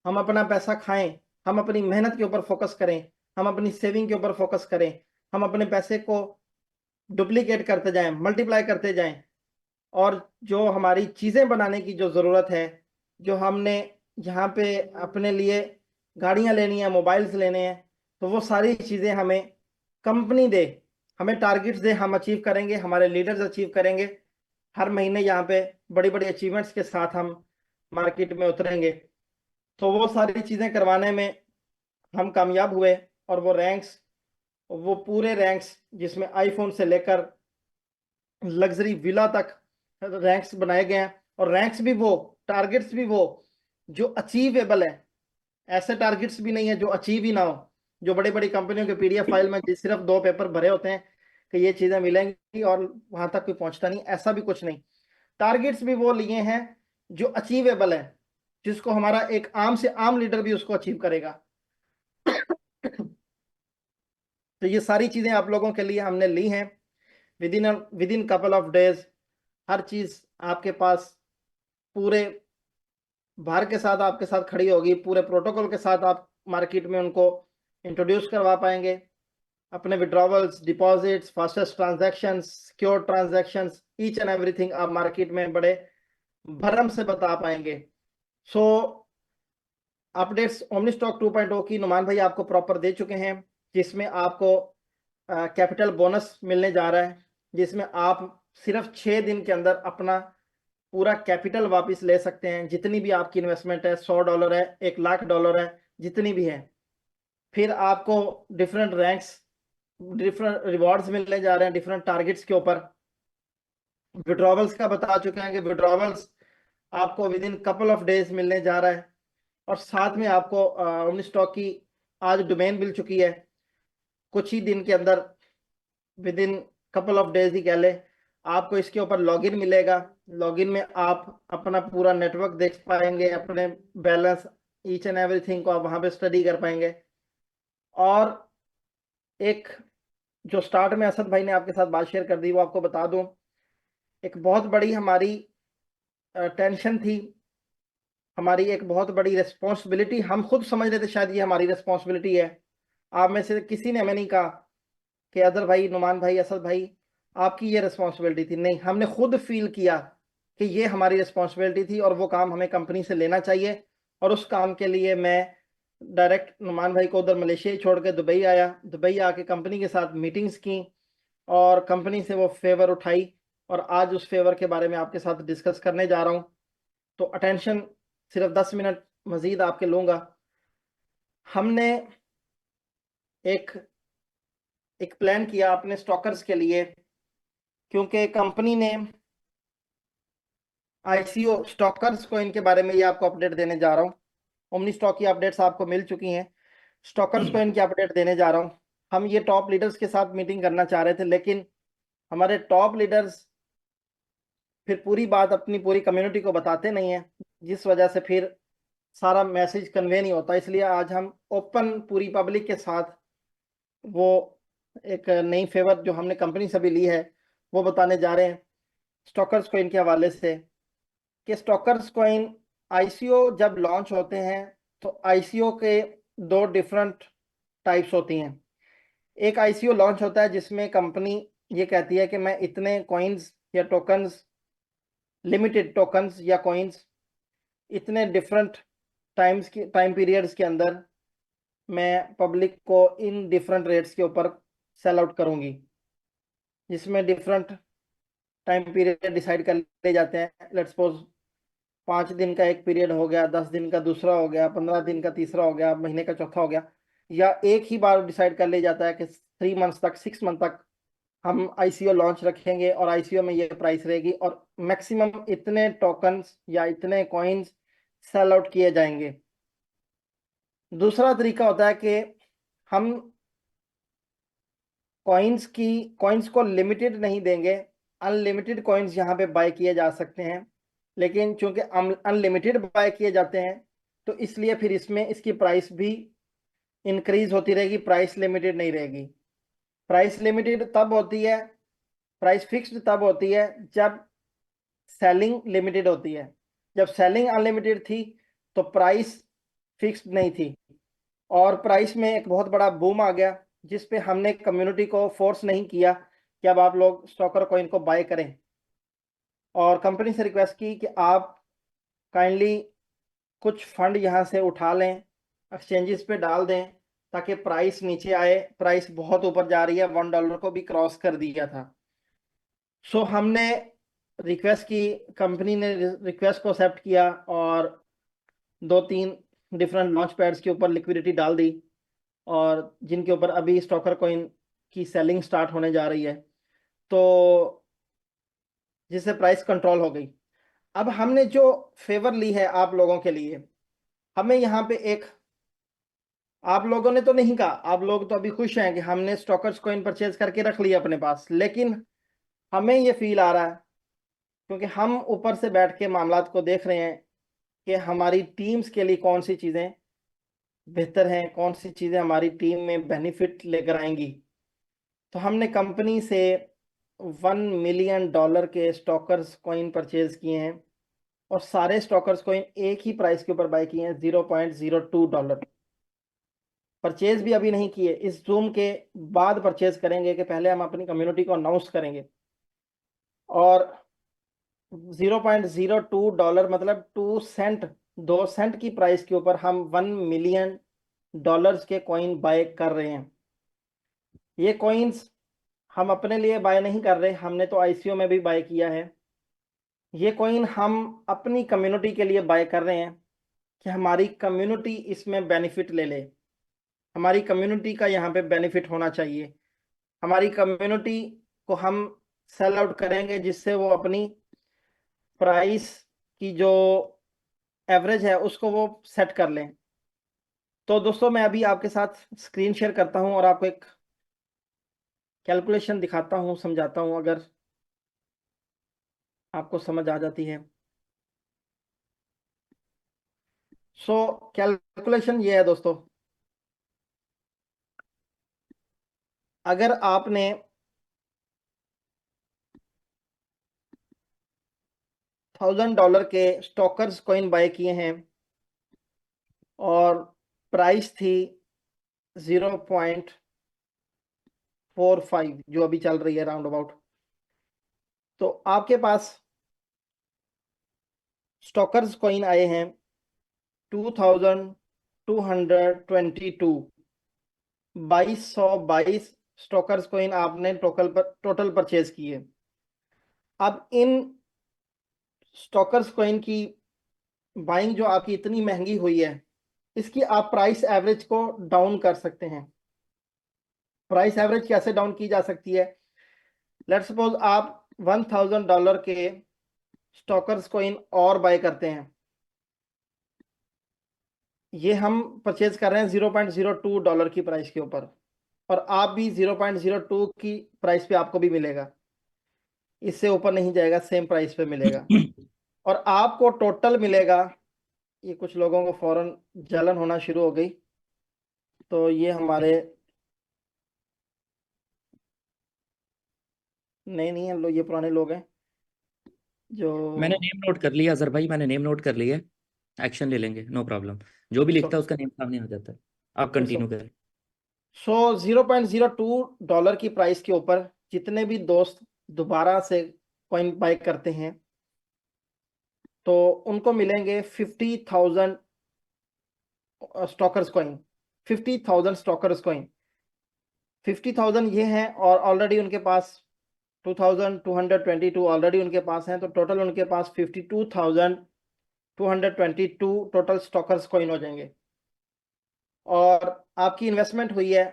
हम अपना पैसा खाएं, हम अपनी मेहनत के ऊपर फोकस करें, हम अपनी सेविंग के ऊपर फोकस करें, हम अपने पैसे को डुप्लीकेट करते जाएं, मल्टीप्लाई करते जाएं, और जो हमारी चीज़ें बनाने की जो ज़रूरत है, जो हमने यहाँ पे अपने लिए गाड़ियाँ लेनी है, मोबाइल्स लेने हैं, तो वो सारी चीज़ें हमें कंपनी दे, हमें टारगेट्स दे, हम अचीव करेंगे, हमारे लीडर्स अचीव करेंगे। हर महीने यहाँ पे बड़ी बड़ी अचीवमेंट्स के साथ हम मार्केट में उतरेंगे। तो वो सारी चीज़ें करवाने में हम कामयाब हुए, और वो रैंक्स, वो पूरे रैंक्स जिसमें आईफोन से लेकर लग्जरी विला तक रैंक्स बनाए गए हैं, और रैंक्स भी वो, टारगेट्स भी वो जो अचीवेबल है। ऐसे टारगेट्स भी नहीं है जो अचीव ही ना हो, जो बड़ी बड़ी कंपनियों के पीडीएफ फाइल में सिर्फ 2 पेपर भरे होते हैं कि ये चीजें मिलेंगी और वहां तक कोई पहुंचता नहीं, ऐसा भी कुछ नहीं। टारगेट्स भी वो लिए हैं जो अचीवेबल है, जिसको हमारा एक आम से आम लीडर भी उसको अचीव करेगा। तो ये सारी चीजें आप लोगों के लिए हमने ली हैं। With in couple of days हर चीज आपके पास पूरे भार के साथ आपके साथ खड़ी होगी, पूरे प्रोटोकॉल के साथ आप मार्केट में उनको इंट्रोड्यूस करवा पाएंगे। अपने withdrawals, deposits, fastest transactions, secure transactions, each and everything आप मार्केट में बड़े भरम से बता पाएंगे। सो अपडेट्स ओमनी स्टॉक 2.0 की नुमान भाई आपको प्रॉपर दे चुके हैं, जिसमें आपको कैपिटल बोनस मिलने जा रहा है, जिसमें आप सिर्फ 6 दिन के अंदर अपना पूरा कैपिटल वापस ले सकते हैं। जितनी भी आपकी इन्वेस्टमेंट है, $100 है, $1,00,000 है, जितनी भी है। फिर आपको डिफरेंट रैंक्स, डिफरेंट रिवॉर्ड्स मिलने जा रहे हैं डिफरेंट टारगेट्स के ऊपर। विड्रॉवल्स का बता चुके हैं कि विड्रॉवल्स आपको with in couple of days मिलने जा रहा है, और साथ में आपको ओमनी स्टॉक की आज डोमेन मिल चुकी है। कुछ ही दिन के अंदर, with in couple of days ही कह ले, आपको इसके ऊपर लॉगिन मिलेगा। लॉगिन में आप अपना पूरा नेटवर्क देख पाएंगे, अपने बैलेंस, ईच एंड एवरीथिंग को आप वहां पे स्टडी कर पाएंगे। और एक जो स्टार्ट में असद भाई ने आपके साथ बात शेयर कर दी, वो आपको बता दूं, एक बहुत बड़ी हमारी टेंशन थी हमारी एक बहुत बड़ी रिस्पॉन्सिबिलिटी, हम खुद समझ रहे थे शायद ये हमारी रिस्पॉन्सिबिलिटी है। आप में से किसी ने हमें नहीं कहा कि अदर भाई, नुमान भाई, असद भाई, आपकी ये रिस्पॉन्सिबिलिटी थी। नहीं, हमने खुद फील किया कि ये हमारी रिस्पॉन्सिबिलिटी थी और वो काम हमें कंपनी से लेना चाहिए। और उस काम के लिए मैं डायरेक्ट नुमान भाई को उधर मलेशिया ही छोड़ के दुबई आया। दुबई आके कंपनी के साथ मीटिंग्स की और कंपनी से वो फेवर उठाई, और आज उस फेवर के बारे में आपके साथ डिस्कस करने जा रहा हूँ। तो अटेंशन सिर्फ 10 मिनट मजीद आपके लूंगा। हमने एक एक प्लान किया अपने स्टॉकर्स के लिए, क्योंकि कंपनी ने आईसीओ स्टॉकर्स को, इनके बारे में ये आपको अपडेट देने जा रहा हूँ। ओमनी स्टॉक की अपडेट्स आपको मिल चुकी हैं, स्टॉकर्स को इनकी अपडेट देने जा रहा हूँ। हम ये टॉप लीडर्स के साथ मीटिंग करना चाह रहे थे, लेकिन हमारे टॉप लीडर्स फिर पूरी बात अपनी पूरी कम्युनिटी को बताते नहीं है, जिस वजह से फिर सारा मैसेज कन्वे नहीं होता। इसलिए आज हम ओपन पूरी पब्लिक के साथ वो एक नई फेवर जो हमने कंपनी से भी ली है वो बताने जा रहे हैं स्टॉकर्स कॉइन के हवाले से, कि स्टॉकर्स कॉइन आईसीओ जब लॉन्च होते हैं तो आईसीओ के दो डिफरेंट टाइप्स होती हैं। एक आईसीओ लॉन्च होता है जिसमें कंपनी ये कहती है कि मैं इतने कॉइन्स या टोकन्स, लिमिटेड टोकन्स या कॉइन्स, इतने डिफरेंट टाइम पीरियड्स के अंदर मैं पब्लिक को इन डिफरेंट रेट्स के ऊपर सेल आउट करूंगी, जिसमें डिफरेंट टाइम पीरियड डिसाइड कर ले जाते हैं। लेट्स सपोज 5 दिन का एक पीरियड हो गया, 10 दिन का दूसरा हो गया, 15 दिन का तीसरा हो गया, महीने का चौथा हो गया, या एक ही बार डिसाइड कर ले जाता है कि 3 मंथ्स तक, 6 मंथ तक हम आईसीओ लॉन्च रखेंगे और आईसीओ में ये प्राइस रहेगी और मैक्सिमम इतने टोकन्स या इतने कॉइन्स सेल आउट किए जाएंगे। दूसरा तरीका होता है कि हम कॉइन्स को लिमिटेड नहीं देंगे, अनलिमिटेड कॉइन्स यहाँ पे बाय किए जा सकते हैं, लेकिन चूंकि अनलिमिटेड बाय किए जाते हैं तो इसलिए फिर इसमें इसकी प्राइस भी इंक्रीज होती रहेगी, प्राइस लिमिटेड नहीं रहेगी। प्राइस लिमिटेड तब होती है, प्राइस फिक्स्ड तब होती है जब सेलिंग लिमिटेड होती है। जब सेलिंग अनलिमिटेड थी तो प्राइस फिक्स्ड नहीं थी, और प्राइस में एक बहुत बड़ा बूम आ गया, जिस पे हमने कम्युनिटी को फोर्स नहीं किया कि अब आप लोग स्टॉकर कॉइन को बाय करें, और कंपनी से रिक्वेस्ट की कि आप काइंडली कुछ फंड यहाँ से उठा लें, एक्सचेंजेस पे डाल दें, ताकि प्राइस नीचे आए। प्राइस बहुत ऊपर जा रही है, $1 को भी क्रॉस कर दिया था। सो हमने रिक्वेस्ट की, कंपनी ने रिक्वेस्ट को एक्सेप्ट किया और 2-3 डिफरेंट लॉन्च पैड्स के ऊपर लिक्विडिटी डाल दी, और जिनके ऊपर अभी स्टॉकर कॉइन की सेलिंग स्टार्ट होने जा रही है, तो जिससे प्राइस कंट्रोल हो गई। अब हमने जो फेवर ली है आप लोगों के लिए, हमें यहाँ पे एक, आप लोगों ने तो नहीं कहा, आप लोग तो अभी खुश हैं कि हमने स्टॉकर्स कॉइन परचेज करके रख लिया अपने पास, लेकिन हमें ये फील आ रहा है, क्योंकि हम ऊपर से बैठ के मामलात को देख रहे हैं कि हमारी टीम्स के लिए कौन सी चीज़ें बेहतर हैं, कौन सी चीज़ें हमारी टीम में बेनिफिट लेकर आएंगी। तो हमने कंपनी से $1 मिलियन के स्टॉकर्स कॉइन परचेज किए हैं, और सारे स्टॉकर्स कॉइन एक ही प्राइस के ऊपर बाय किए हैं, $0.02। परचेज भी अभी नहीं किए, इस जूम के बाद परचेज करेंगे, कि पहले हम अपनी कम्युनिटी को अनाउंस करेंगे। और $0.02 मतलब 2 सेंट, 2 सेंट की प्राइस के ऊपर हम $1 मिलियन के कॉइन बाय कर रहे हैं। ये कॉइन्स हम अपने लिए बाय नहीं कर रहे, हमने तो आईसीओ में भी बाय किया है। ये कॉइन हम अपनी कम्युनिटी के लिए बाय कर रहे हैं, कि हमारी कम्युनिटी इसमें बेनिफिट ले ले, हमारी कम्युनिटी का यहाँ पे बेनिफिट होना चाहिए। हमारी कम्युनिटी को हम सेल आउट करेंगे, जिससे वो अपनी प्राइस की जो एवरेज है उसको वो सेट कर लें। तो दोस्तों, मैं अभी आपके साथ स्क्रीन शेयर करता हूं और आपको एक कैलकुलेशन दिखाता हूं, समझाता हूं, अगर आपको समझ आ जाती है। सो कैलकुलेशन ये है दोस्तों, अगर आपने $1000 के स्टॉकर्स कॉइन बाय किए हैं और प्राइस थी 0.45 जो अभी चल रही है राउंड अबाउट। तो आपके पास स्टॉकर्स कॉइन आए हैं 2222, 2222 स्टॉकर्स कॉइन आपने टोटल परचेज किए। अब इन स्टॉकर्स कॉइन की बाइंग जो आपकी इतनी महंगी हुई है, इसकी आप प्राइस एवरेज को डाउन कर सकते हैं। प्राइस एवरेज कैसे डाउन की जा सकती है? लेट्स सपोज आप $1000 के स्टॉकर्स कॉइन और बाय करते हैं, ये हम परचेज कर रहे हैं $0.02 की प्राइस के ऊपर, और आप भी 0.02 की प्राइस पे आपको भी मिलेगा, इससे ऊपर नहीं जाएगा, सेम प्राइस पे मिलेगा। और आपको टोटल मिलेगा, ये कुछ लोगों को फौरन जलन होना शुरू हो गई, तो ये हमारे नहीं है लोग, ये पुराने लोग हैं जो
मैंने नेम नोट कर लिया अजहर भाई, मैंने नेम नोट कर लिया। एक्शन ले लेंगे, नो प्रॉब्लम। जो भी लिखता है उसका नेम सामने आ जाता है। आप कंटिन्यू करें।
सो $0.02 की प्राइस के ऊपर जितने भी दोस्त दोबारा से कॉइन बाय करते हैं तो उनको मिलेंगे 50,000 स्टॉकर्स कॉइन। 50,000 स्टॉकर्स कॉइन, 50,000 ये हैं, और ऑलरेडी उनके पास 2222 ऑलरेडी उनके पास हैं, तो टोटल उनके पास 52,222 टोटल स्टॉकर्स कॉइन हो जाएंगे। और आपकी इन्वेस्टमेंट हुई है,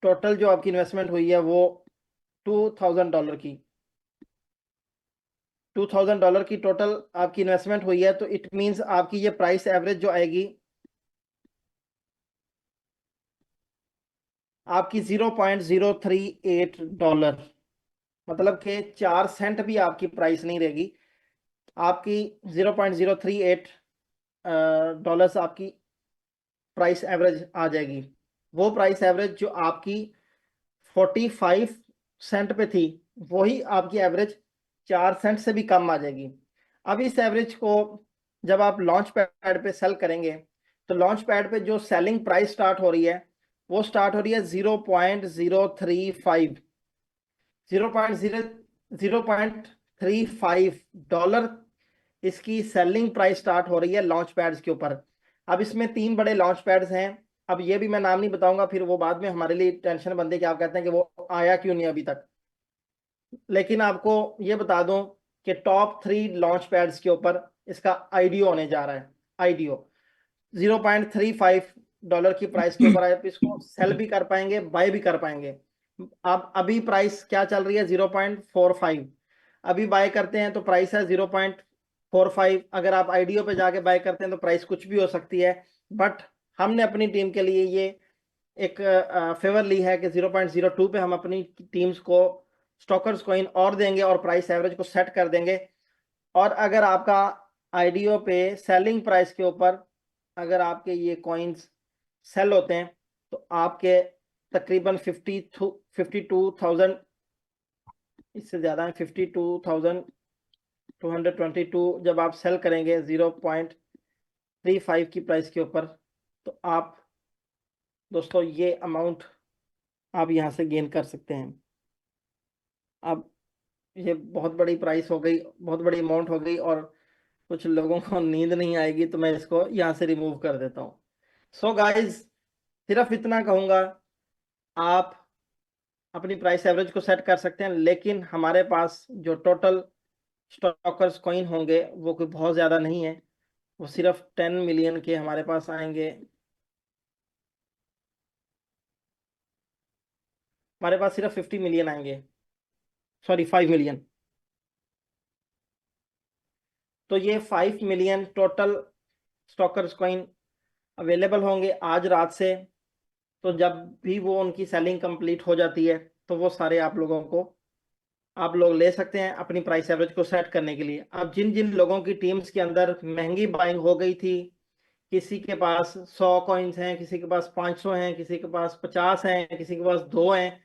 टोटल जो आपकी इन्वेस्टमेंट हुई है वो $2,000 की, $2,000 की टोटल आपकी इन्वेस्टमेंट हुई है। तो इट मींस आपकी ये प्राइस एवरेज जो आएगी आपकी $0.038, मतलब कि 4 सेंट भी आपकी प्राइस नहीं रहेगी, आपकी $0.038 आपकी प्राइस एवरेज आ जाएगी। वो प्राइस एवरेज जो आपकी 45 सेंट पे थी, वही आपकी एवरेज 4 सेंट से भी कम आ जाएगी। अब इस एवरेज को जब आप लॉन्च पैड पे सेल करेंगे, तो लॉन्च पैड पे जो सेलिंग प्राइस स्टार्ट हो रही है वो स्टार्ट हो रही है 0.035, $0.35 इसकी सेलिंग प्राइस स्टार्ट हो रही है लॉन्च पैड्स के ऊपर। अब इसमें 3 बड़े लॉन्च पैड्स हैं, अब ये भी मैं नाम नहीं बताऊंगा, फिर वो बाद में हमारे लिए टेंशन बनती है कि आप कहते हैं कि वो आया क्यों नहीं अभी तक। लेकिन आपको ये बता दूं कि टॉप 3 लॉन्च पैड्स के ऊपर इसका आईडीओ होने जा रहा है। आईडीओ $0.35 की प्राइस के ऊपर आप इसको सेल भी कर पाएंगे, बाय भी कर पाएंगे। अब अभी प्राइस क्या चल रही है 0.45, अभी बाय करते हैं तो प्राइस है 0.45। अगर आप आईडीओ पे जाके बाय करते हैं तो प्राइस कुछ भी हो सकती है, बट हमने अपनी टीम के लिए ये एक फेवर ली है कि 0.02 पे हम अपनी टीम्स को स्टॉकर्स कॉइन और देंगे और प्राइस एवरेज को सेट कर देंगे। और अगर आपका आईडीओ पे सेलिंग प्राइस के ऊपर अगर आपके ये कॉइन्स सेल होते हैं तो आपके तकरीबन 52,000, इससे ज़्यादा है, 52,222 जब आप सेल करेंगे 0.35 की प्राइस के ऊपर, तो आप दोस्तों ये अमाउंट आप यहाँ से गेन कर सकते हैं। अब ये बहुत बड़ी प्राइस हो गई, बहुत बड़ी अमाउंट हो गई, और कुछ लोगों को नींद नहीं आएगी, तो मैं इसको यहाँ से रिमूव कर देता हूँ। सो गाइज, सिर्फ इतना कहूँगा, आप अपनी प्राइस एवरेज को सेट कर सकते हैं, लेकिन हमारे पास जो टोटल स्टॉकर्स कॉइन होंगे वो कोई बहुत ज़्यादा नहीं है, वो सिर्फ 10 मिलियन के हमारे पास आएंगे। हमारे पास सिर्फ 50 मिलियन आएंगे, सॉरी 5 मिलियन। तो ये 5 million total stalkers coin available होंगे आज रात से। तो जब भी वो उनकी सेलिंग कंप्लीट हो जाती है तो वो सारे आप लोगों को आप लोग ले सकते हैं अपनी प्राइस एवरेज को सेट करने के लिए। अब जिन जिन लोगों की टीम्स के अंदर महंगी बाइंग हो गई थी, किसी के पास 100 कॉइन्स हैं, किसी के पास 500 हैं, किसी के पास 50 हैं, किसी के पास 2 हैं,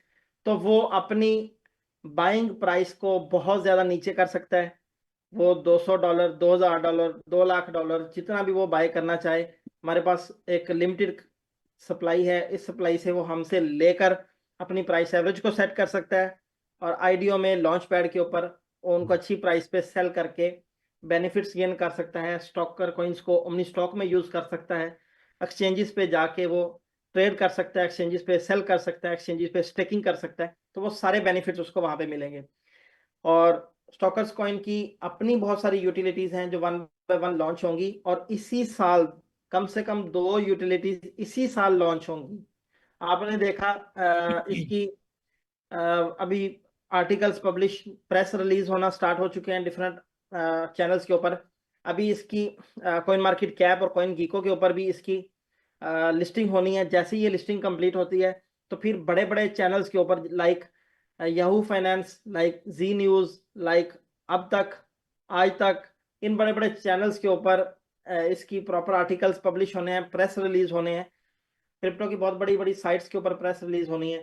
तो वो अपनी बाइंग प्राइस को बहुत ज़्यादा नीचे कर सकता है। वो $200, $2000, $2 लाख, जितना भी वो बाय करना चाहे, हमारे पास एक लिमिटेड सप्लाई है। इस सप्लाई से वो हमसे लेकर अपनी प्राइस एवरेज को सेट कर सकता है और आईडीओ में लॉन्च पैड के ऊपर उनको अच्छी प्राइस पे सेल करके बेनिफिट्स गेन कर सकता है। स्टॉकर कॉइन्स को ओमनी स्टॉक में यूज कर सकता है, एक्सचेंजेस पे जाके वो ट्रेड कर सकता है, एक्सचेंजेस पे सेल कर सकता है, एक्सचेंजेस पे स्टेकिंग कर सकता है। तो वो सारे बेनिफिट्स उसको वहां पे मिलेंगे। और स्टॉकर्स कॉइन की अपनी बहुत सारी यूटिलिटीज हैं जो 1 by 1 लॉन्च होंगी, और इसी साल कम से कम 2 यूटिलिटीज इसी साल लॉन्च होंगी। आपने देखा इसकी अभी आर्टिकल्स पब्लिश, प्रेस रिलीज होना स्टार्ट हो चुके हैं डिफरेंट चैनल्स के ऊपर। अभी इसकी कॉइन मार्केट कैप और कॉइन गीको के ऊपर भी इसकी लिस्टिंग होनी है। जैसे ही ये लिस्टिंग कंप्लीट होती है तो फिर बड़े बड़े चैनल्स के ऊपर लाइक याहू फाइनेंस, लाइक जी न्यूज, लाइक अब तक, आज तक, इन बड़े बड़े चैनल्स के ऊपर इसकी प्रॉपर आर्टिकल्स पब्लिश होने हैं, प्रेस रिलीज होने हैं। क्रिप्टो की बहुत बड़ी बड़ी साइट्स के ऊपर प्रेस रिलीज होनी है।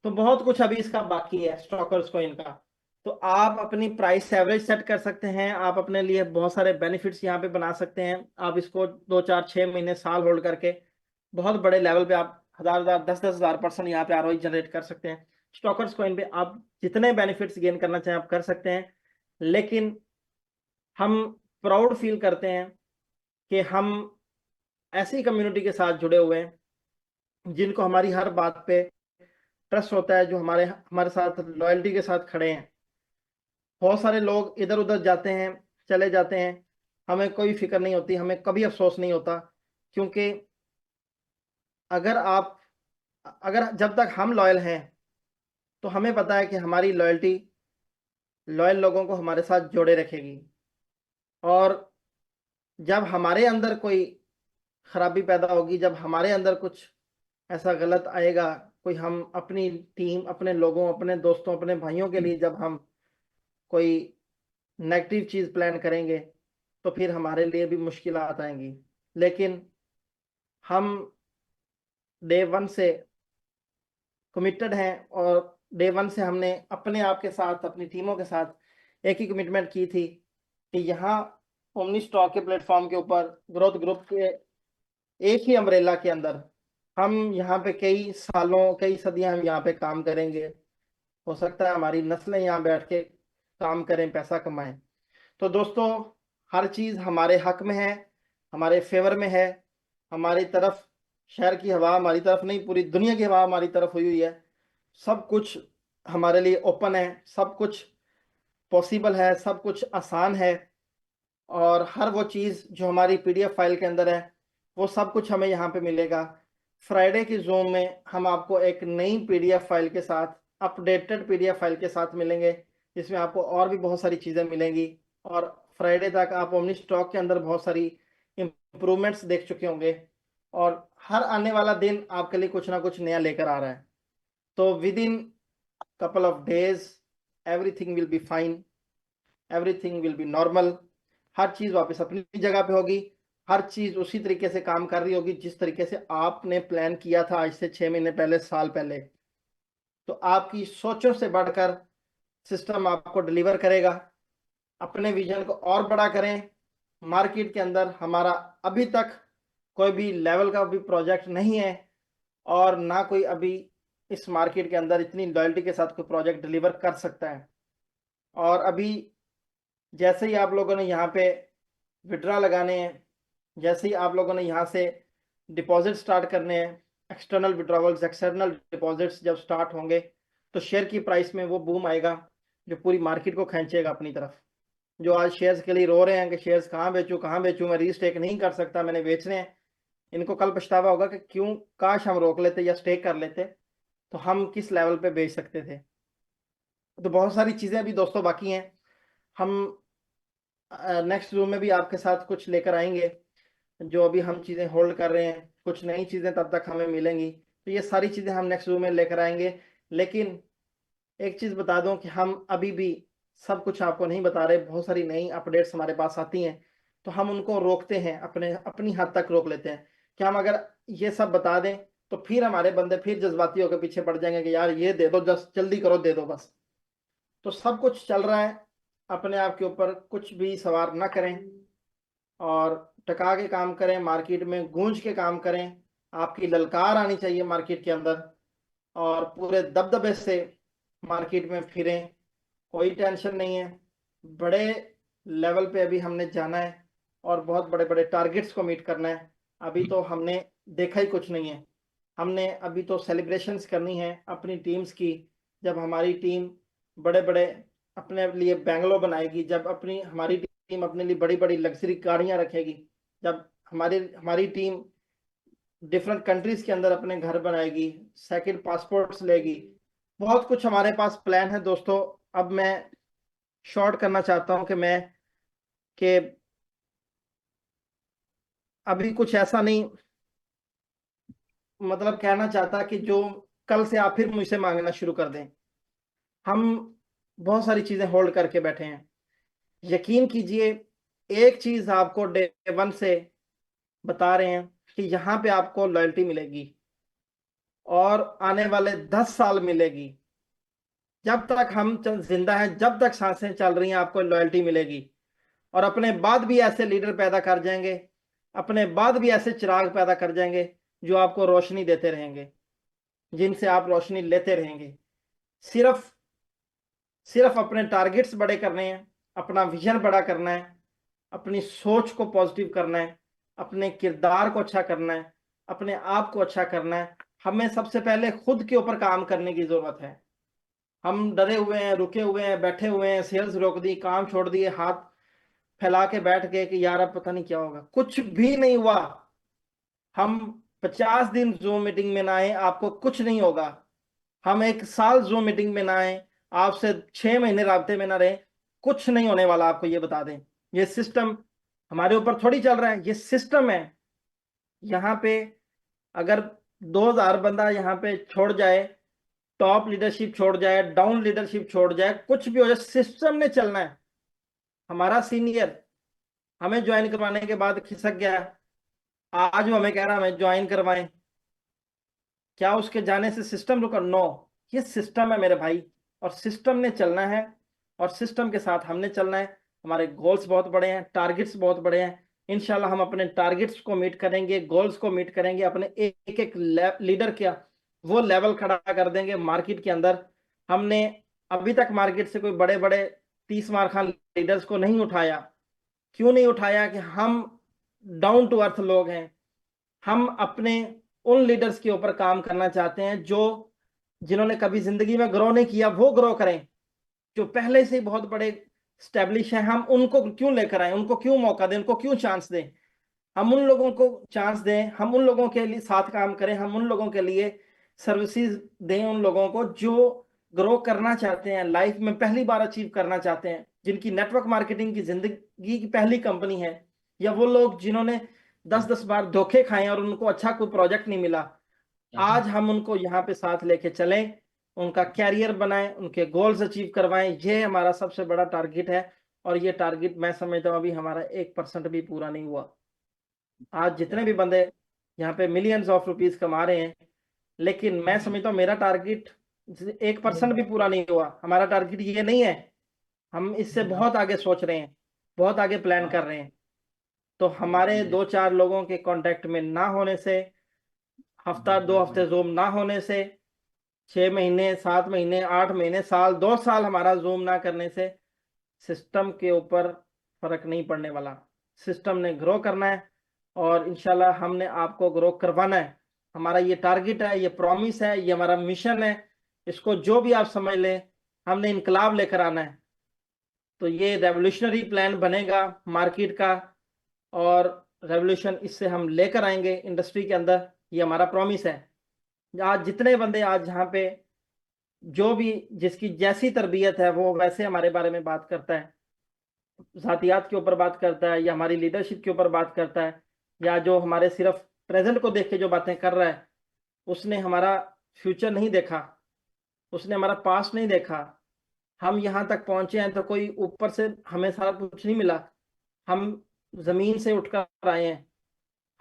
तो बहुत कुछ अभी इसका बाकी है स्टॉकर्स को इनका। तो आप अपनी प्राइस एवरेज सेट कर सकते हैं, आप अपने लिए बहुत सारे बेनिफिट्स यहाँ पे बना सकते हैं। आप इसको 2 4 6 महीने साल होल्ड करके बहुत बड़े लेवल पे आप 1000 10 10,000% यहाँ पे आरओई जनरेट कर सकते हैं। स्टॉकर्स कॉइन पे आप जितने बेनिफिट्स गेन करना चाहें आप कर सकते हैं। लेकिन हम प्राउड फील करते हैं कि हम ऐसी कम्युनिटी के साथ जुड़े हुए हैं जिनको हमारी हर बात पे ट्रस्ट होता है, जो हमारे हमारे साथ लॉयल्टी के साथ खड़े हैं। बहुत सारे लोग इधर उधर जाते हैं, चले जाते हैं, हमें कोई फिक्र नहीं होती, हमें कभी अफसोस नहीं होता। क्योंकि अगर जब तक हम लॉयल हैं तो हमें पता है कि हमारी लॉयल्टी लॉयल लोगों को हमारे साथ जोड़े रखेगी। और जब हमारे अंदर कोई खराबी पैदा होगी, जब हमारे अंदर कुछ ऐसा गलत आएगा, कोई हम अपनी टीम, अपने लोगों, अपने दोस्तों, अपने भाइयों के लिए जब हम कोई नेगेटिव चीज प्लान करेंगे तो फिर हमारे लिए भी मुश्किलात आएंगी। लेकिन हम डे 1 से कमिटेड हैं, और डे 1 से हमने अपने आप के साथ, अपनी टीमों के साथ एक ही कमिटमेंट की थी कि यहाँ ओमनी स्टॉक के प्लेटफॉर्म के ऊपर ग्रोथ ग्रुप के एक ही अम्ब्रेला के अंदर हम यहाँ पे कई सालों, कई सदियां हम यहाँ पे काम करेंगे। हो सकता है हमारी नस्लें यहाँ बैठ के काम करें, पैसा कमाएं। तो दोस्तों, हर चीज हमारे हक में है, हमारे फेवर में है। हमारी तरफ शहर की हवा हमारी तरफ नहीं, पूरी दुनिया की हवा हमारी तरफ हुई हुई है। सब कुछ हमारे लिए ओपन है, सब कुछ पॉसिबल है, सब कुछ आसान है। और हर वो चीज़ जो हमारी पीडीएफ फाइल के अंदर है वो सब कुछ हमें यहाँ पे मिलेगा। फ्राइडे की जूम में हम आपको एक नई पीडीएफ फाइल के साथ, अपडेटेड पीडीएफ फाइल के साथ मिलेंगे, जिसमें आपको और भी बहुत सारी चीज़ें मिलेंगी। और फ्राइडे तक आप ओमनी स्टॉक के अंदर बहुत सारी इम्प्रूवमेंट्स देख चुके होंगे, और हर आने वाला दिन आपके लिए कुछ ना कुछ नया लेकर आ रहा है। तो with in couple of days everything will be fine, everything will be normal. हर चीज वापस अपनी जगह पे होगी, हर चीज उसी तरीके से काम कर रही होगी जिस तरीके से आपने प्लान किया था आज से 6 महीने पहले, साल पहले। तो आपकी सोचों से बढ़कर सिस्टम आपको डिलीवर करेगा। अपने विजन को और बड़ा करें। मार्केट के अंदर हमारा अभी तक कोई भी लेवल का भी प्रोजेक्ट नहीं है, और ना कोई अभी इस मार्केट के अंदर इतनी लॉयल्टी के साथ कोई प्रोजेक्ट डिलीवर कर सकता है। और अभी जैसे ही आप लोगों ने यहाँ पे विड्रा लगाने हैं, जैसे ही आप लोगों ने यहाँ से डिपॉजिट स्टार्ट करने हैं, एक्सटर्नल विड्रॉवल्स, एक्सटर्नल डिपॉजिट्स जब स्टार्ट होंगे तो शेयर की प्राइस में वो बूम आएगा जो पूरी मार्केट को खींचेगा अपनी तरफ। जो आज शेयर्स के लिए रो रहे हैं कि शेयर्स कहाँ बेचूं, मैं रीस्टेक नहीं कर सकता, मैंने बेचने हैं, इनको कल पछतावा होगा कि क्यों, काश हम रोक लेते या स्टेक कर लेते तो हम किस लेवल पे बेच सकते थे। तो बहुत सारी चीज़ें अभी दोस्तों बाकी हैं। हम नेक्स्ट जूम में भी आपके साथ कुछ लेकर आएंगे। जो अभी हम चीज़ें होल्ड कर रहे हैं, कुछ नई चीज़ें तब तक हमें मिलेंगी, तो ये सारी चीज़ें हम नेक्स्ट जूम में लेकर आएंगे। लेकिन एक चीज़ बता दूं कि हम अभी भी सब कुछ आपको नहीं बता रहे। बहुत सारी नई अपडेट्स हमारे पास आती हैं तो हम उनको रोकते हैं, अपनी हद तक रोक लेते हैं कि हम अगर ये सब बता दें तो फिर हमारे बंदे फिर जज्बाती होकर पीछे पड़ जाएंगे कि यार ये दे दो, जस्ट जल्दी करो, दे दो बस। तो सब कुछ चल रहा है, अपने आप के ऊपर कुछ भी सवार ना करें और टका के काम करें, मार्केट में गूंज के काम करें। आपकी ललकार आनी चाहिए मार्केट के अंदर और पूरे दबदबे से मार्केट में फिरें। कोई टेंशन नहीं है, बड़े लेवल पे अभी हमने जाना है और बहुत बड़े बड़े टारगेट्स को मीट करना है। अभी तो हमने देखा ही कुछ नहीं है। हमने अभी तो सेलिब्रेशंस करनी है अपनी टीम्स की, जब हमारी टीम बड़े बड़े अपने लिए बैंगलो बनाएगी, जब हमारी टीम अपने लिए बड़ी बड़ी लग्जरी गाड़ियां रखेगी, जब हमारी टीम डिफरेंट कंट्रीज के अंदर अपने घर बनाएगी, सेकंड पासपोर्ट्स लेगी। बहुत कुछ हमारे पास प्लान है दोस्तों। अब मैं शॉर्ट करना चाहता हूं कि अभी कुछ ऐसा नहीं मतलब कहना चाहता कि जो कल से आप फिर मुझसे मांगना शुरू कर दें। हम बहुत सारी चीजें होल्ड करके बैठे हैं। यकीन कीजिए, एक चीज आपको डे 1 से बता रहे हैं कि यहाँ पे आपको लॉयल्टी मिलेगी और आने वाले 10 साल मिलेगी। जब तक हम जिंदा हैं, जब तक सांसें चल रही हैं, आपको लॉयल्टी मिलेगी। और अपने बाद भी ऐसे लीडर पैदा कर जाएंगे, अपने बाद भी ऐसे चिराग पैदा कर जाएंगे जो आपको रोशनी देते रहेंगे, जिनसे आप रोशनी लेते रहेंगे। सिर्फ सिर्फ अपने टारगेट्स बड़े करने हैं, अपना विजन बड़ा करना है, अपनी सोच को पॉजिटिव करना है, अपने किरदार को अच्छा करना है, अपने आप को अच्छा करना है। हमें सबसे पहले खुद के ऊपर काम करने की जरूरत है। हम डरे हुए हैं, रुके हुए हैं, बैठे हुए हैं, सेल्स रोक दी, काम छोड़ दिए, हाथ फैला के बैठ गए कि यार अब पता नहीं क्या होगा। कुछ भी नहीं हुआ। हम 50 दिन जूम मीटिंग में ना आए, आपको कुछ नहीं होगा। हम 1 साल जूम मीटिंग में ना आए, आपसे 6 महीने राब्ते में ना रहे, कुछ नहीं होने वाला। आपको ये बता दें, ये सिस्टम हमारे ऊपर थोड़ी चल रहा है, ये सिस्टम है। यहाँ पे अगर 2000 बंदा यहाँ पे छोड़ जाए, टॉप लीडरशिप छोड़ जाए, डाउन लीडरशिप छोड़ जाए, कुछ भी हो जाए, सिस्टम ने चलना है। हमारा सीनियर हमें ज्वाइन करवाने के बाद खिसक गया, आज वो हमें कह रहा है हमें ज्वाइन करवाएं। क्या उसके जाने से सिस्टम रुका? नो, ये सिस्टम है मेरे भाई, और सिस्टम ने चलना है और सिस्टम के साथ हमने चलना है। हमारे गोल्स बहुत बड़े हैं, टारगेट्स बहुत बड़े हैं। इंशाल्लाह हम अपने टारगेट्स को मीट करेंगे, गोल्स को मीट करेंगे, अपने एक एक लीडर का वो लेवल खड़ा कर देंगे मार्केट के अंदर। हमने अभी तक मार्केट से कोई बड़े बड़े 30 मार खान लीडर्स को नहीं उठाया। क्यों नहीं उठाया? कि हम डाउन टू अर्थ लोग हैं। हम अपने उन लीडर्स के ऊपर काम करना चाहते हैं जो जिन्होंने कभी जिंदगी में ग्रो नहीं किया, वो ग्रो करें। जो पहले से ही बहुत बड़े स्टैब्लिश हैं, हम उनको क्यों लेकर आए? उनको क्यों मौका दें? उनको क्यों चांस दें? हम उन लोगों को चांस दें, हम उन लोगों के लिए साथ काम करें, हम उन लोगों के लिए सर्विसेज दें, उन लोगों को जो ग्रो करना चाहते हैं, लाइफ में पहली बार अचीव करना चाहते हैं, जिनकी नेटवर्क मार्केटिंग की जिंदगी की पहली कंपनी है, या वो लोग जिन्होंने 10-10 बार धोखे खाए और उनको अच्छा कोई प्रोजेक्ट नहीं मिला। आज हम उनको यहाँ पे साथ लेके चलें, उनका कैरियर बनाएं, उनके गोल्स अचीव करवाएं। ये हमारा सबसे बड़ा टारगेट है। और ये टारगेट मैं समझता हूँ अभी हमारा 1% भी पूरा नहीं हुआ। आज जितने भी बंदे यहाँ पे मिलियंस ऑफ रुपीस कमा रहे हैं, लेकिन मैं समझता हूँ मेरा टारगेट 1% भी पूरा नहीं हुआ। हमारा टारगेट ये नहीं है, हम इससे बहुत आगे सोच रहे हैं, बहुत आगे प्लान कर रहे हैं। तो हमारे 2-4 लोगों के कांटेक्ट में ना होने से, हफ्ता 2 हफ्ते जूम ना होने से, 6 महीने, 7 महीने, 8 महीने, साल, 2 साल हमारा जूम ना करने से सिस्टम के ऊपर फर्क नहीं पड़ने वाला। सिस्टम ने ग्रो करना है और इंशाल्लाह हमने आपको ग्रो करवाना है। हमारा ये टारगेट है, ये प्रॉमिस है, ये हमारा मिशन है। इसको जो भी आप समझ लें, हमने इनकलाब लेकर आना है। तो ये रेवोल्यूशनरी प्लान बनेगा मार्केट का, और रेवोल्यूशन इससे हम लेकर आएंगे इंडस्ट्री के अंदर। ये हमारा प्रॉमिस है। आज जितने बंदे आज यहाँ पे, जो भी जिसकी जैसी तरबियत है, वो वैसे हमारे बारे में बात करता है, ज़ातियात के ऊपर बात करता है, या हमारी लीडरशिप के ऊपर बात करता है, या जो हमारे सिर्फ प्रेजेंट को देख के जो बातें कर रहा है, उसने हमारा फ्यूचर नहीं देखा, उसने हमारा पास्ट नहीं देखा। हम यहाँ तक पहुंचे हैं तो कोई ऊपर से हमें सारा कुछ नहीं मिला। हम जमीन से उठकर आए हैं।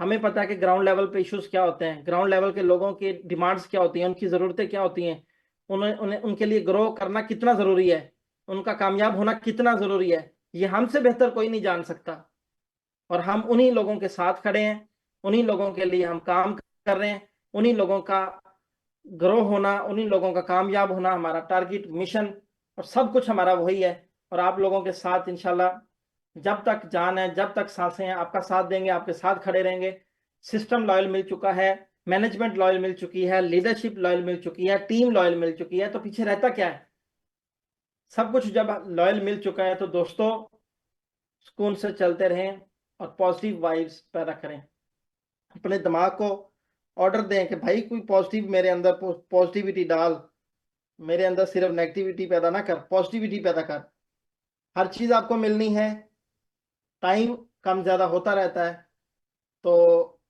हमें पता है कि ग्राउंड लेवल पे इश्यूज क्या होते हैं, ग्राउंड लेवल के लोगों की डिमांड्स क्या होती हैं, उनकी ज़रूरतें क्या होती हैं, उन्हें उन्हें उनके लिए ग्रो करना कितना ज़रूरी है, उनका कामयाब होना कितना जरूरी है ये हमसे बेहतर कोई नहीं जान सकता। और हम उन्हीं लोगों के साथ खड़े हैं, उन्हीं लोगों के लिए हम काम कर रहे हैं, उन्हीं लोगों का ग्रो होना, उन्हीं लोगों का कामयाब होना हमारा टारगेट, मिशन और सब कुछ हमारा वही है। और आप लोगों के साथ इंशाल्लाह जब तक जान है, जब तक सांसें हैं, आपका साथ देंगे, आपके साथ खड़े रहेंगे। सिस्टम लॉयल मिल चुका है, मैनेजमेंट लॉयल मिल चुकी है, लीडरशिप लॉयल मिल चुकी है, टीम लॉयल मिल चुकी है, तो पीछे रहता क्या है? सब कुछ जब लॉयल मिल चुका है तो दोस्तों सुकून से चलते रहें और पॉजिटिव वाइब्स पैदा करें। अपने दिमाग को ऑर्डर दें कि भाई कोई पॉजिटिव मेरे अंदर पॉजिटिविटी डाल, मेरे अंदर सिर्फ नेगेटिविटी पैदा ना कर, पॉजिटिविटी पैदा कर। हर चीज आपको मिलनी है, टाइम कम ज्यादा होता रहता है तो,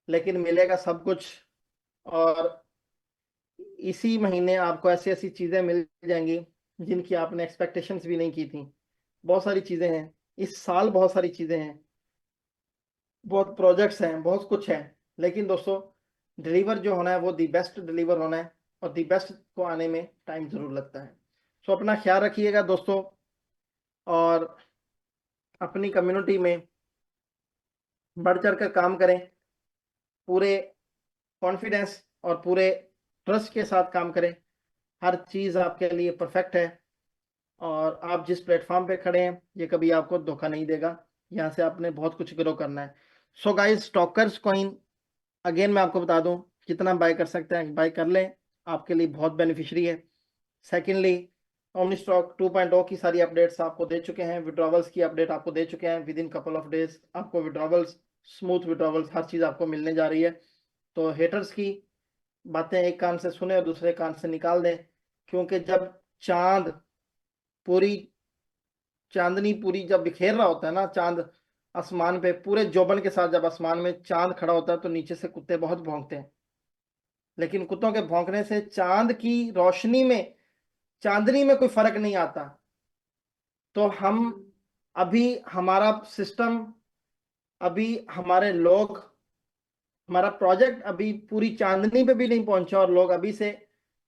लेकिन मिलेगा सब कुछ। और इसी महीने आपको ऐसी ऐसी चीजें मिल जाएंगी जिनकी आपने एक्सपेक्टेशंस भी नहीं की थी। बहुत सारी चीजें हैं इस साल, बहुत सारी चीजें हैं, बहुत प्रोजेक्ट्स हैं, बहुत कुछ है। लेकिन दोस्तों डिलीवर जो होना है वो दी बेस्ट डिलीवर होना है, और दी बेस्ट को आने में टाइम जरूर लगता है। सो अपना ख्याल रखिएगा दोस्तों, और अपनी कम्युनिटी में बढ़ चढ़ कर काम करें, पूरे कॉन्फिडेंस और पूरे ट्रस्ट के साथ काम करें। हर चीज़ आपके लिए परफेक्ट है, और आप जिस प्लेटफॉर्म पे खड़े हैं ये कभी आपको धोखा नहीं देगा। यहाँ से आपने बहुत कुछ ग्रो करना है। So guys, stalkers coin again मैं आपको बता दूं कितना बाय कर सकते हैं, बाय कर लें, आपके लिए बहुत बेनिफिशियरी है। सेकेंडली, ओमनी स्टॉक 2.0 की सारी अपडेट्स आपको दे चुके हैं, विड्रॉवल्स की अपडेट आपको दे चुके हैं। With in couple of days आपको विड्रॉवल्स, स्मूथ विड्रॉवल्स, हर चीज़ आपको मिलने जा रही है। तो हेटर्स की बातें एक कान से सुने और दूसरे कान से निकाल दें, क्योंकि जब चांदनी पूरी जब बिखेर रहा होता है ना, चांद आसमान पे पूरे जोबन के साथ, जब आसमान में चांद खड़ा होता है तो नीचे से कुत्ते बहुत भौंकते हैं, लेकिन कुत्तों के भौंकने से चांद की रोशनी में, चांदनी में कोई फर्क नहीं आता। तो हम अभी, हमारा सिस्टम, अभी हमारे लोग, हमारा प्रोजेक्ट अभी पूरी चांदनी पे भी नहीं पहुंचा और लोग अभी से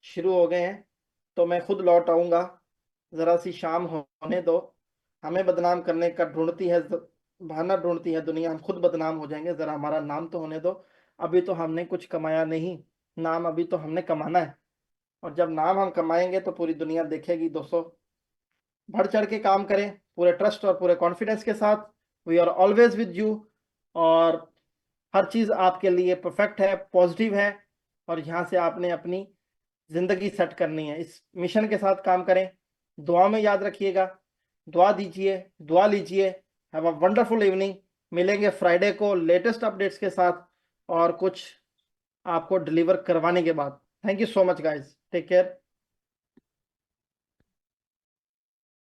शुरू हो गए हैं। तो मैं खुद लौट आऊंगा, जरा सी शाम होने दो। हमें बदनाम करने का ढूंढती है, बहाना ढूंढती है दुनिया, हम खुद बदनाम हो जाएंगे। जरा हमारा नाम तो होने दो। अभी तो हमने कुछ कमाया नहीं, नाम अभी तो हमने कमाना है, और जब नाम हम कमाएंगे तो पूरी दुनिया देखेगी। दोस्तों बढ़ चढ़ के काम करें, पूरे ट्रस्ट और पूरे कॉन्फिडेंस के साथ। We are always with you, और हर चीज़ आपके लिए परफेक्ट है, पॉजिटिव है, और यहाँ से आपने अपनी जिंदगी सेट करनी है। इस मिशन के साथ काम करें, दुआ में याद रखिएगा, दुआ दीजिए, दुआ लीजिए। Have a wonderful evening. मिलेंगे फ्राइडे को लेटेस्ट अपडेट्स के साथ और कुछ आपको डिलीवर करवाने के बाद। Thank you so much guys, take care.